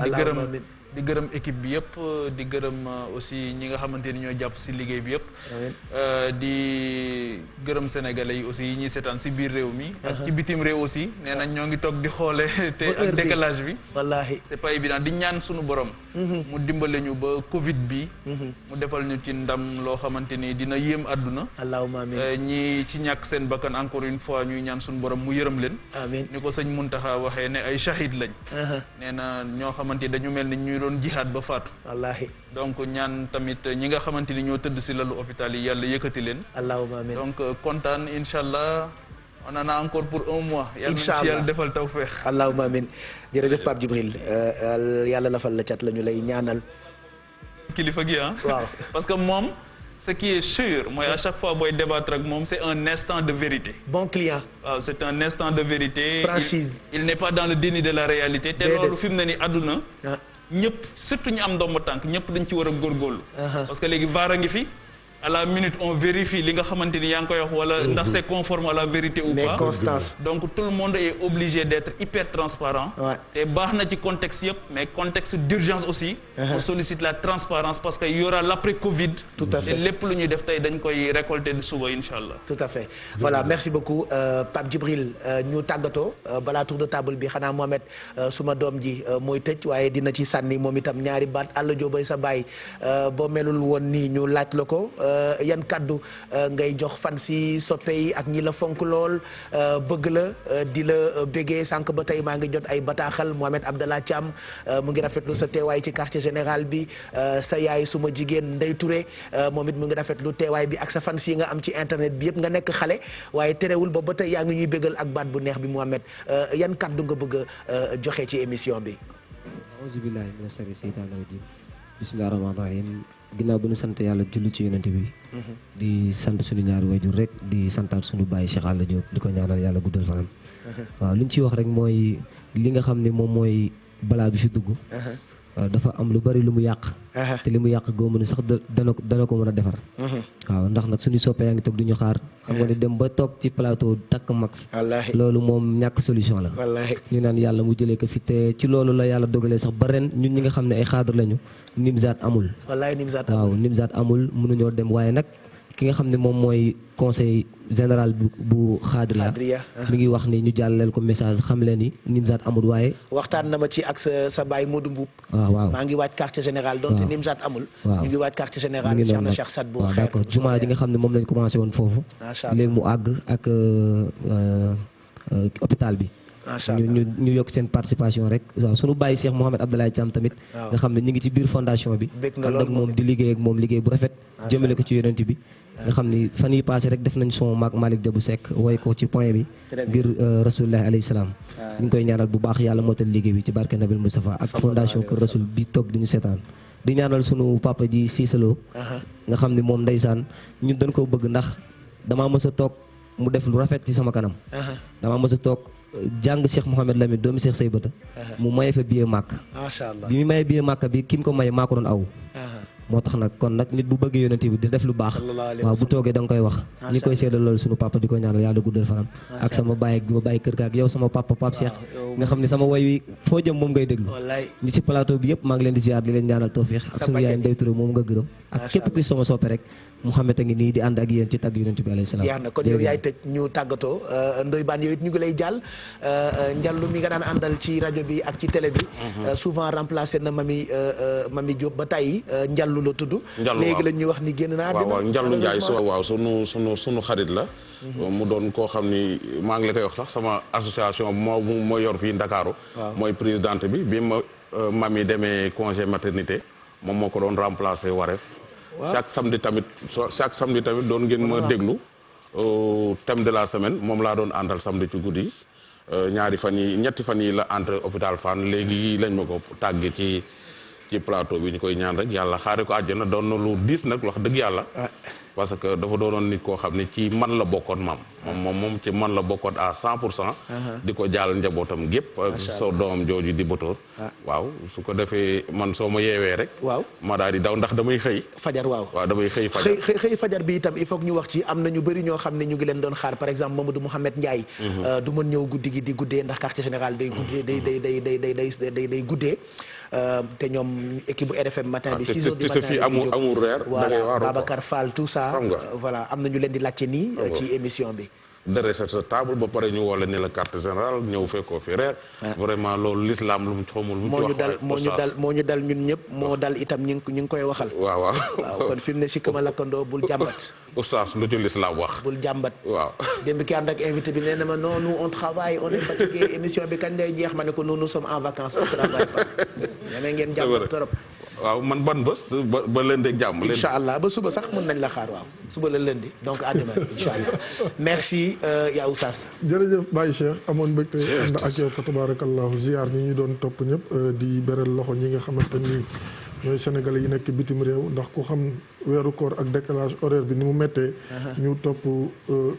di gërëm équipe bi yëpp di gërëm aussi ñi nga xamante ni ñoo jàpp si liggéey bi yëpp. di gërëm sénégalais yi aussi yi ñuy seetaan si biir réew mi. ak ci bitim réew aussi nee nañ ñoo ngi toog di xoole te ak décalage bi. wallaahi c'est pas évident di ñaan suñu borom. mu dimbale ñu ba Covid bi. mu defal ñu ci ndam loo xamante ni dina yéem àdduna. allahumma amiin ñi ci ñàkk seen bakkan encore une fois ñuy ñaan suñu borom mu yërëm leen. amiin ni ko sëñ Muntaxa waxee ne ay shahid lañ. nee na ñoo xamante dañu mel ni ñu doon jihaad ba faatu. wallaahi donc ñaan tamit ñi nga xamante ni ñoo tëdd si lalu hôpital yi yàlla yëkkati leen. allahumma amiin donc kontaan incha allah on en a encore pour un mois. incha allah yàlla defal tawféex. allahumma amiin jërëjëf Pape Djibril yàlla lafal la cat la ñu lay ñaanal. kilifa gi ah. waaw parce que moom. ce qui est sûr mooy à chaque fois booy débattre ak moom c'est un instant de vérité. bon client. waaw c'est un instant de vérité. franchise il n'est pas dans le déni de la réalité. te loolu fi mu ne nii àdduna. ñëpp surtout ñu am ndomb tànk ñëpp dañ ci war a góorgóorlu. parce que léegi vaar a ngi fi. à la minute on vérifie li nga xamante ni yaa ngi koy wax wala ndax c'est conforme à la vérité ou pas. constance donc tout le monde est obligé d'être hyper transparent. te baax na ci contexte yëpp mais contexte d'urgence aussi. on sollicite la transparence parce que y aura l'après Covid. tout à fait te lépp lu ñuy def tey dañ koy récolter suba incha allah. tout à fait voilà merci beaucoup Pape Djibril ñu tàggatoo balaa tour de table bi xanaa Mohamed suma doom ji mooy tëj waaye dina ci sànni moom itam ñaari baat àll joobay sa baay boo melul woon nii ñu laaj la ko. yan kaddu ngay jox fan si soppe yi ak ñi la fonk lool bëgg la di la bégee sànq ba tey maa ngi jot ay bataaxal Mohamed Abdallah Thiam mu ngi rafetlu sa teewaay ci quartier général bi sa yaay suma jigéen Ndey Touré moom it mu ngi rafetlu teewaay bi ak sa fan si nga am ci internet bi yëpp nga nekk xale waaye terewul ba tey yaa ngi ñuy bégal ak baat bu neex bi Mohamed yan kaddu nga bëgg a joxe ci émission bi. auzu billaahi mina shaytaani rajiim bismillaahi rahmaani rahiim ginnaaw bu ñu sant yàlla julli ci yonent bi di sant suñu ñaari wayjur rek di santaat suñu bàyyi Cheikh Alla Diop di ko ñaanal yàlla guddal fanam waaw li ñu ciy wax rek mooy li nga xam ne moom mooy balaa bi fi dugg dafa am lu bari lu mu yàq. te li mu yàq góobu ni sax dana ko mën a defar. waaw ndax nag suñu soppee yaa ngi toog du ñu xaar. xam nga ne dem ba toog ci plateau takk max. loolu moom ñàkk solution la. ñu naan yàlla mu jëlee ko fi te ci loolu la yàlla dogalee sax ba ren ñun ñi nga xam ne ay xaadar lañu Nimzaat amul. waaw Nimzaat amul mënuñoo dem waaye nag ki nga xam ne moom mooy conseil général bu Xaadiriya mi ngi wax ni ñu jàllale ko message xam leen ni Nimzaat amul waaye. waxtaan na ma ci ak sa baay Modou Mbuub. waaw maa ngi waaj quartier général donte Nimzaat amul. ñu ngi waaj quartier général Cheikh na Cheikh Sadbou waaw d'accord jumaa ji nga xam ne moom lañ commencé woon foofu. léegi mu àgg ak hôpital bi. ñu yokk seen participation rek waaw sunu bàyyi Cheikh Mouhamed Abdoulaye Thiam tamit nga xam ne ñu ngi ci biir fondation bi ànd ak moom di liggéey ak moom liggéey bu rafet jëmale ko ci yonent bi nga xam ni fan yi passé rek def nañ son maag Malick Debou Seck woy ko ci point bi ngir rasulullah alayhi salaam ñu ngi koy ñaanal bu baax yàlla mootal liggéey bi ci barke Nabil Moustapha ak fondation Kër Rasul bi toog di ñu seetaan di ñaanal sunu papa ji Cissé Lo nga xam ni moom ndeysaan ñun dañ ko bëgg ndax damaa mës a toog mu def lu rafet ci sama kanam damaa mës a toog jàng Cheikh Mouhamed Lamine doomu Cheikh Seybata mu maye fa billet màkk bi mu maye billet màkk bi ki mu ko maye maa ko doon aw moo tax nag kon nag nit bu bëggee yonent bi di def lu baax waaw bu toogee da nga koy wax ñi koy seedal loolu sunu papa di ko ñaanal yàlla guddal fanam ak sama baay bi ma bàyyi kër ga ak yow sama papa Pape Cheikh nga xam ne sama woy wi foo jëm moom ngay déglu ñi ci plateau bi yëpp maa ngi leen di ziar di leen ñaanal tawfiix ak sunu yaay Ndeye Touré moom nga gërëm ak képp kuy sama soppe rek Mouhamed a ngi nii di ànd ak yéen ci tagg yonent bi alayhi salaam. jeex na kon yow yaay tëj ñu tàggatoo Ndoye Bane yow it ñu ngi lay jàll Ndiallo mi nga daan àndal ci rajo bi ak ci télé bi. souvent remplacé na Mami Diop ba tey Ndiallo la tudd. léegi la ñuy wax ni génn naa. waaw Ndiallo Ndiaye waaw sunu xarit la. mu doon koo xam ni maa ngi la koy wax sax sama association moo yor fii Ndakaaru. mooy présidente bi ma Mami demee congé maternité moom moo ko doon remplacé Wareef. chaque samedi tamit doon ngeen ma déglu thème de la semaine moom laa doon àndal samedi ci guddi ñetti fan yi la entre hôpital Fann léegi lañ ma ko tàggee ci plateau bi ñu koy ñaan rek yàlla xaare ko àjjana doon na lu diis nag wax dëgg yàlla parce que dafa doonoon nit koo xam ne ci man la bokkoon moom ci man la bokkoon à 100%. di ko jaal njabootam gépp soo doomam jooju di botóor waaw su ko defee man soo ma yeewee rek ma daal di daw ndax damay xëy fajar waaw damay xëy fajar xëy fajar bi itam il faut que ñu wax ci am na ñu bëri ñoo xam ne ñu ngi leen doon xaar par exemple Mamadou Mouhamed Ndiaye du mën ñëw guddi gi di guddee ndax quartier général day guddee day guddee te ñoom équipe bu RFM matin bi 6 heures du matin fii amul reer voilà Babacar Fall tout ça voilà am na ñu leen di laajte nii ci émission bi dere sa table ba pare ñu woo la ne la carte générale ñëw fekkoo fi reer vraiment loolu l'islam lu mu xamul lu moo ñu dal ñun ñëpp moo dal itam ñi ngi koy waxal waaw kon fi mu ne si këma lakkandoo bul jàmbat oustaz lu ci l'islam wax bul jàmbat waaw démb ki ànd ak invité bi nee na ma non nous on travaille on est fatigué émission bi kañ lay jeex ma ne ko nous sommes en vacances on travaille pas ñamee ngeen jàmbat trop waaw man ban bés ba lundi ak jàmm. incha allah ba suba sax mën nañ la xaar waaw suba la lundi donc à demain incha allah merci yaa Oustaz. jërëjëf Baye Cheikh amoon mbégte ànd ak yow fa tabarakallahu ziar ñi ñu doon topp ñëpp di beral loxo ñi nga xamante ni ñooy sénégalais yi nekk bitim réew ndax ku xam weeru koor ak décalage horaire bi ni mu méttee. ñu topp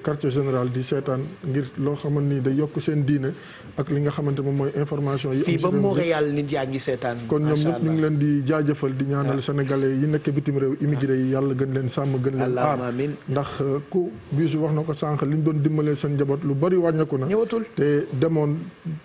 quartier général di seetaan ngir loo xamante ni day yokk seen diine ak li nga xamante moom mooy information yi. fii ba Montréal nit yaa ngi seetaan. kon ñoom ñëpp ñu ngi leen di jaajëfal di ñaanal sénégalais yi nekk bitim réew immigré yi yàlla gën leen sàmm gën leen aar ndax ku bisu wax na ko sànq li ñu doon dimbalee seen njaboot lu bari wàññeeku na. ñëwatul te demoon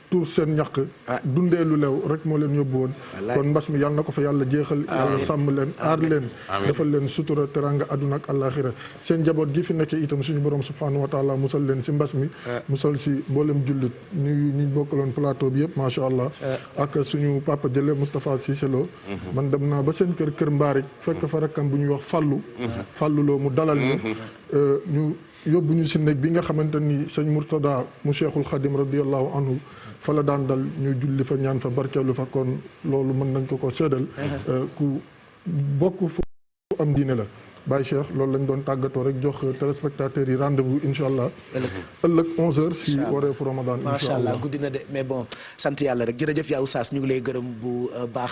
tuur seen ñaq. dundee lu lew rek moo leen yóbbu woon. kon mbas mi yàlla na ko fa yàlla jeexal. yàlla sàmm leen aar leen. defal leen sutura teranga àdduna ak àllaaxira seen njaboot gi fi nekkee itam suñu borom subhanahu wa taala musal leen si mbas mi. musal si mboolem jullit ñu bokkaloon plateau bi yëpp macha allah. ak suñu papa jële Moustapha Cissé Lo. man dem naa ba seen kër Mbaarik fekk fa rakkam bu ñuy wax Fallu. Fallu Lo mu dalal ñu yóbbu ñu si néeg bi nga xamante ni sëñ Murtada mu Cheikhul Khadim radiyallahu anhu fa la daan dal ñu julli fa ñaan fa barkeelu fa kon loolu mën nañ ko seedal ku bokk fu am diine la Baye Cheikh loolu lañ doon tàggatoo rek jox téléspectateurs yi rendez-vous incha allah. ëllëg 11h si wareefu Ramadan. macha allah guddi na de mais bon sant yàlla rek jërëjëf yaa Oustaz ñu ngi lay gërëm bu baax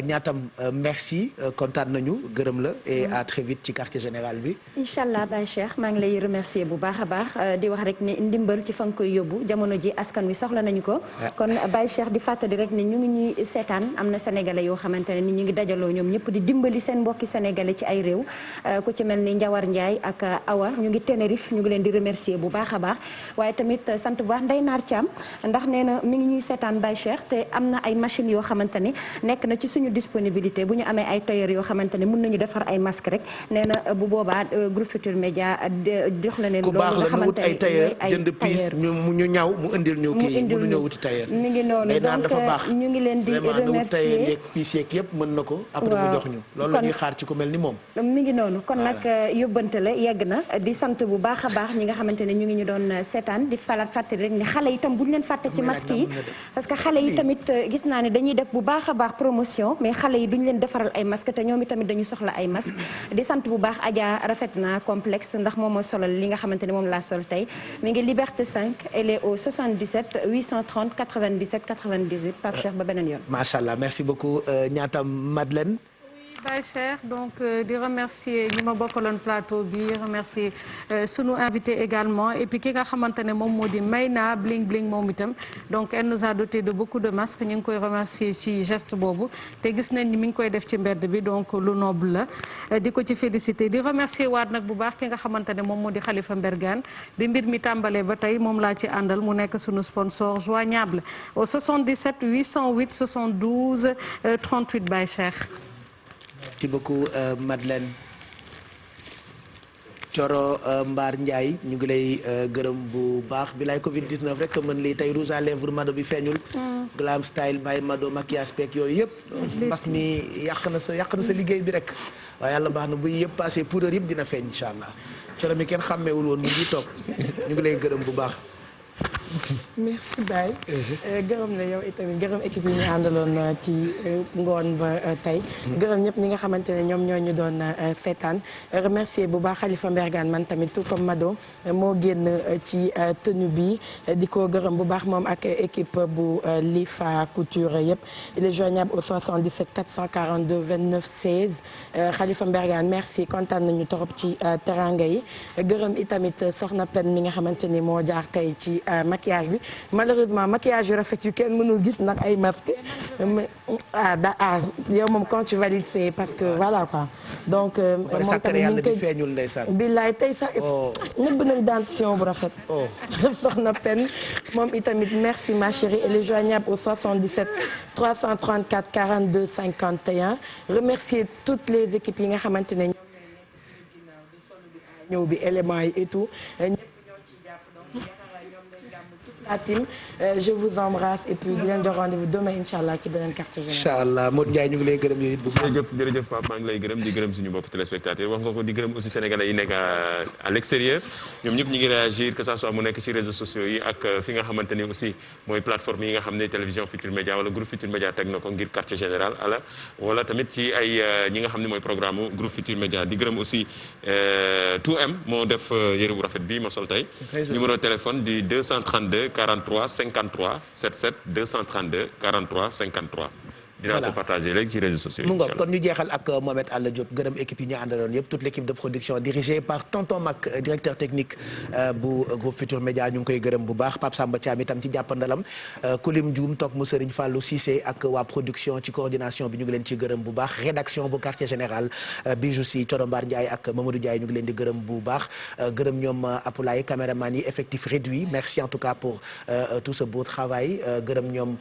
ñaatam merci kontaan nañu gërëm la et à très vite ci quartier général bi. incha allah Baye Cheikh maa ngi lay remercier bu baax a baax di wax rek ne ndimbal ci fa nga koy yóbbu jamono ji askan wi soxla nañu ko. kon Baye Cheikh di fàttali rek ne ñu ngi ñuy seetaan am na sénégalais yoo xamante ne ni ñu ngi dajaloo ñoom ñëpp di dimbali seen mbokki sénégalais ci ay réew ku ci mel ni Njawar Ndiaye ak Awa ñu ngi Tenerife ñu ngi leen di remercier bu baax a baax waaye tamit sant bu baax Ndeye Naar Thiam ndax nee na mi ngi ñuy seetaan Baye Cheikh te am na ay machines yoo xamante ne nekk na ci suñu disponibilité bu ñu amee ay tailleur yoo xamante ne mën nañu defar ay masque rek nee na bu boobaa Groupe Futurs Médias jox la leen loolu nga xamante ne ay tailleur jënd piis ñu ñaw mu indil ñu kii mënu ñëw wuti tailleur mi ngi noonu donc ñu ngi leen di remercier yeeg piis yeeg yëpp mën na ko après mu jox ñu loolu la ñuy xaar ci ku mel ni moom mi ngi noonu kon nag yóbbante la yegg na di sant bu baax a baax ñi nga xamante ne ñu ngi ñu doon seetaan di falaat fàttali rek ne xale yi tam bu ñu leen fàtte ci masque yi parce que xale yi tamit gis naa ne dañuy def bu baax a baax promotion mais xale yi duñu leen defaral ay masque te ñoom itamit dañu soxla ay masque di sant bu baax Adja rafet na complexe ndax moom moo solal li nga xamante ne moom laa sol tey mi ngi Liberté 5 elle est au 77 830 97 98 Pape Cheikh ba beneen yoon. macha allah merci beaucoup ñaatam Madeleine. Baye Cheikh donc di remercier ñi ma bokkaloon plateau bi remercier sunu invité également et puis ki nga xamante ne moom moo di Mayna Bling Bling moom itam donc elle nous a doté de beaucoup de masques ñu ngi koy remercier ci geste boobu te gis nañ ni mi ngi koy def ci mbedd bi donc lu noble la di ko ci féliciter di remercier waat nag bu baax ki nga xamante ne moom moo di Khalifa Mbergane bi mbir mi tàmbalee ba tey moom laa ci àndal mu nekk sunu sponsor joignable au 77 808 72 38 Baye Cheikh. Merci beaucoup Madeleine Coro Mbaar Ndiaye ñu ngi lay gërëm bu baax bi lay Covid 19 rek mën lii tey rouge à lèvres Mado bi feeñul. glam style by Mado maquillage peeg yooyu yëpp. mbas mi yàq na sa liggéey bi rek waaye yàlla baax na bu yëpp passé poudre yëpp dina feeñ incha allah Coro mi kenn xàmmeewul woon mu ngi toog ñu ngi lay gërëm bu baax. merci Baye gërëm la yow itamit gërëm équipe yi ñu àndaloon ci ngoon ba tey gërëm ñëpp ñi nga xamante ne ñoom ñoo ñu doon seetaan remercier bu baax Khalifa Mbergane man tamit tout comme Mado moo génn ci tenue bi di ko gërëm bu baax moom ak équipe bu Lifa Couture yëpp il est joignable au 77 442 29 16 Khalifa Mbergane merci kontaan nañu torop ci teranga yi gërëm itamit soxna Pen mi nga xamante ni moo jaar tey ci maquillage bi malheureusement maquillage yu rafet yu kenn mënul gis nag ay masque yow moom quand tu valides c'est parce que voilà quoi donc moom tamit ñu ngi koy feeñul ndeysaan billaay tey sax nëbb nañ dentition bu rafet soxna Pen moom itamit merci ma chérie elle est joignable au 77 334 42 51 remercier toutes les équipes yi nga xamante ne ñëw bi éléments yi et tout la team je vous embrasse et puis di leen jox rendez-vous demain incha allah ci beneen quartier général. incha allah Modou Ndiaye ñu ngi lay gërëm yow it bu baax. jërëjëf Pape maa ngi lay gërëm di gërëm suñu mbokk téléspectateurs wax nga ko di gërëm aussi sénégalais yi nekk à l'extérieur ñoom ñëpp ñu ngi réagir que ça soit mu nekk ci réseaux sociaux yi ak fi nga xamante ni aussi mooy plateforme yi nga xam ne télévision Futurs Médias wala groupe Futurs Médias teg na ko ngir quartier général wala tamit ci ay ñi nga xam ne mooy programme groupe Futurs Médias di gërëm aussi 2M moo def yëre bu rafet bi ma sol tey numéro téléphone di 232 43 53 77 232 43 53 dinaa ko partagé léegi ci réseaux sociaux yi. mu ngoog kon ñu jeexal ak Mohamed Alla Diop gërëm équipe yi ñu àndaloon yëpp toute l' équipe de production dirigée par tonton Mac directeur technique bu groupe Futurs Médias ñu ngi koy gërëm bu baax Pape Samba Thiam itam ci jàppandalam Kulim Dioum toog mu Serigne Fallou Cissé ak waa production ci coordination bi ñu ngi leen ci gërëm bu baax rédaction bu quartier général Bijou Si Coro Mbar Ndiaye ak Mamadou Ndiaye ñu ngi leen di gërëm bu baax gërëm ñoom Apulaay caméraman yi effectif réduit merci en tout cas pour tout ce beau travail gërëm ñoom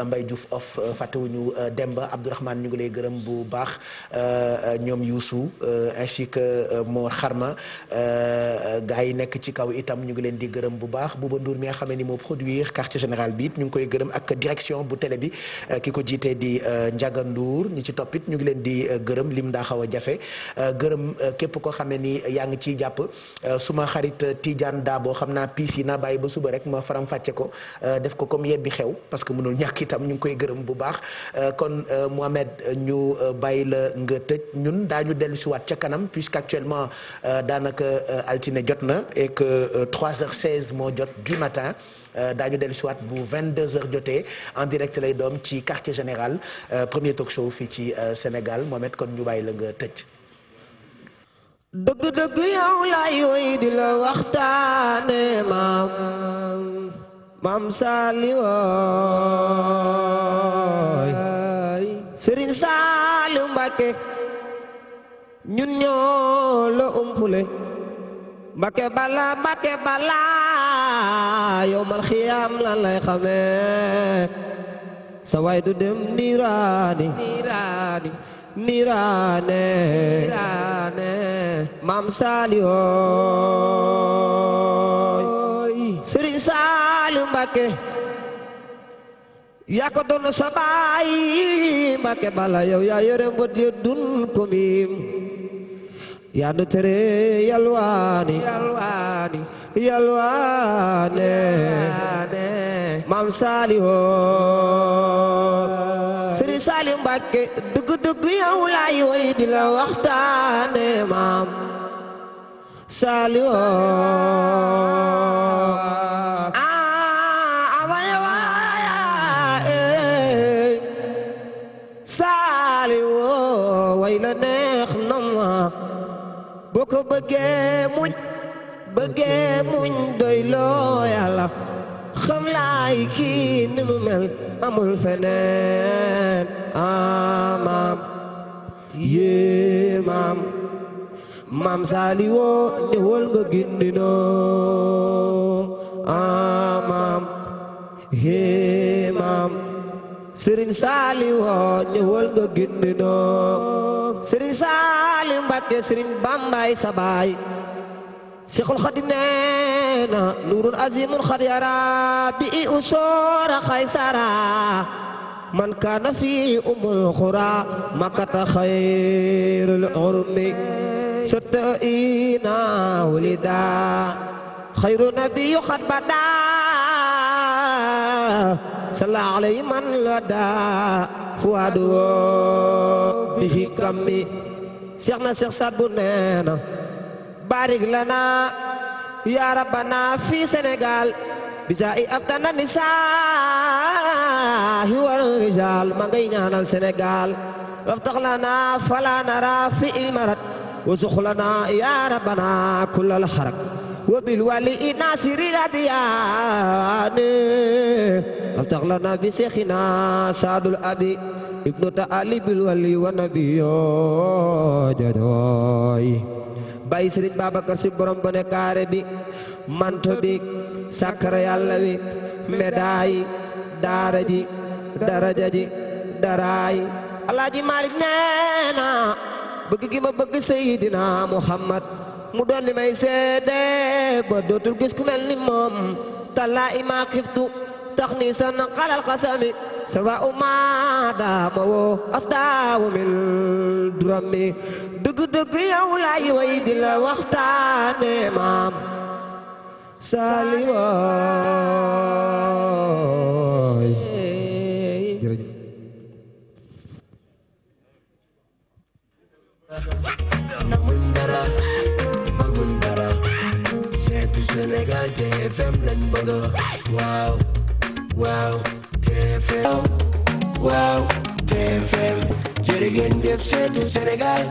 Mbaye Diouf off fàttewuñu Demba Abdourahmane ñu ngi lay gërëm bu baax ñoom Youssou ainsi que Mor Xarma gars yi nekk ci kaw itam ñu ngi leen di gërëm bu baax Bouba Ndour mi nga xamee ni moo produire quartier général bi it ñu ngi koy gërëm ak direction bu télé bi ki ko jiitee di Ndiaga Ndour ñi ci toppit ñu ngi leen di gërëm lim daa xaw a jafe gërëm képp koo xamee ni yaa ngi ciy jàpp suma xarit Tidiane Dabo xam naa piis yi naa bàyyi ba suba rek ma faram fàcce ko def ko comme yebbi xew parce que mënul ñàkk itam ñu ngi koy gërëm bu baax kon Mohamed ñu bàyyi la nga tëj ñun daañu dellu si waat ca kanam puisqu'actuellement daanaka altine jot na et que 3h16 moo jot du matin daañu dellu si waat bu 22h jotee en direct lay doom ci quartier général premier talk show fii ci Sénégal Mohamed kon ñu bàyyi la nga tëj. dëgg-dëgg yow laay woy di la waxtaane maam Saliou Serigne Saliou Mbacké ñun ñoo la umpule Mbacké bala yow mal xiyaam lan lay xamee sa waay du dem niiraane maam Saliou Serigne Saliou Mbacké yaa ko doon sa baay Mbacké bala yow yaa yore mbot ya dun ko miim yaa nu tere yalwaani maam Saliou Serigne Saliou Mbacké dëgg yow laay woy di la waxtaane maam Saliou Saliou way la neex na ma boo ko bëggee muñ doy loo Yàlla xam laay kii ni mu mel amul feneen maam yee maam Saliou ñëwal nga gindinoo maam yee maam Serigne Saliou ñëwal nga gindinoo Serigne Saliou Mbacké Serigne Bambaay sa baay Cheikhul Khadim neena nuurun azimun xad yara bi usoora xaysara man kaana fi umul xura makata xayrul urmi sattaina wulida xayru nabiyyu xad bada salla alayhi man lada fuadu bihi kammi Cheikh na Cheikh Saad bu neena barik lana ya rabbana fi Sénégal bijaa'i abdana nisaa'i wal rijaal ma ngay ñaanal Sénégal waftax lana fala nara fi ilmarat وزخ لنا يا ربنا كل الحرك وبالولي ناصر الأديان افتح لنا بشيخنا سعد الأبي ابن تعالي بالولي والنبي جدوي باي سرين بابا كسي borom bone kaare bi manto bi sakara yàlla wi médaille daara ji daraja ji daraay Alaaji Malik neena bëgg gi ma bëgg Seydina Muhammad mu doon li may seede ba dootul gis ku mel ni moom tallaahi ma xiftu tax ni san xalal xasami sarwa umaada ma woo astaawu min durami dëgg-dëgg yow laay way di la waxtaane maam Saliou jërëjëf namuñ dara bëgguñ dara seetu Sénégal TFM lañ bëgg waaw waaw TFM waaw TFM jërë ngeen jëf seetu Sénégal